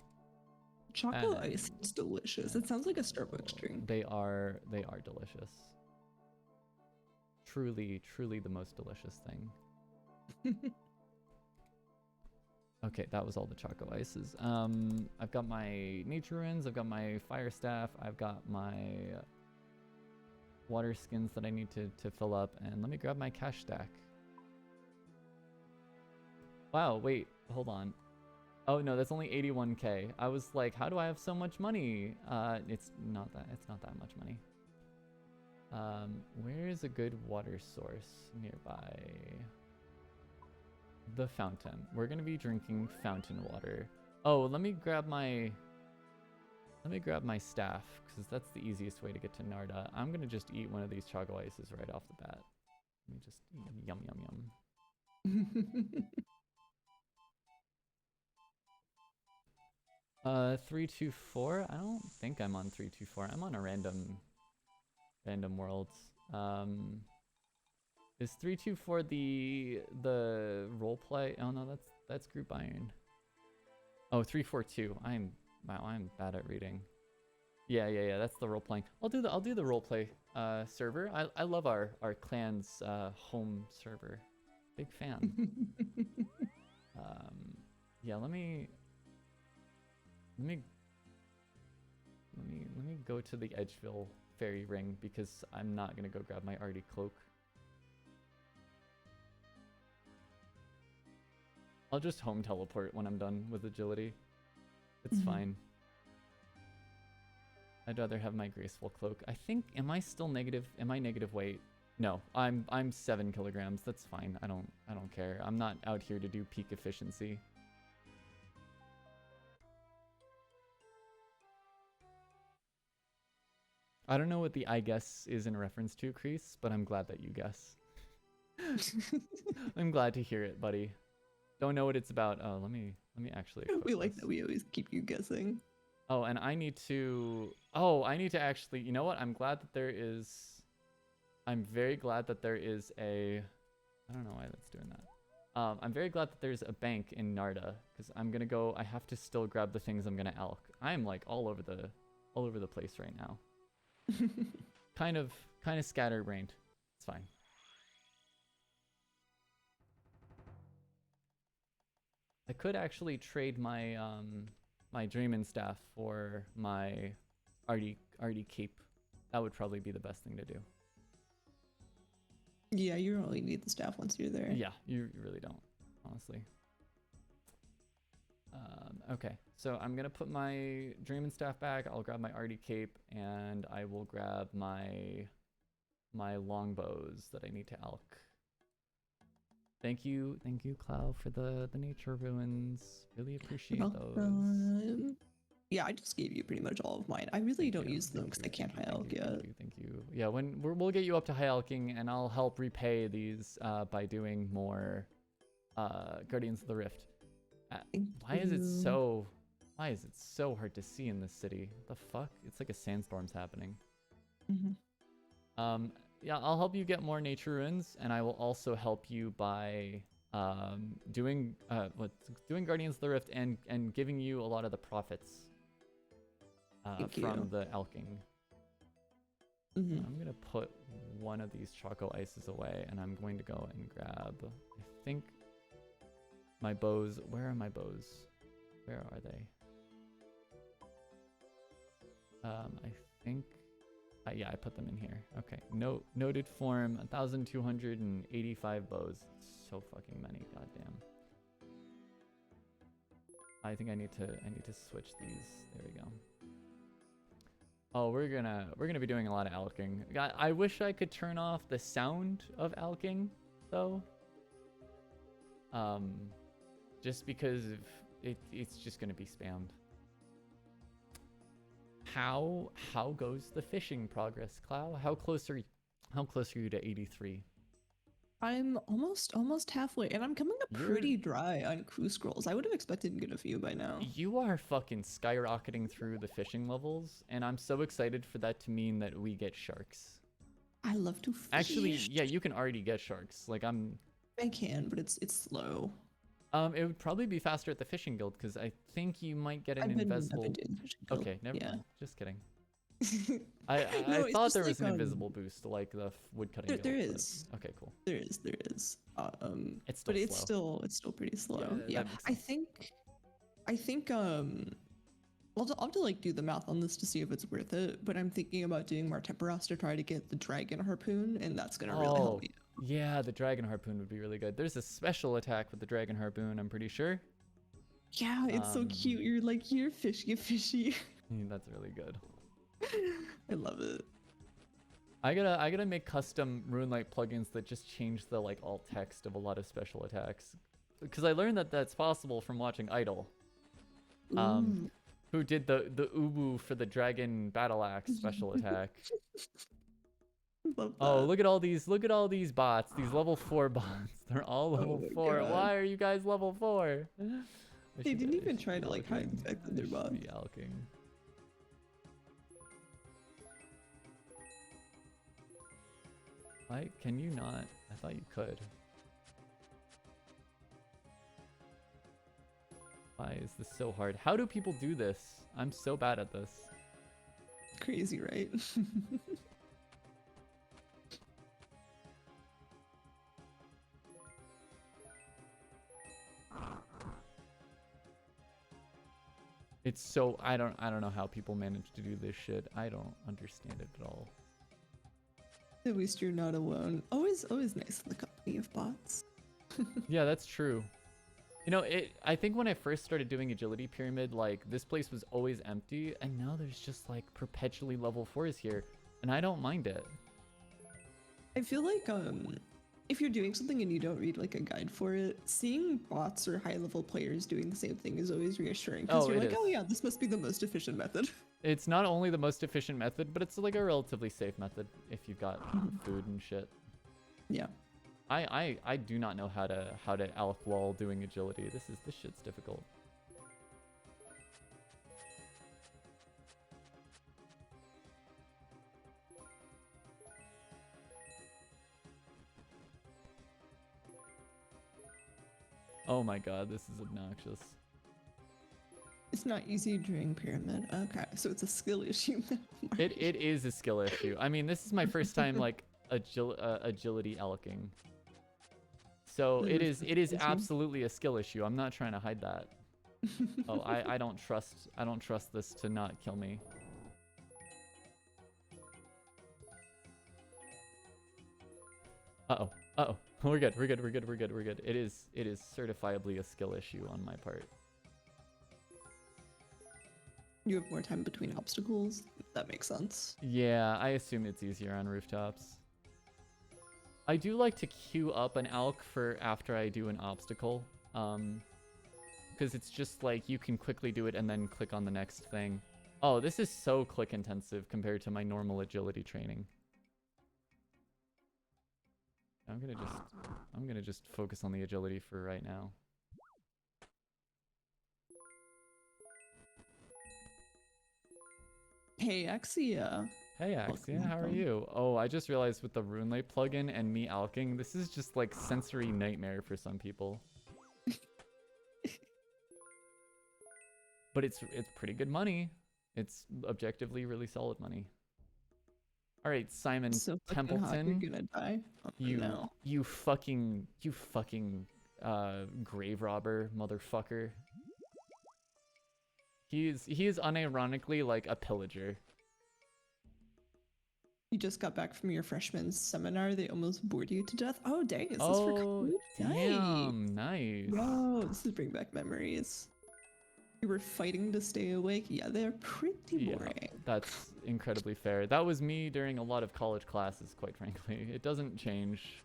Choco Ice is delicious. It sounds like a Starbucks drink. They are delicious. Truly the most delicious thing. Okay, that was all the Choco Ices. I've got my Nature Runes, I've got my Fire Staff, I've got my water skins that I need to fill up, and let me grab my cash stack. Wow, wait, hold on. Oh no, that's only 81k. I was like, how do I have so much money? It's not that much money. Where is a good water source nearby? The fountain. We're gonna be drinking fountain water. Oh, let me grab my Let me grab my staff, because that's the easiest way to get to Narda. I'm going to just eat one of these choco ices right off the bat. Let me just yum, yum, yum. 324? I don't think I'm on 324. I'm on a random world. Is 324 the roleplay? Oh no, that's group iron. Oh, 342. Wow, I'm bad at reading. Yeah, that's the role playing. I'll do the roleplay server. I love our clan's home server. Big fan. Yeah, let me go to the Edgeville fairy ring because I'm not gonna go grab my arty cloak. I'll just home teleport when I'm done with agility. It's fine. I'd rather have my graceful cloak. I think, am I still negative? Am I negative weight? No, I'm 7 kilograms. That's fine. I don't care. I'm not out here to do peak efficiency. I don't know what the I guess is in reference to, Crease, but I'm glad that you guess. I'm glad to hear it, buddy. Don't know what it's about. Oh, let me actually. We like that we always keep you guessing. Oh, and I need to. Oh, I need to actually. You know what? I'm glad that there is. I'm very glad that there is a. I don't know why that's doing that. I'm very glad that there's a bank in Narda because I'm gonna go. I have to still grab the things I'm gonna elk. I'm like all over the place right now. kind of scatterbrained. It's fine. I could actually trade my my Dreamin' Staff for my arty cape. That would probably be the best thing to do. Yeah, you only need the staff once you're there. Yeah, you really don't, honestly. Okay, so I'm gonna put my Dreamin' Staff back. I'll grab my arty cape, and I will grab my longbows that I need to elk. Thank you, Cloud, for the nature ruins. Really appreciate those. Yeah, I just gave you pretty much all of mine. I really don't use them because I can't high elk yet. Thank you. Yeah, we'll get you up to high elking, and I'll help repay these by doing more Guardians of the Rift. Why is it so hard to see in this city? What the fuck? It's like a sandstorm's happening. Yeah, I'll help you get more nature ruins, and I will also help you by doing Guardians of the Rift and giving you a lot of the profits from the elking. I'm gonna put one of these choco ices away, and I'm going to go and grab, I think, my bows. Where are my bows? Where are they? I think. Yeah, I put them in here. Okay. Noted form, 1,285 bows. So fucking many, goddamn. I think I need to switch these. There we go. Oh, we're gonna be doing a lot of alking. I wish I could turn off the sound of alking, though. Just because of it's just gonna be spammed. How goes the fishing progress, Clow? How close are you to 83? I'm almost halfway, and I'm coming up pretty dry on crew scrolls. I would have expected to get a few by now. You are fucking skyrocketing through the fishing levels, and I'm so excited for that to mean that we get sharks. I love to fish. Actually, yeah, you can already get sharks. Like I can, but it's slow. It would probably be faster at the fishing guild because I think you might get an invisible. Okay, never mind. Just kidding. I thought there was an invisible boost like the woodcutting guild. There is. Okay, cool. There is. It's still slow. It's still pretty slow. Yeah. I think I'll have to like do the math on this to see if it's worth it. But I'm thinking about doing more temperos to try to get the dragon harpoon, and that's gonna really help me. Yeah, the dragon harpoon would be really good. There's a special attack with the dragon harpoon, I'm pretty sure. Yeah, it's so cute. You're like, here, fishy. That's really good. I love it. I gotta make custom Runelight plugins that just change the like alt text of a lot of special attacks, because I learned that that's possible from watching Idle. Who did the uwu for the dragon battle axe special attack. Love Oh, that. look at all these bots, these level 4 bots. They're all Oh level my 4. God. Why are you guys level 4? They didn't even try to like hide the fact that they're bots. Be alking. Why can you not? I thought you could. Why is this so hard? How do people do this? I'm so bad at this. Crazy, right? It's so I don't know how people manage to do this shit. I don't understand it at all. At least you're not alone. Always nice in the company of bots. Yeah, that's true. You know, I think when I first started doing agility pyramid, like this place was always empty, and now there's just like perpetually level 4s here, and I don't mind it. I feel like if you're doing something and you don't read like a guide for it, seeing bots or high level players doing the same thing is always reassuring because you're like, oh yeah, this must be the most efficient method. It's not only the most efficient method, but it's like a relatively safe method if you've got food and shit. Yeah. I do not know how to alk while doing agility. This shit's difficult. Oh my god, this is obnoxious. It's not easy during pyramid. Okay, so it's a skill issue. It is a skill issue. I mean, this is my first time like agility alking. So it is absolutely a skill issue. I'm not trying to hide that. Oh, I don't trust this to not kill me. Uh-oh. Uh-oh. We're good. It is certifiably a skill issue on my part. You have more time between obstacles. That makes sense. Yeah, I assume it's easier on rooftops. I do like to queue up an alk for after I do an obstacle. Because it's just like you can quickly do it and then click on the next thing. Oh, this is so click intensive compared to my normal agility training. I'm gonna just focus on the agility for right now. Hey, Axia. Hey Axia, how are you? Oh, I just realized with the RuneLite plugin and me alking, this is just like sensory nightmare for some people. But it's pretty good money. It's objectively really solid money. All right, Simon So Templeton. You're gonna die. Oh, you fucking grave robber motherfucker. He is unironically like a pillager. You just got back from your freshman seminar. They almost bored you to death. Oh dang! Is this for college? Damn, nice. Yo, this is bring back memories. You were fighting to stay awake. Yeah, they're pretty boring. Yeah, that's incredibly fair. That was me during a lot of college classes, quite frankly. It doesn't change.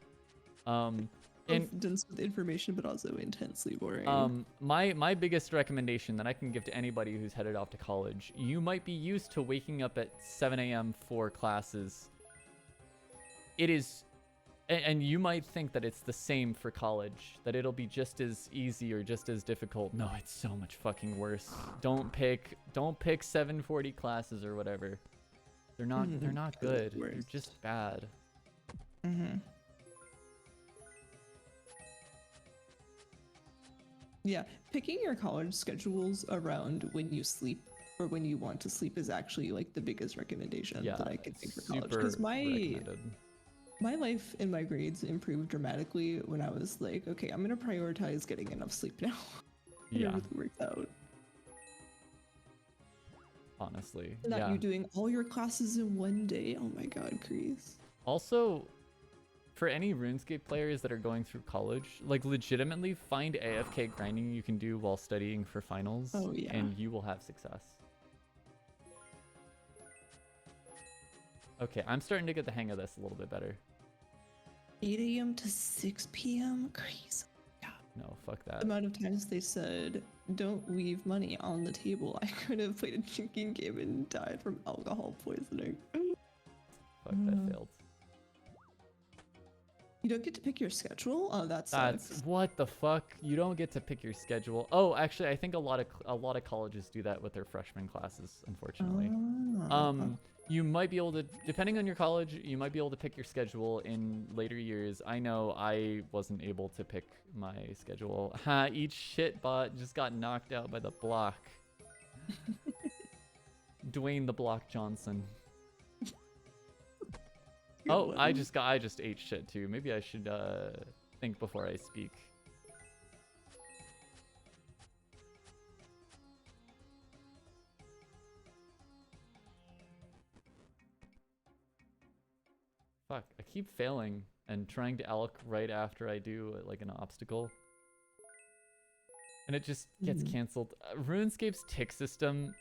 Dense with information, but also intensely boring. My biggest recommendation that I can give to anybody who's headed off to college, you might be used to waking up at 7 a.m. for classes. It is, and you might think that it's the same for college, that it'll be just as easy or just as difficult. No, it's so much fucking worse. Don't pick 740 classes or whatever. They're not good. They're just bad. Yeah, picking your college schedules around when you sleep or when you want to sleep is actually like the biggest recommendation that I can think for college. Because my life and my grades improved dramatically when I was like, okay, I'm gonna prioritize getting enough sleep now. Yeah, everything worked out. Honestly, Not you doing all your classes in one day. Oh my god, Crease. Also, for any RuneScape players that are going through college, like legitimately find AFK grinding you can do while studying for finals, and you will have success. Okay, I'm starting to get the hang of this a little bit better. 8 a.m. to 6 p.m. Crazy. Yeah. No, fuck that. The amount of times they said don't leave money on the table. I could have played a drinking game and died from alcohol poisoning. Fuck, that failed. You don't get to pick your schedule? Oh, that That's sucks. what the fuck. You don't get to pick your schedule. Oh, actually, I think a lot of colleges do that with their freshman classes, unfortunately. Oh. You might be able to, depending on your college, you might be able to pick your schedule in later years. I know I wasn't able to pick my schedule. Ha, each shit bot just got knocked out by the block. Dwayne the Block Johnson. Oh, I just ate shit too. Maybe I should think before I speak. Fuck, I keep failing and trying to alk right after I do like an obstacle. And it just gets canceled. RuneScape's tick system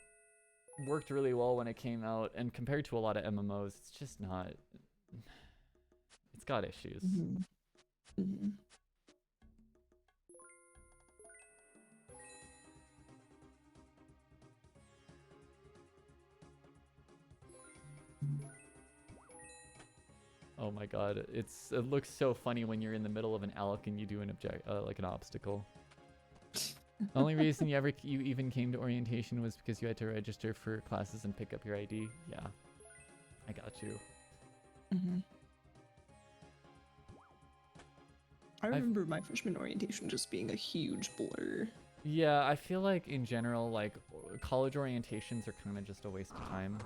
worked really well when it came out, and compared to a lot of MMOs, it's just not. It's got issues. Oh my god, it looks so funny when you're in the middle of an alk and you do an like an obstacle. The only reason you even came to orientation was because you had to register for classes and pick up your ID. Yeah, I got you. I remember my freshman orientation just being a huge blur. Yeah, I feel like in general, like college orientations are kind of just a waste of time.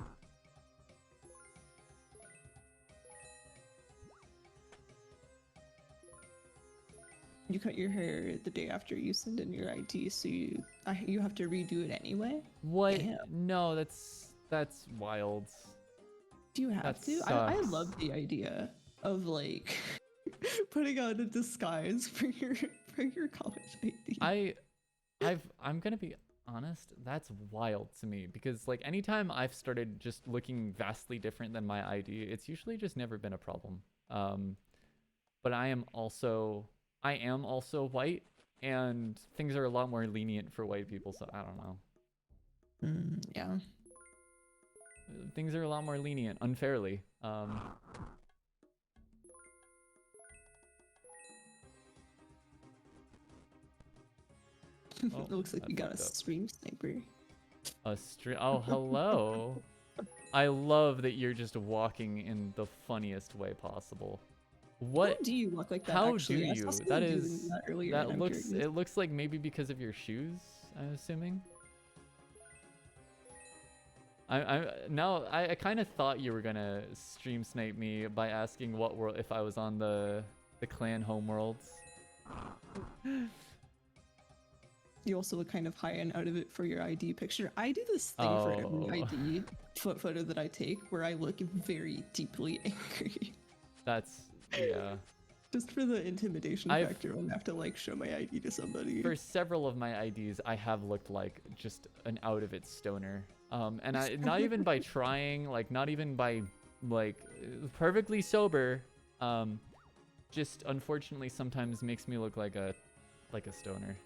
You cut your hair the day after you send in your ID, so you have to redo it anyway? What? Damn. No, that's wild. Do you have That to? I love the idea of like putting on a disguise for your college ID. I'm gonna be honest, that's wild to me, because like anytime I've started just looking vastly different than my ID, it's usually just never been a problem. But I am also white, and things are a lot more lenient for white people, so I don't know. Yeah. Things are a lot more lenient, unfairly. Oh, It looks like we got a stream sniper. Oh, hello. I love that you're just walking in the funniest way possible. What? How do you look like that? How actually? do I you? saw someone That doing is. that earlier, That and I'm looks. curious. It looks like maybe because of your shoes, I'm assuming. I kind of thought you were gonna stream snipe me by asking what world, if I was on the clan homeworlds. You also look kind of high and out of it for your ID picture. I do this thing for every ID photo that I take where I look very deeply angry. That's, yeah. Just for the intimidation factor when I have to like show my ID to somebody. For several of my IDs, I have looked like just an out of it stoner. And I not even by trying, like not even by like perfectly sober. Just unfortunately sometimes makes me look like a stoner.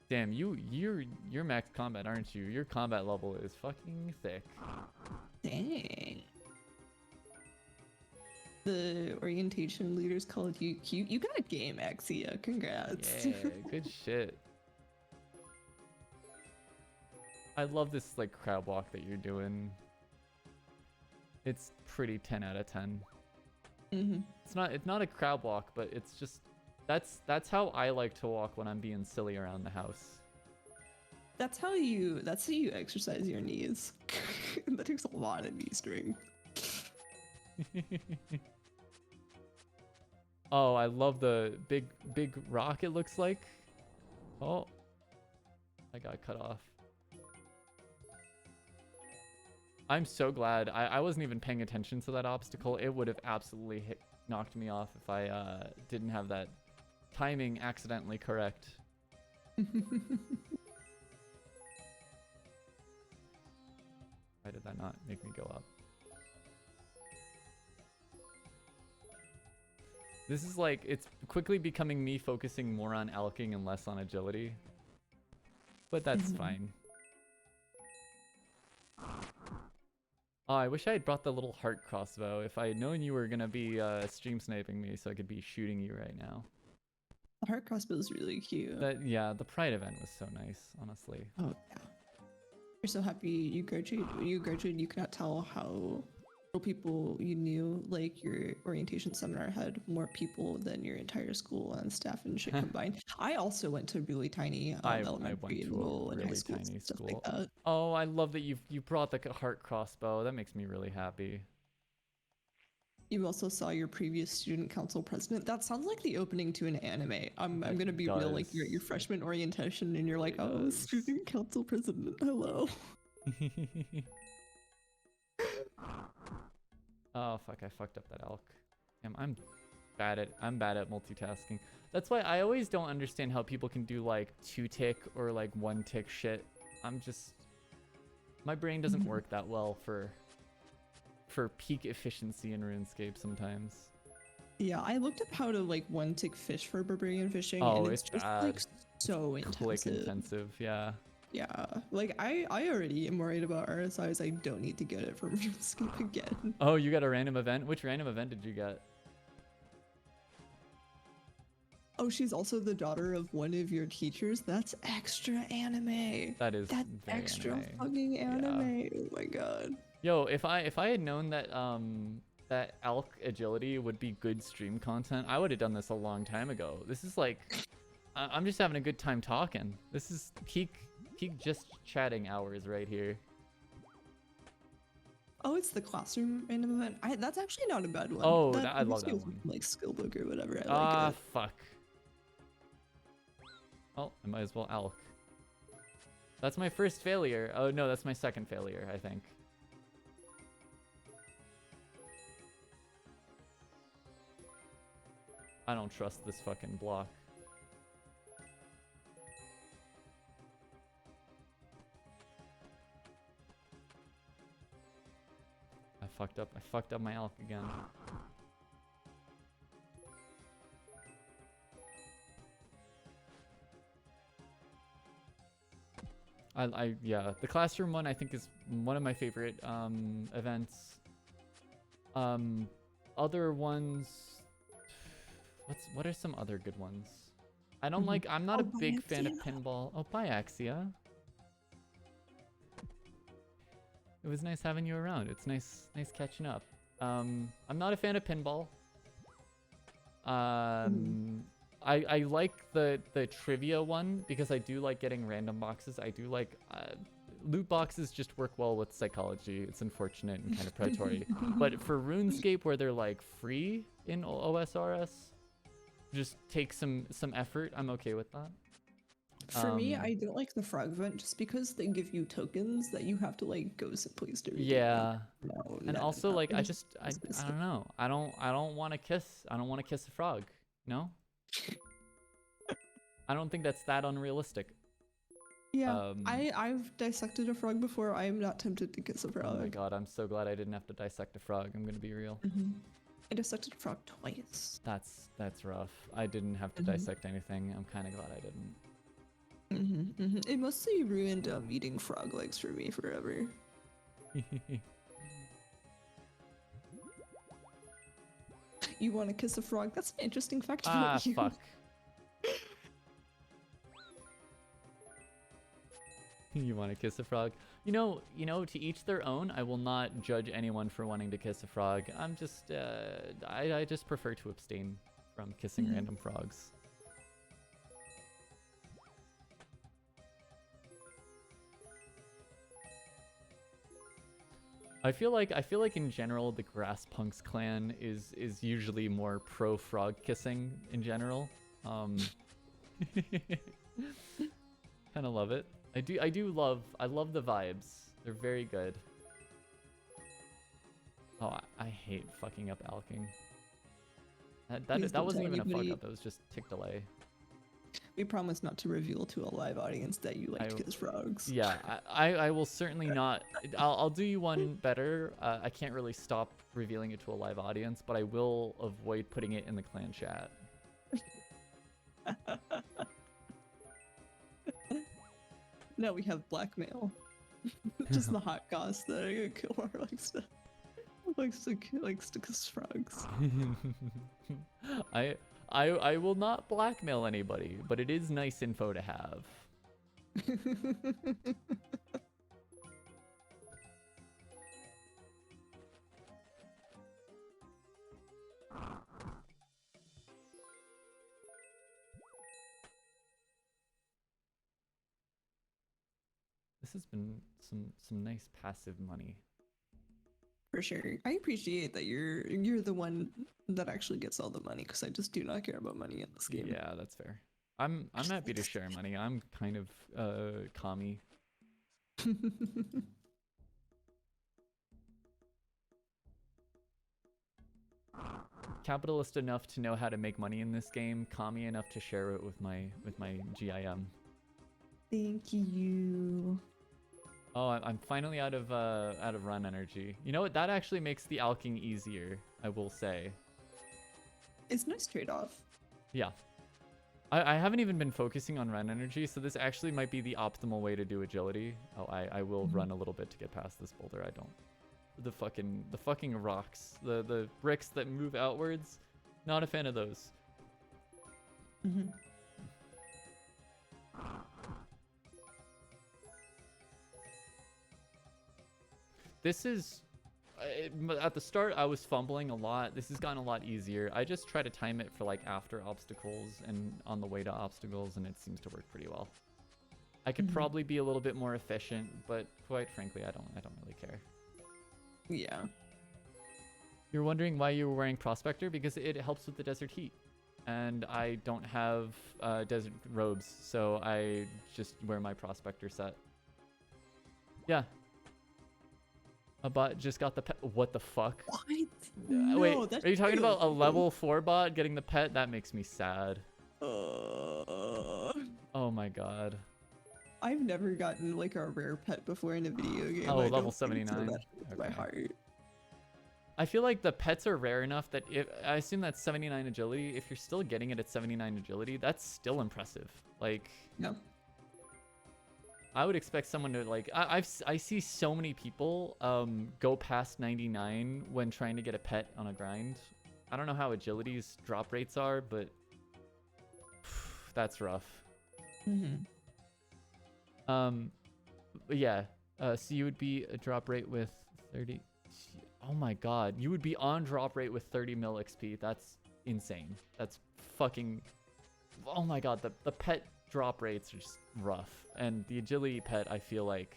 Damn, you're max combat, aren't you? Your combat level is fucking thick. Dang. The orientation leaders called you cute. You got a game, Axia. Congrats. Yeah, good shit. I love this like crab walk that you're doing. It's pretty 10 out of 10. It's not a crab walk, but it's just that's how I like to walk when I'm being silly around the house. That's how you exercise your knees. That takes a lot of knee strength. Oh, I love the big rock it looks like. Oh, I got cut off. I'm so glad. I wasn't even paying attention to that obstacle. It would have absolutely knocked me off if I didn't have that timing accidentally correct. Why did that not make me go up? This is like, it's quickly becoming me focusing more on alking and less on agility. but that's Mhm. fine. Oh, I wish I had brought the little heart crossbow. If I had known you were gonna be stream sniping me, so I could be shooting you right now. The heart crossbow is really cute. Yeah, the Pride event was so nice, honestly. Oh yeah. You're so happy you graduated. You graduated. You cannot tell how little people you knew. Like your orientation seminar had more people than your entire school and staff and shit combined. I also went to really tiny I went elementary and to a middle and high really school tiny stuff like school. that. Oh, I love that you brought the heart crossbow. That makes me really happy. You also saw your previous student council president. That sounds like the opening to an anime. I'm gonna be real. Like you're at your freshman orientation and you're like, It oh, does. student council president. Hello. Oh fuck, I fucked up that elk. Damn, I'm bad at multitasking. That's why I always don't understand how people can do like 2-tick or like 1-tick shit. My brain doesn't work that well for peak efficiency in RuneScape sometimes. Yeah, I looked up how to like 1-tick fish for barbarian fishing, Oh, and it's just like bad. so Click intensive. intensive, yeah. Yeah, like I already am worried about RSIs. I don't need to get it from RuneScape again. Oh, you got a random event? Which random event did you get? Oh, she's also the daughter of one of your teachers. That's extra anime. That is That's very extra anime. fucking anime. Yeah. Oh my god. Yo, if I had known that that elk agility would be good stream content, I would have done this a long time ago. This is like I'm just having a good time talking. This is peak just chatting hours right here. Oh, it's the classroom random event. That's actually not a bad one. Oh, That I love makes me that one. like skill book or whatever. I Ah, like it. fuck. Oh, I might as well elk. That's my first failure. Oh no, that's my second failure, I think. I don't trust this fucking block. I fucked up my elk again. Yeah, the classroom one I think is one of my favorite events. Other ones, what are some other good ones? I'm not a big fan of pinball. Oh, bye Axia. It was nice having you around. It's nice catching up. I'm not a fan of pinball. I like the trivia one because I do like getting random boxes. I do like loot boxes just work well with psychology. It's unfortunate and kind of predatory. But for RuneScape where they're like free in OSRS, just take some effort. I'm okay with that. For me, I don't like the frog event just because they give you tokens that you have to like go someplace to redeem. Yeah. No, And no, also no. like I don't know. I don't want to kiss. I don't want to kiss a frog. No? I don't think that's that unrealistic. Yeah, I've dissected a frog before. I am not tempted to kiss a frog. Oh my god, I'm so glad I didn't have to dissect a frog. I'm gonna be real. I dissected a frog twice. That's rough. I didn't have to dissect anything. I'm kind of glad I didn't. It mostly ruined eating frog legs for me forever. You want to kiss a frog? That's an interesting fact about you. Fuck. You want to kiss a frog? You know, to each their own. I will not judge anyone for wanting to kiss a frog. I'm just, I just prefer to abstain from kissing random frogs. I feel like in general the Grass Punks clan is usually more pro frog kissing in general. Kind of love it. I love the vibes. They're very good. Oh, I hate fucking up alking. That wasn't even a fuck up. That was just tick delay. We promise not to reveal to a live audience that you like to kiss frogs. Yeah, I will certainly not. I'll do you one better. I can't really stop revealing it to a live audience, but I will avoid putting it in the clan chat. Now we have blackmail. Just the hot goss that Kilmar likes to kiss frogs. I will not blackmail anybody, but it is nice info to have. This has been some nice passive money. For sure. I appreciate that you're the one that actually gets all the money, because I just do not care about money in this game. Yeah, that's fair. I'm happy to share money. I'm kind of commie. Capitalist enough to know how to make money in this game, commie enough to share it with my GIM. Thank you. Oh, I'm finally out of run energy. You know what? That actually makes the alking easier, I will say. It's a nice trade-off. Yeah. I haven't even been focusing on run energy, so this actually might be the optimal way to do agility. Oh, I will run a little bit to get past this boulder. I don't. The fucking rocks, the bricks that move outwards. Not a fan of those. This is, at the start I was fumbling a lot. This has gotten a lot easier. I just try to time it for like after obstacles and on the way to obstacles, and it seems to work pretty well. I could probably be a little bit more efficient, but quite frankly, I don't really care. Yeah. You're wondering why you were wearing Prospector? Because it helps with the desert heat. And I don't have desert robes, so I just wear my Prospector set. Yeah. A bot just got the pet. What the fuck? What? Wait, No, that's are you talking true. about a level 4 bot getting the pet? That makes me sad. Uh, Oh my god. I've never gotten like a rare pet before in a video game. Oh, I level don't think 79. So that's my Okay. heart. I feel like the pets are rare enough that if I assume that's 79 agility, if you're still getting it at 79 agility, that's still impressive. Like, No. I would expect someone to like. I see so many people go past 99 when trying to get a pet on a grind. I don't know how agility's drop rates are, but that's rough. But yeah. So you would be a drop rate with 30. Oh my god, you would be on drop rate with 30 mil XP. That's insane. That's fucking. Oh my god, the pet drop rates are just rough. And the agility pet, I feel like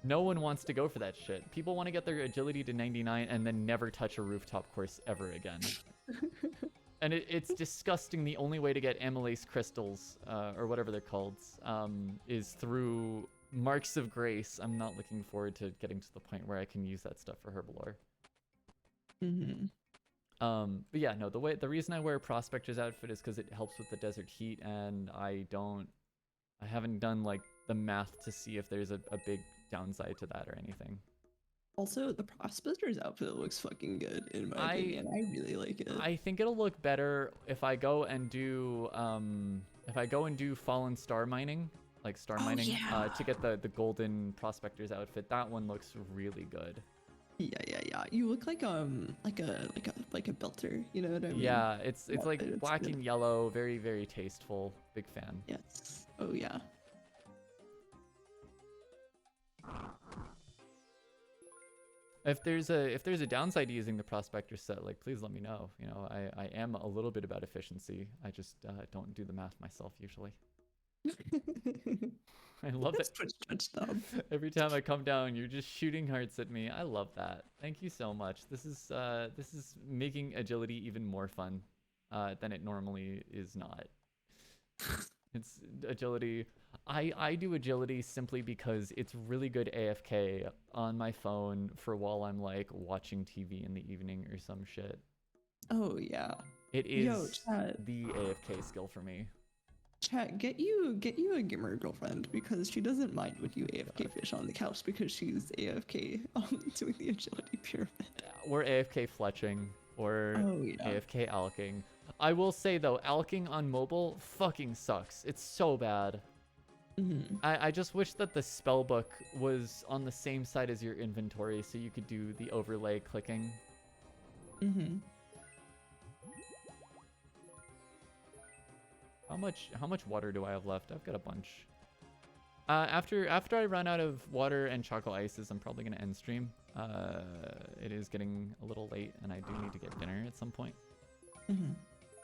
no one wants to go for that shit. People want to get their agility to 99 and then never touch a rooftop course ever again. And it's disgusting. The only way to get amylase crystals, or whatever they're called, is through Marks of Grace. I'm not looking forward to getting to the point where I can use that stuff for Herbalore. But yeah, no, the reason I wear Prospector's outfit is because it helps with the desert heat, and I haven't done like the math to see if there's a big downside to that or anything. Also, the Prospector's outfit looks fucking good in my opinion. I really like it. I think it'll look better if I go and do Fallen Star mining, like star mining, to get the golden Prospector's outfit. That one looks really good. Yeah. You look like a belter. You know what I mean? Yeah, it's like it's black good. and yellow, very very tasteful. Big fan. Yes. Oh yeah. If there's a downside to using the Prospector set, like please let me know. You know, I am a little bit about efficiency. I just don't do the math myself usually. I love it. Every time I come down, you're just shooting hearts at me. I love that. Thank you so much. This is making agility even more fun than it normally is not. It's agility. I do agility simply because it's really good AFK on my phone for while I'm like watching TV in the evening or some shit. Oh yeah. It is chat. the AFK skill for me. Chat, get you a gamer girlfriend, because she doesn't mind when you AFK fish on the couch, because she's AFK doing the agility pyramid. Or AFK fletching, or AFK alking. I will say though, alking on mobile fucking sucks. It's so bad. I just wish that the spell book was on the same side as your inventory so you could do the overlay clicking. How much water do I have left? I've got a bunch. After I run out of water and chocolate ices, I'm probably gonna end stream. It is getting a little late, and I do need to get dinner at some point.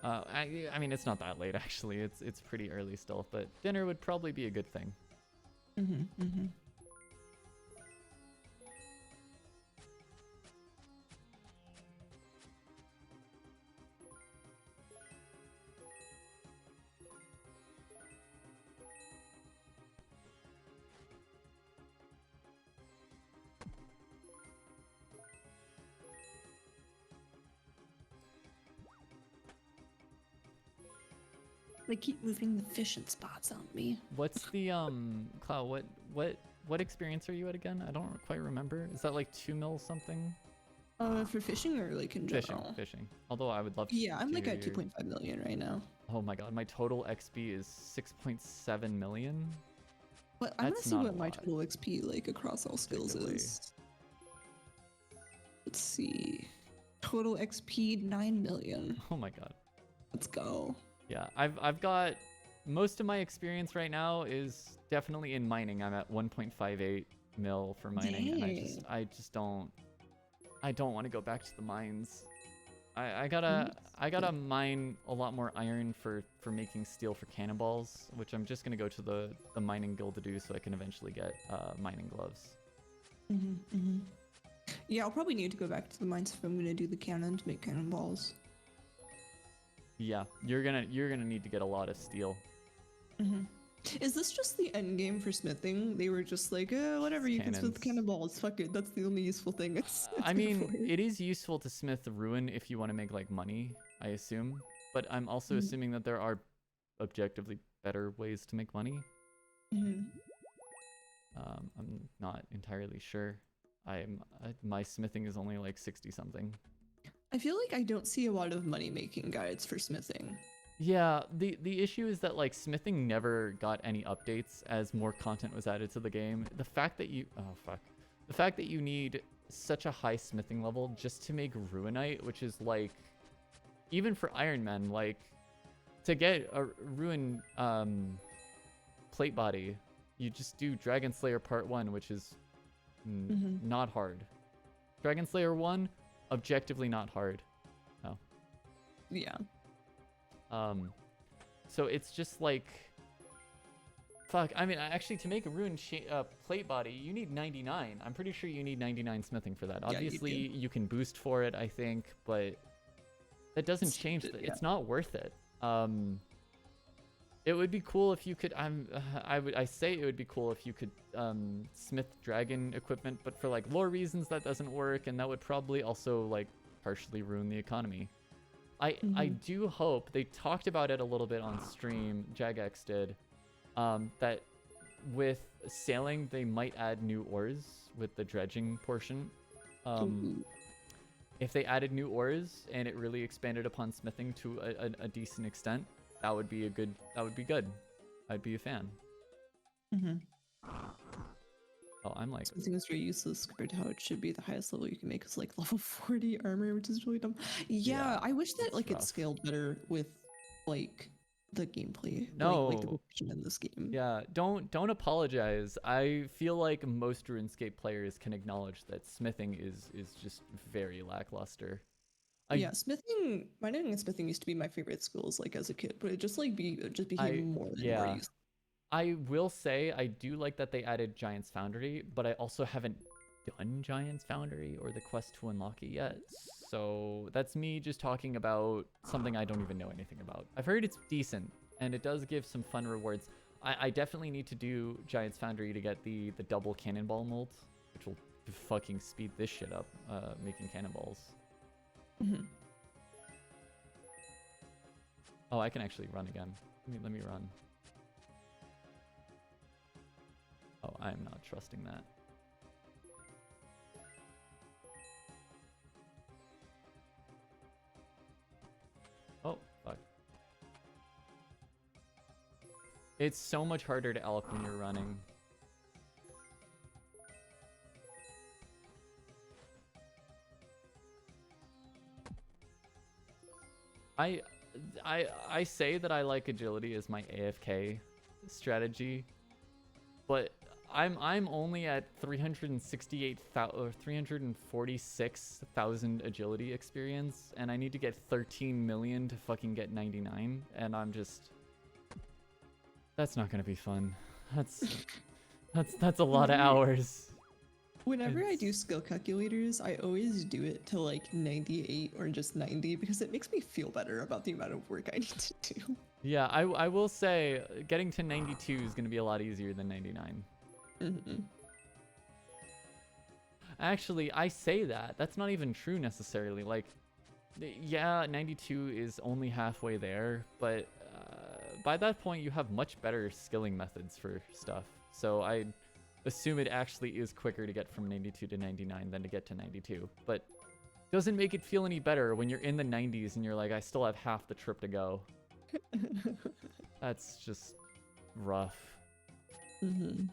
I mean, it's not that late actually. It's pretty early still, but dinner would probably be a good thing. They keep moving the fishing spots on me. What's the Cloud? What experience are you at again? I don't quite remember. Is that like 2 mil something? For fishing or like in general? Fishing. Although I would love to. Yeah, I'm like at 2.5 million right now. Oh my god, my total XP is 6.7 million. But I want to see what my total XP like across all skills is. Let's see. Total XP 9 million. Oh my god. Let's go. Yeah, I've got most of my experience right now is definitely in mining. I'm at 1.58 mil for mining. Dang. And I just don't want to go back to the mines. I gotta mine a lot more iron for making steel for cannonballs, which I'm just gonna go to the mining guild to do so I can eventually get mining gloves. Yeah, I'll probably need to go back to the mines if I'm gonna do the cannon to make cannonballs. Yeah, you're gonna need to get a lot of steel. Is this just the end game for smithing? They were just like, whatever, you can smith cannonballs. Fuck it, that's the only useful thing. I mean, it is useful to smith the ruin if you want to make like money, I assume. But I'm also assuming that there are objectively better ways to make money. I'm not entirely sure. My smithing is only like 60 something. I feel like I don't see a lot of money making guides for smithing. Yeah, the issue is that like smithing never got any updates as more content was added to the game. The fact that you need such a high smithing level just to make ruinite, which is like, even for Iron Man, like to get a ruin plate body, you just do Dragon Slayer Part 1, which is not hard. Dragon Slayer 1, objectively not hard. Oh. Yeah. So it's just like, fuck. I mean, actually, to make a ruined plate body, you need 99. I'm pretty sure you need 99 smithing for that. Yeah, obviously, you can boost for it, I think, but that doesn't change. It's not worth it. It would be cool if you could. I say it would be cool if you could smith dragon equipment, but for like lore reasons that doesn't work, and that would probably also like partially ruin the economy. I do hope they talked about it a little bit on stream. Jagex did. That with sailing they might add new ores with the dredging portion. If they added new ores and it really expanded upon smithing to a decent extent, that would be good. I'd be a fan. Oh, I'm like, smithing is very useless compared to how it should be. The highest level you can make is like level 40 armor, which is really dumb. Yeah, I wish that like it scaled better with like the gameplay. No, like the progression in this game. Yeah, don't apologize. I feel like most RuneScape players can acknowledge that smithing is just very lackluster. Yeah, mining and smithing used to be my favorite skills like as a kid, but it just became more and more useful. I will say I do like that they added Giant's Foundry, but I also haven't done Giant's Foundry or the quest to unlock it yet. So that's me just talking about something I don't even know anything about. I've heard it's decent, and it does give some fun rewards. I definitely need to do Giant's Foundry to get the double cannonball mold, which will fucking speed this shit up, making cannonballs. Oh, I can actually run again. Let me run. Oh, I'm not trusting that. Oh, fuck. It's so much harder to elk when you're running. I I say that I like agility as my AFK strategy, but I'm only at 368,000 or 346,000 agility experience, and I need to get 13 million to fucking get 99, and I'm just that's not gonna be fun. That's a lot of hours. Whenever I do It's, skill calculators, I always do it to like 98 or just 90 because it makes me feel better about the amount of work I need to do. yeah, I will say getting to 92 is gonna be a lot easier than 99. Mm-hmm. Actually, I say that. That's not even true necessarily. Like, yeah, 92 is only halfway there, but by that point, you have much better skilling methods for stuff. So I assume it actually is quicker to get from 92 to 99 than to get to 92. But doesn't make it feel any better when you're in the 90s and you're like, I still have half the trip to go. That's just rough. Mm-hmm.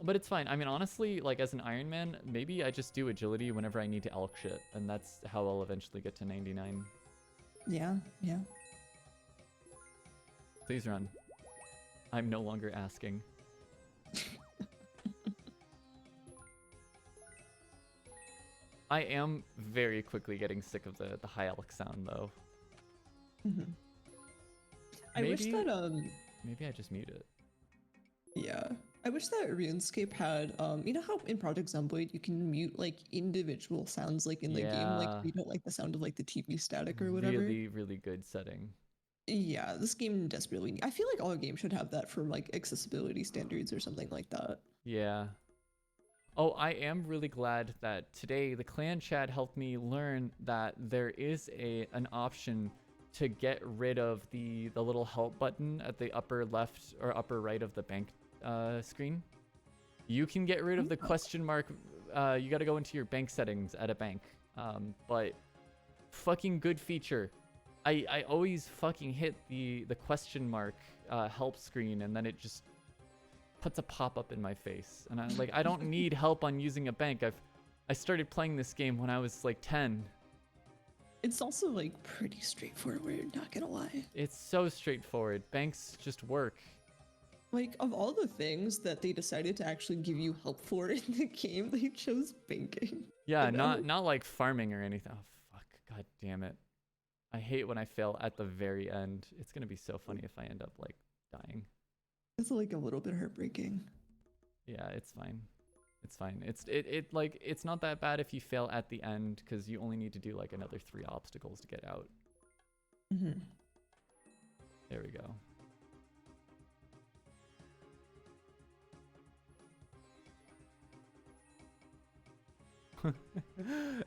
But it's fine. I mean, honestly, like as an Iron Man, maybe I just do agility whenever I need to elk shit, and that's how I'll eventually get to 99. Yeah, yeah. Please run. I'm no longer asking. I am very quickly getting sick of the high elk sound, though. Mm-hmm. I wish Maybe, that maybe I just mute it. yeah. I wish that RuneScape had you know how in Project Zomboid you can mute like individual sounds like in the game, like Yeah, you don't like the sound of like the TV static or whatever. really, really good setting. Yeah, this game desperately I feel like all games should have that for like accessibility standards or something like that. Yeah. Oh, I am really glad that today the clan chat helped me learn that there is an option to get rid of the little help button at the upper left or upper right of the bank screen. You can get rid of the question mark. You got to go into your bank settings at a bank. But fucking good feature. I always fucking hit the question mark help screen, and then it just puts a pop-up in my face, and I'm like, I don't need help on using a bank. I started playing this game when I was like 10. It's also like pretty straightforward, not gonna lie. It's so straightforward. Banks just work. Like of all the things that they decided to actually give you help for in the game, they chose banking. Yeah, And I'm not like farming or anything. Oh fuck, god damn it. I hate when I fail at the very end. It's gonna be so funny if I end up like dying. it's like a little bit heartbreaking. Yeah, it's fine. It's fine. It like it's not that bad if you fail at the end because you only need to do like another 3 obstacles to get out. Mm-hmm. There we go.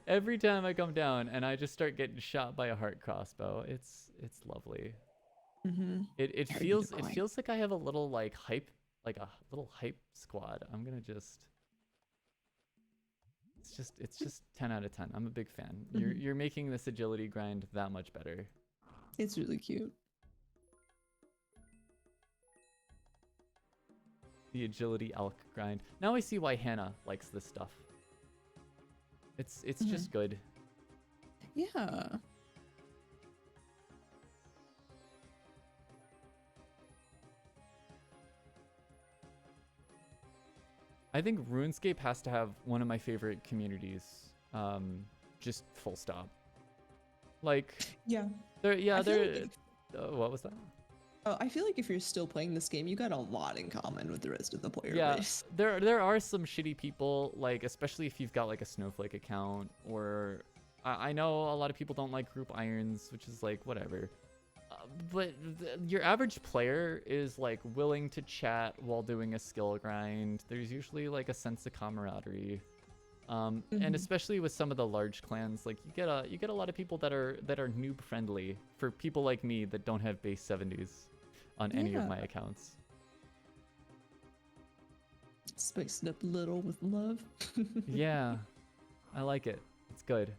Every time I come down and I just start getting shot by a heart crossbow, it's lovely. Mm-hmm. It feels like I have a little like a little hype squad. I'm gonna just it's just 10 out of 10. I'm a big fan. Mm-hmm. You're making this agility grind that much better. It's really cute. The agility elk grind. Now I see why Hannah likes this stuff. It's just good. Yeah. I think RuneScape has to have one of my favorite communities. Just full stop. Like, Yeah. they're. What was that? Oh, I feel like if you're still playing this game, you got a lot in common with the rest of the player Yeah, base. there are some shitty people, like especially if you've got like a Snowflake account, or I know a lot of people don't like group irons, which is like whatever. But your average player is like willing to chat while doing a skill grind. There's usually like a sense of camaraderie. And especially with some of the large clans, like you get a lot of people that are noob friendly for people like me that don't have base 70s on any of my accounts. Spice it up a little with love. Yeah, I like it. It's good.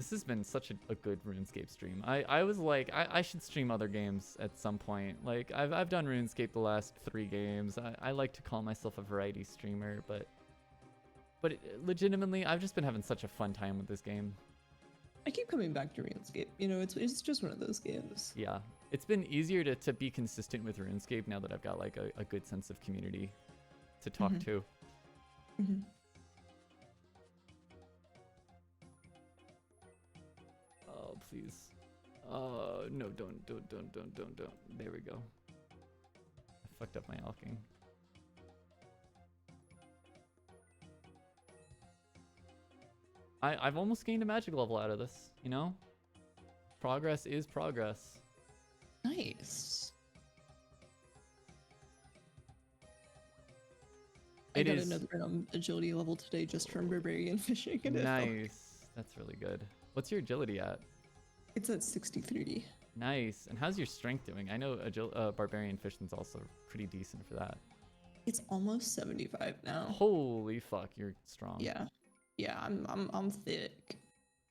This has been such a good RuneScape stream. I was like, I should stream other games at some point. Like, I've done RuneScape the last 3 games. I like to call myself a variety streamer, but legitimately, I've just been having such a fun time with this game. I keep coming back to RuneScape. You know, it's just one of those games. Yeah, it's been easier to be consistent with RuneScape now that I've got like a good sense of community to talk to. Oh, please. No, don't. There we go. I fucked up my alking. I've almost gained a magic level out of this, you know? Progress is progress. Nice. I got another agility level today just from barbarian fishing. Nice. That's really good. What's your agility at? It's at 63. Nice. And how's your strength doing? I know barbarian fishing's also pretty decent for that. It's almost 75 now. Holy fuck, you're strong. Yeah, I'm thick.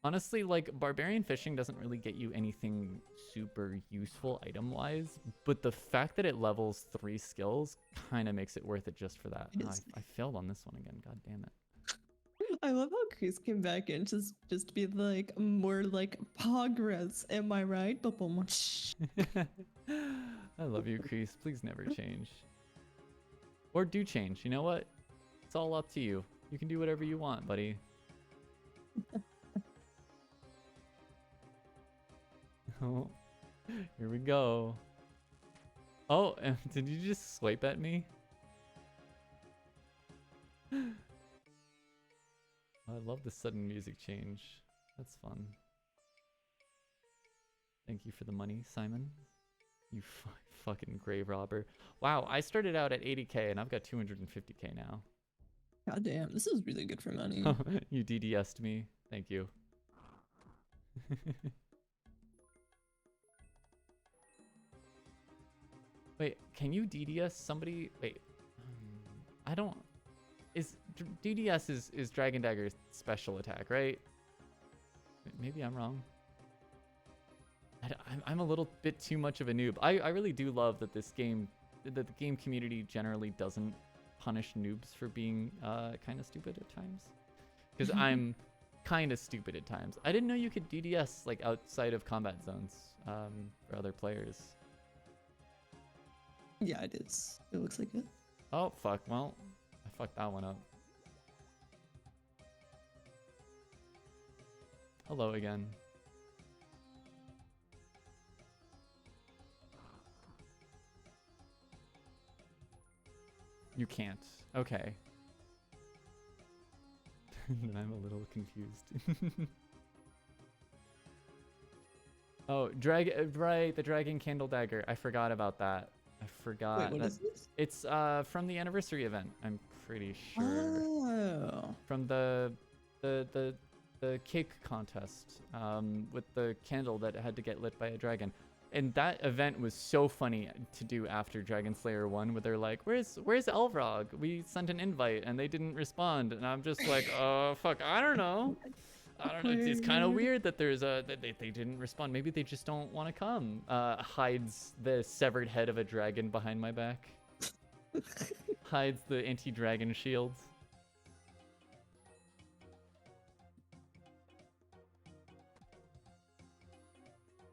Honestly, like, barbarian fishing doesn't really get you anything super useful item-wise, but the fact that it levels 3 skills kind of makes it worth it just for that. I failed on this one again, god damn it. I love how Chris came back in to just be like, more like, progress, am I right? I love you, Kreese. Please never change. Or do change, you know what? It's all up to you. You can do whatever you want, buddy. Oh, here we go. Oh, did you just swipe at me? I love the sudden music change. That's fun. Thank you for the money, Simon. You fucking grave robber. Wow, I started out at 80k and I've got 250k now. God damn, this is really good for money. You DDS'd me. Thank you. Wait, can you DDS somebody? Wait, I don't. DDS is Dragon Dagger's special attack, right? Maybe I'm wrong. I'm a little bit too much of a noob. I really do love that the game community generally doesn't punish noobs for being kind of stupid at times. Because I'm kind of stupid at times. I didn't know you could DDS like outside of combat zones for other players. Yeah, it is. It looks like it. Oh, fuck. Well, I fucked that one up. Hello again. You can't. Okay. Then I'm a little confused. Oh, right, the Dragon Candle Dagger. I forgot about that. I forgot. Wait, what is this? It's from the anniversary event, I'm pretty sure. Oh. From the cake contest with the candle that had to get lit by a dragon. And that event was so funny to do after Dragon Slayer 1, where they're like, where's Elvrog? We sent an invite and they didn't respond. And I'm just like, fuck, I don't know. It's kind of weird that that they didn't respond. Maybe they just don't want to come. Hides the severed head of a dragon behind my back. Hides the anti-dragon shield.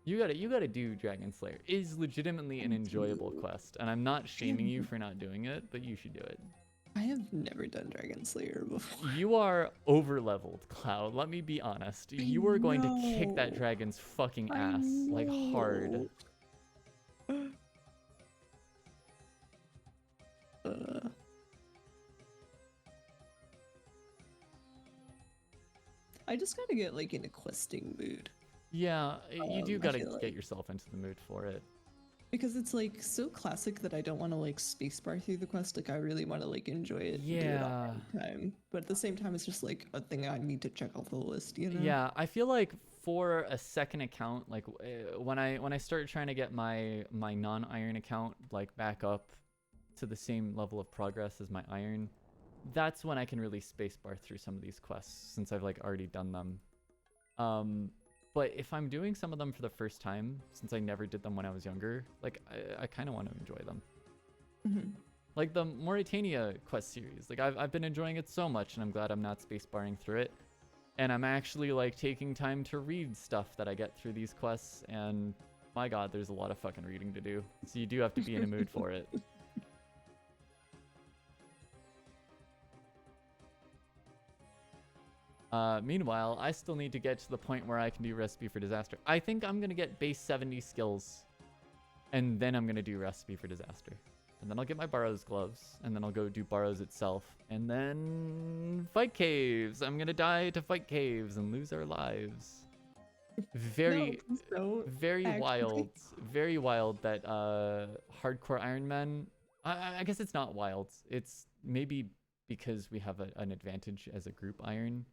You gotta do Dragon Slayer. It is legitimately an enjoyable quest, and I'm not shaming you for not doing it, but you should do it. I have never done Dragon Slayer before. You are over-leveled, Cloud. Let me be honest. You are going to kick that dragon's fucking ass, like, hard. I just gotta get, like, in a questing mood. Yeah, you do gotta get yourself into the mood for it. Because it's like so classic that I don't want to like spacebar through the quest. Like I really want to like enjoy it. Yeah. And do it all the time. But at the same time, it's just like a thing I need to check off the list. You know? Yeah, I feel like for a second account, like when I started trying to get my non-iron account like back up to the same level of progress as my iron, that's when I can really spacebar through some of these quests since I've like already done them. But if I'm doing some of them for the first time, since I never did them when I was younger, like I kind of want to enjoy them. Mm-hmm. Like the Mauritania quest series, like I've been enjoying it so much, and I'm glad I'm not space barring through it. And I'm actually like taking time to read stuff that I get through these quests, and my god, there's a lot of fucking reading to do. So you do have to be in a mood for it. Meanwhile, I still need to get to the point where I can do Recipe for Disaster. I think I'm gonna get base 70 skills, and then I'm gonna do Recipe for Disaster. And then I'll get my Burrows gloves, and then I'll go do Burrows itself, and then fight caves. I'm gonna die to fight caves and lose our lives. Very, no, very actually. wild that hardcore Iron Men. I guess it's not wild. It's maybe because we have an advantage as a group Iron.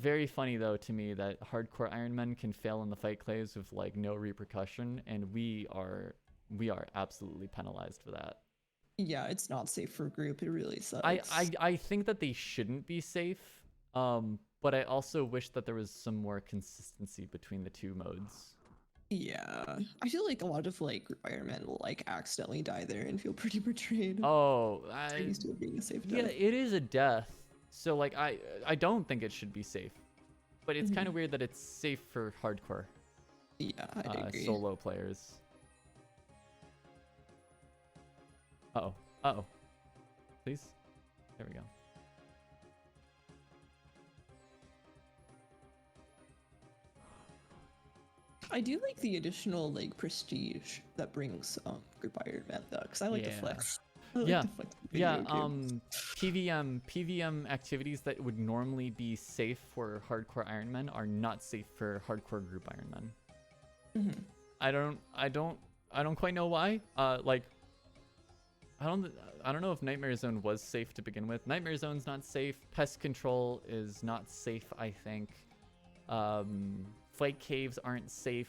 Very funny though to me that hardcore Iron Men can fail in the fight claves with like no repercussion, and we are absolutely penalized for that. Yeah, it's not safe for group. It really sucks. I think that they shouldn't be safe. But I also wish that there was some more consistency between the two modes. Yeah, I feel like a lot of like group Iron Men will like accidentally die there and feel pretty betrayed. Oh, So used to it being a safe yeah, death. it is a death. So like I don't think it should be safe. But it's kind of weird that it's safe for hardcore Yeah, I agree. solo players. Uh-oh. Uh-oh. Please. There we go. I do like the additional like prestige that brings group Iron Man though, because I like to flex. I like to flex in video games. PVM activities that would normally be safe for hardcore Iron Men are not safe for hardcore group Iron Men. I don't quite know why. Like I don't know if Nightmare Zone was safe to begin with. Nightmare Zone's not safe. Pest Control is not safe, I think. Fight caves aren't safe.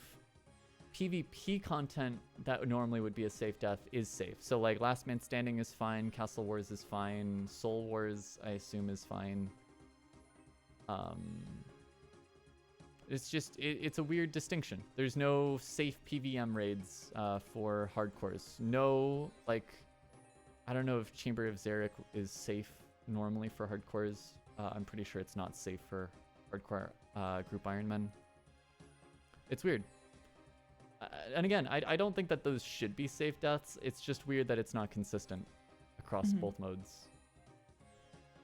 PvP content that normally would be a safe death is safe. So like Last Man Standing is fine, Castle Wars is fine, Soul Wars I assume is fine. It's just it's a weird distinction. There's no safe PVM raids for hardcores. No, like I don't know if Chamber of Xeric is safe normally for hardcores. I'm pretty sure it's not safe for hardcore group Iron Men. It's weird. And again, I don't think that those should be safe deaths. It's just weird that it's not consistent across both modes.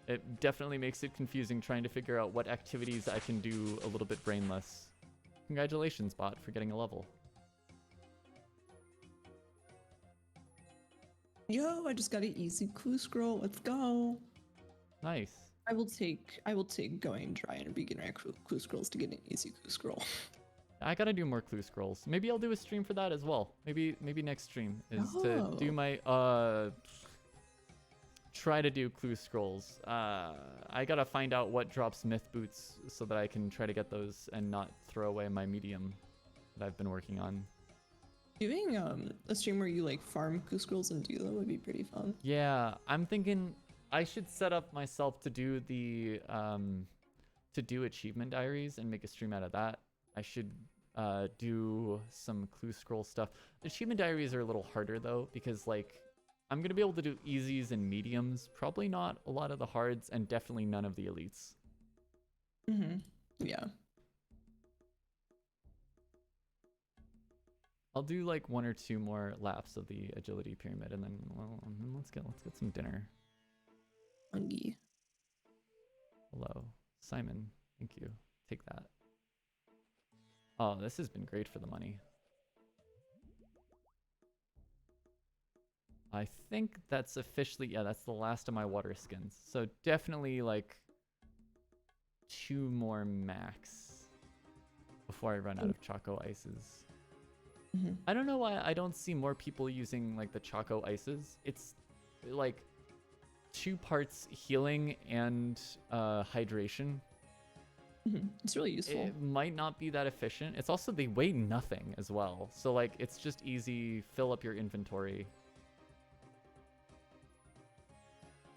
It definitely makes it confusing trying to figure out what activities I can do a little bit brainless. Congratulations, bot, for getting a level. Yo, I just got an easy clue scroll. Let's go. Nice. I will take going dry and beginner at clue scrolls to get an easy clue scroll. I gotta do more clue scrolls. Maybe I'll do a stream for that as well. Maybe next stream is to do my try to do clue scrolls. I gotta find out what drops myth boots so that I can try to get those and not throw away my medium that I've been working on. Doing a stream where you like farm clue scrolls and do them would be pretty fun. Yeah, I'm thinking I should set up myself to do the achievement diaries and make a stream out of that. I should do some clue scroll stuff. Achievement diaries are a little harder though, because like I'm gonna be able to do easies and mediums, probably not a lot of the hards, and definitely none of the elites. Yeah. I'll do like 1 or 2 more laps of the agility pyramid, and then well, let's get some dinner. Hungry. Hello, Simon. Thank you. Take that. Oh, this has been great for the money. I think that's officially, yeah, that's the last of my water skins. So definitely like 2 more max before I run out of Choco Ices. I don't know why I don't see more people using like the Choco Ices. It's like 2 parts healing and hydration. It's really useful. It might not be that efficient. It's also, they weigh nothing as well. So like, it's just easy, fill up your inventory.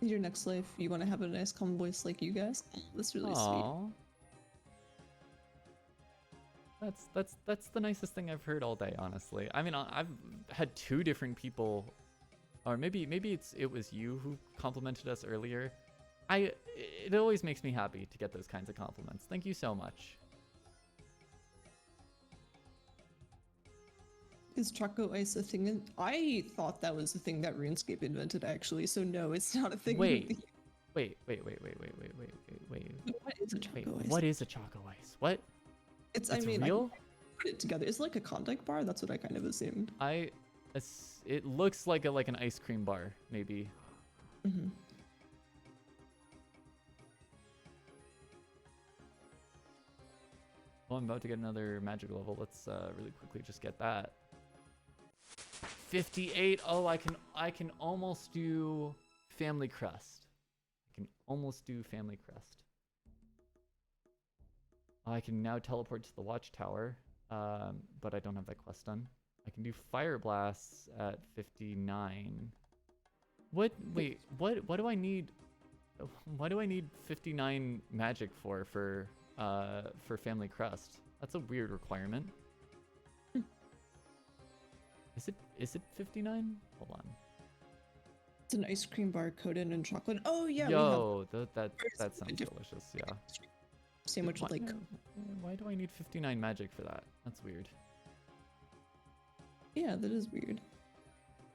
Your next life, you want to have a nice calm voice like you guys? That's really sweet. That's the nicest thing I've heard all day, honestly. I mean, I've had two different people, or maybe it was you who complimented us earlier. It always makes me happy to get those kinds of compliments. Thank you so much. Is Choco Ice a thing? I thought that was a thing that RuneScape invented, actually. So no, it's not a thing. Wait. What is a Choco Ice? What is a Choco Ice? What? It's real? I put it together. It's like a Klondike bar. That's what I kind of assumed. It looks like an ice cream bar, maybe. Mm-hmm. Well, I'm about to get another magic level. Let's really quickly just get that. 58. Oh, I can almost do Family Crest. I can almost do Family Crest. I can now teleport to the Watchtower, but I don't have that quest done. I can do Fire Blasts at 59. What? Wait, what do I need? What do I need 59 magic for Family Crest? That's a weird requirement. Is it 59? Hold on. It's an ice cream bar coated in chocolate. Oh yeah. Yo, that sounds delicious. Yeah. Sandwich with like. Why do I need 59 magic for that? That's weird. Yeah, that is weird.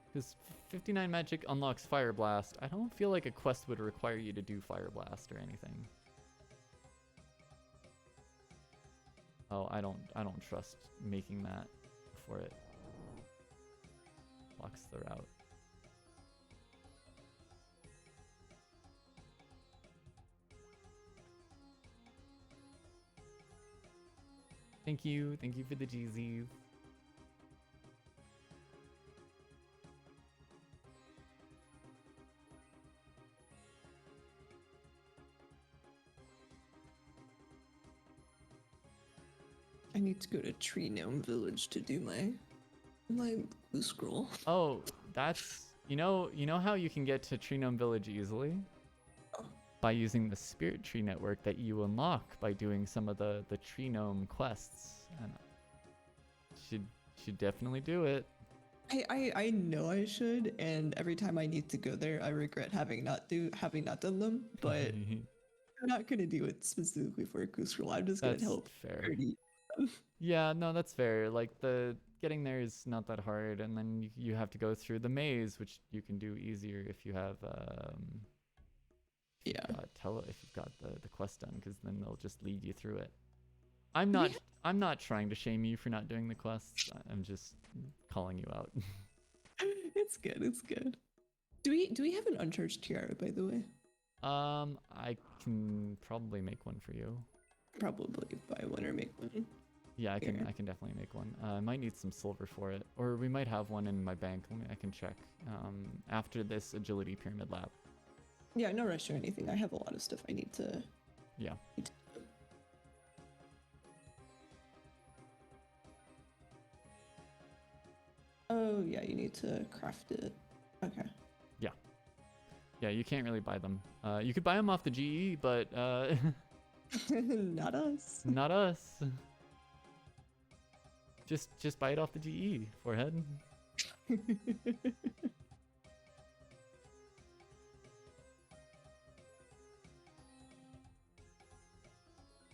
Because 59 magic unlocks Fire Blast. I don't feel like a quest would require you to do Fire Blast or anything. Oh, I don't trust making that before it blocks the route. Thank you for the GZs. I need to go to Tree Gnome Village to do my blue scroll. Oh, that's you know how you can get to Tree Gnome Village easily? Oh. By using the Spirit Tree network that you unlock by doing some of the Tree Gnome quests. And should definitely do it. I know I should, and every time I need to go there, I regret having not done them. But I'm not gonna do it specifically for a blue scroll. I'm just gonna help. Fair. Yeah, no, that's fair. Like the getting there is not that hard, and then you have to go through the maze, which you can do easier if you have if you've got the quest done, because then they'll just lead you through it. I'm not trying to shame you for not doing the quests. I'm just calling you out. It's good. It's good. Do we have an uncharged tiara, by the way? I can probably make one for you. Probably buy one or make one. Yeah, I can definitely make one. I might need some silver for it, or we might have one in my bank. I can check after this agility pyramid lap. Yeah, no rush or anything. I have a lot of stuff I need to. Yeah. Oh yeah, you need to craft it. Okay. Yeah. Yeah, you can't really buy them. You could buy them off the GE, but not us. Not us. Just buy it off the GE, forehead.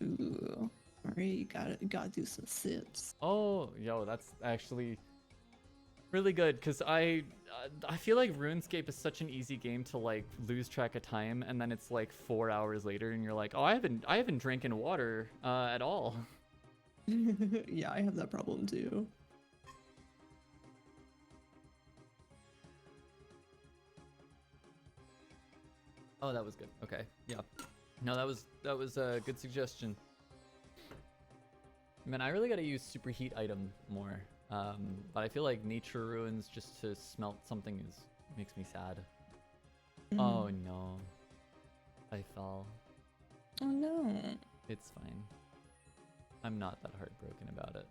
Ooh. Alright, you gotta do some sits. Oh, yo, that's actually really good, because I feel like RuneScape is such an easy game to like lose track of time, and then it's like 4 hours later and you're like, oh, I haven't drank in water at all. Yeah, I have that problem too. Oh, that was good. Okay. Yeah. No, that was a good suggestion. Man, I really gotta use superheat item more. But I feel like nature ruins just to smelt something makes me sad. Oh no. I fell. Oh no. It's fine. I'm not that heartbroken about it.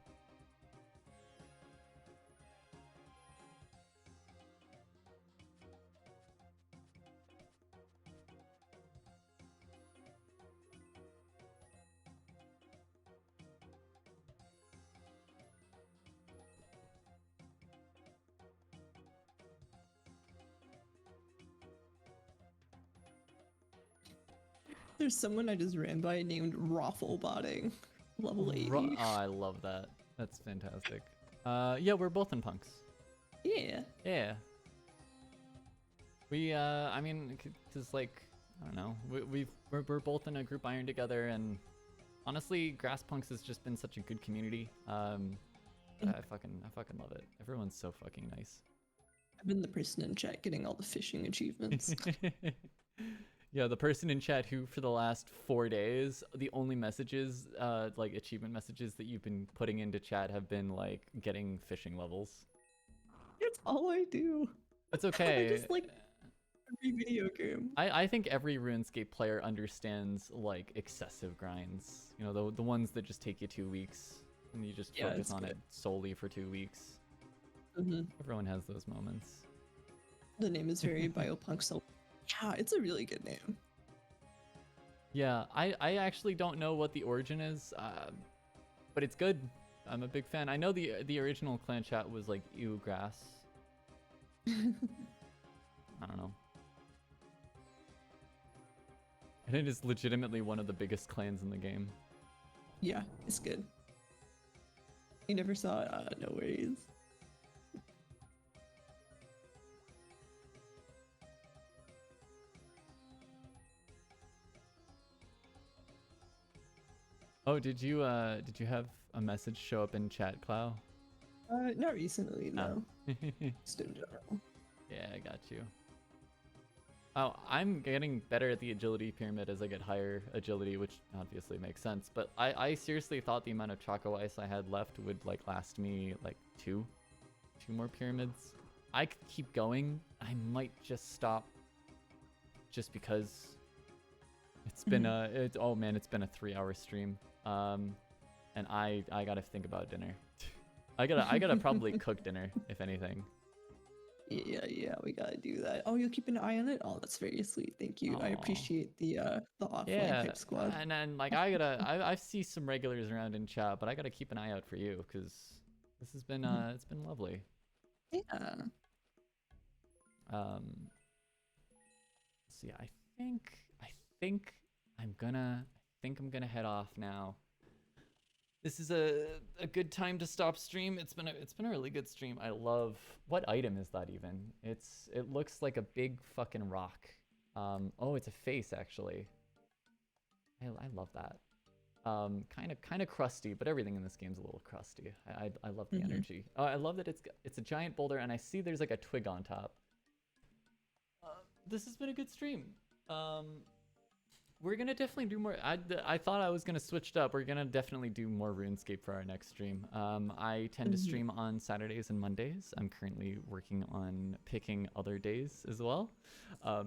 There's someone I just ran by named Rafflebotting, level 80. Oh, I love that. That's fantastic. Yeah, we're both in punks. Yeah. Yeah. We, I mean, cause like, I don't know, we're both in a group iron together, and honestly, Grass Punks has just been such a good community. I fucking love it. Everyone's so fucking nice. I've been the person in chat getting all the fishing achievements. Yeah, the person in chat who, for the last 4 days, the only messages, like achievement messages that you've been putting into chat have been like getting fishing levels. It's all I do. It's I okay. just like every video game. I think every RuneScape player understands like excessive grinds. You know, the ones that just take you 2 weeks and you just focus on it solely for 2 weeks. Everyone has those moments. The name is very biopunk, so yeah, it's a really good name. Yeah, I actually don't know what the origin is, but it's good. I'm a big fan. I know the original clan chat was like ew grass. I don't know. And it is legitimately one of the biggest clans in the game. Yeah, it's good. You never saw it? No worries. Oh, did you have a message show up in chat, Clow? Not recently, no. Just in general. Yeah, I got you. Oh, I'm getting better at the agility pyramid as I get higher agility, which obviously makes sense. But I seriously thought the amount of Choco Ice I had left would like last me like two more pyramids. I could keep going. I might just stop just because it's been oh man, it's been a 3-hour stream. And I gotta think about dinner. I gotta probably cook dinner, if anything. Yeah, we gotta do that. Oh, you'll keep an eye on it? Oh, that's very sweet. Thank you. I Aw. appreciate the offline hype squad. And then like I see some regulars around in chat, but I gotta keep an eye out for you because this has been it's been lovely. Yeah. So yeah, I think I'm gonna head off now. This is a good time to stop stream. It's been a really good stream. I love, what item is that even? It looks like a big fucking rock. Oh, it's a face actually. I love that. Kind of crusty, but everything in this game's a little crusty. I love the energy. Oh, I love that it's a giant boulder, and I see there's like a twig on top. This has been a good stream. We're gonna definitely do more. I thought I was gonna switch it up. We're gonna definitely do more RuneScape for our next stream. I tend to stream on Saturdays and Mondays. I'm currently working on picking other days as well,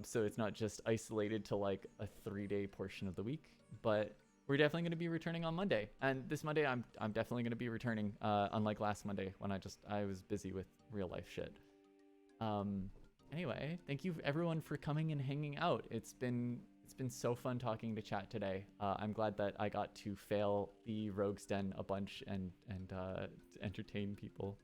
so it's not just isolated to like a 3-day portion of the week. But we're definitely gonna be returning on Monday, and this Monday I'm definitely gonna be returning. Unlike last Monday when I was busy with real life shit. Anyway, thank you everyone for coming and hanging out. It's been so fun talking to chat today. I'm glad that I got to fail the Rogue's Den a bunch and entertain people.